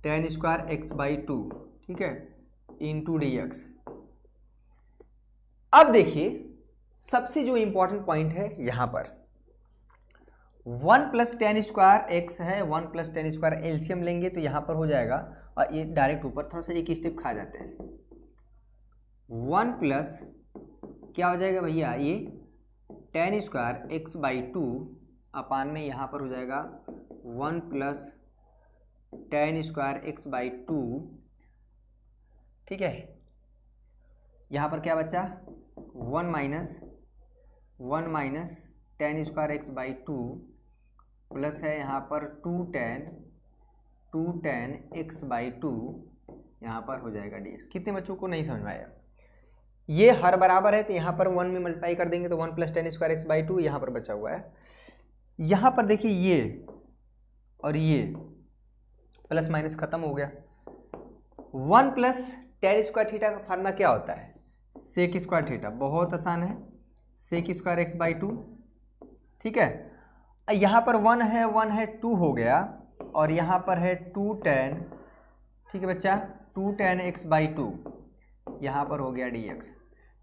tan square x by 2, ठीक है, इंटू डी एक्स। अब देखिए सबसे जो इंपॉर्टेंट पॉइंट है यहाँ पर 1 प्लस tan स्क्वायर एक्स है, 1 प्लस tan स्क्वायर एलसीएम लेंगे तो यहाँ पर हो जाएगा, और ये डायरेक्ट ऊपर थोड़ा सा एक स्टेप खा जाते हैं। 1 प्लस क्या हो जाएगा भैया, ये tan स्क्वायर एक्स बाई 2 अपान में यहाँ पर हो जाएगा 1 plus tan square x by 2, ठीक है। यहाँ पर क्या बचा 1 minus tan square x by 2 plus है यहाँ पर 2 tan एक्स बाई 2, यहाँ पर हो जाएगा डी एक्स। कितने बच्चों को नहीं समझ में आया, ये हर बराबर है तो यहाँ पर 1 में मल्टीप्लाई कर देंगे तो 1 plus tan square x by 2 यहाँ पर बचा हुआ है। यहाँ पर देखिए ये और ये प्लस माइनस खत्म हो गया। 1 प्लस tan स्क्वायर थीटा का फार्मूला क्या होता है, सेक स्क्वायर थीटा, बहुत आसान है, सेक स्क्वायर एक्स बाई 2, ठीक है। यहाँ पर 1 है 2 हो गया, और यहाँ पर है 2 tan, ठीक है बच्चा, 2 tan एक्स बाई 2, यहाँ पर हो गया डी एक्स।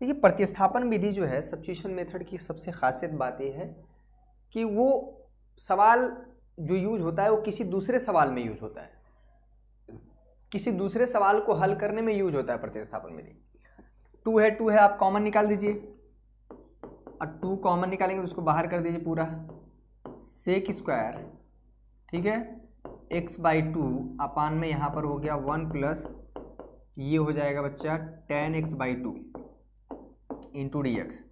देखिए प्रतिस्थापन विधि जो है सब्स्टिट्यूशन मेथड की सबसे खासियत बात यह है कि वो सवाल जो यूज होता है वो किसी दूसरे सवाल में यूज होता है, किसी दूसरे सवाल को हल करने में यूज होता है प्रतिस्थापन विधि। 2 है आप कॉमन निकाल दीजिए, और 2 कॉमन निकालेंगे तो उसको बाहर कर दीजिए पूरा, सेक स्क्वायर, ठीक है, एक्स बाई 2 अपान में यहाँ पर हो गया 1 प्लस, ये हो जाएगा बच्चा tan X by 2 into D x.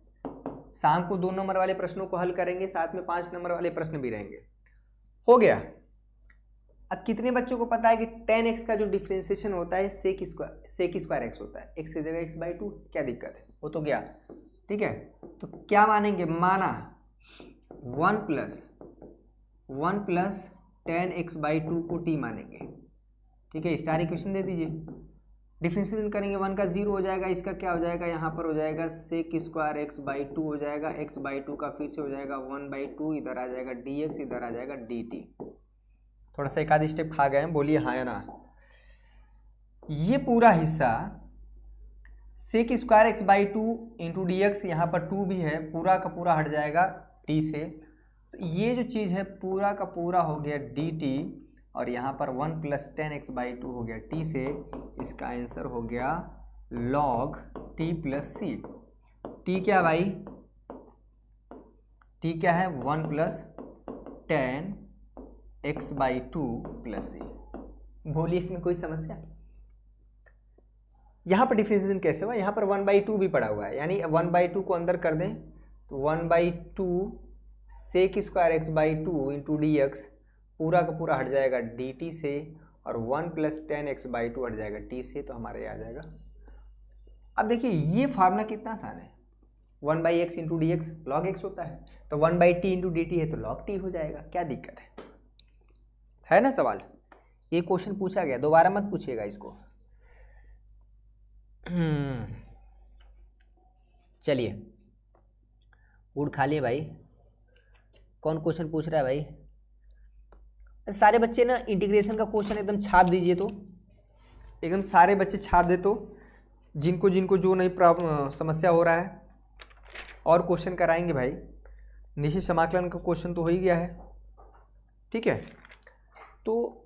शाम को 2 नंबर वाले प्रश्नों को हल करेंगे, साथ में 5 नंबर वाले प्रश्न भी रहेंगे। हो गया। अब कितने बच्चों को पता है कि tan x का जो डिफ्रेंसिएशन होता है सेक स्क्वायर एक्स होता है, x की जगह एक्स बाई 2, क्या दिक्कत है, वो तो गया, ठीक है। तो क्या मानेंगे, माना 1 प्लस tan x बाई 2 को t मानेंगे, ठीक है। स्टार इक्वेशन दे दीजिए, डिफ्रेंशिएशन करेंगे 1 का 0 हो जाएगा, इसका क्या हो जाएगा, यहाँ पर हो जाएगा सेक स्क्वायर एक्स बाई 2 हो जाएगा, एक्स बाई 2 का फिर से हो जाएगा 1/2, इधर आ जाएगा dx, इधर आ जाएगा dt। थोड़ा सा एक आध स्टेप खा गए हैं, बोलिए हाँ या ना। ये पूरा हिस्सा sec square x by 2 into D x, यहाँ पर 2 भी है, पूरा का पूरा हट जाएगा t से, तो ये जो चीज़ है पूरा का पूरा हो गया dt, और यहाँ पर 1 प्लस tan एक्स बाई 2 हो गया t से, इसका आंसर हो गया log t plus C. t क्या भाई, t क्या है 1 plus tan X by 2 plus C. बोलिए इसमें कोई समस्या। यहाँ पर डिफरेंशिएशन कैसे हुआ, यहाँ पर 1/2 भी पड़ा हुआ है, यानी 1/2 को अंदर कर दें तो 1/2 sec square x by 2 into D x, पूरा का पूरा हट जाएगा dt से, और 1 प्लस tan एक्स बाई 2 हट जाएगा t से, तो हमारे आ जाएगा। अब देखिए ये फार्मूला कितना आसान है, 1/x into D x log x होता है, तो 1/t इंटू डी टी है तो लॉग टी हो जाएगा। क्या दिक्कत है ना सवाल? ये क्वेश्चन पूछा गया, दोबारा मत पूछिएगा इसको। चलिए गुड़ खा लिए भाई। कौन क्वेश्चन पूछ रहा है भाई? सारे बच्चे ना इंटीग्रेशन का क्वेश्चन एकदम छाप दीजिए, तो एकदम सारे बच्चे छाप दे, तो जिनको जिनको जो नहीं प्रॉब्लम समस्या हो रहा है। और क्वेश्चन कराएंगे भाई, निश्चित समाकलन का क्वेश्चन तो हो ही गया है, ठीक है। तो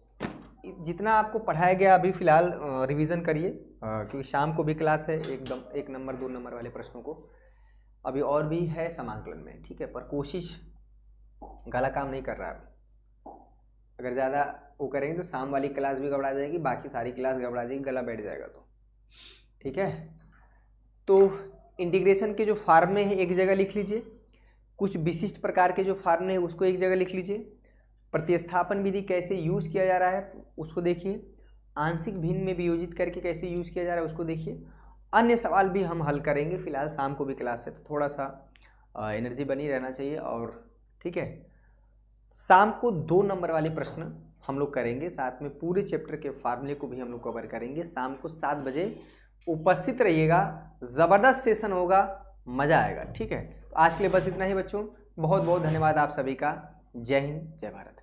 जितना आपको पढ़ाया गया अभी फ़िलहाल रिवीजन करिए, क्योंकि शाम को भी क्लास है, एकदम 1 नंबर 2 नंबर वाले प्रश्नों को अभी और भी है समाकलन में, ठीक है। पर कोशिश, गला काम नहीं कर रहा है। अगर ज़्यादा वो करेंगे तो शाम वाली क्लास भी गड़बड़ा जाएगी, बाकी सारी क्लास गड़बड़ा जाएगी, गला बैठ जाएगा, तो ठीक है। तो इंटीग्रेशन के जो फार्मूले हैं एक जगह लिख लीजिए, कुछ विशिष्ट प्रकार के जो फार्मूले हैं उसको एक जगह लिख लीजिए, प्रतिस्थापन विधि कैसे यूज़ किया जा रहा है उसको देखिए, आंशिक भिन्न में वियोजित करके कैसे यूज़ किया जा रहा है उसको देखिए। अन्य सवाल भी हम हल करेंगे, फिलहाल शाम को भी क्लास है तो थोड़ा सा एनर्जी बनी रहना चाहिए, और ठीक है। शाम को 2 नंबर वाले प्रश्न हम लोग करेंगे, साथ में पूरे चैप्टर के फार्मूले को भी हम लोग कवर करेंगे। शाम को 7 बजे उपस्थित रहिएगा, ज़बरदस्त सेशन होगा, मज़ा आएगा, ठीक है। तो आज के लिए बस इतना ही बच्चों, बहुत बहुत धन्यवाद आप सभी का। जय हिंद, जय भारत।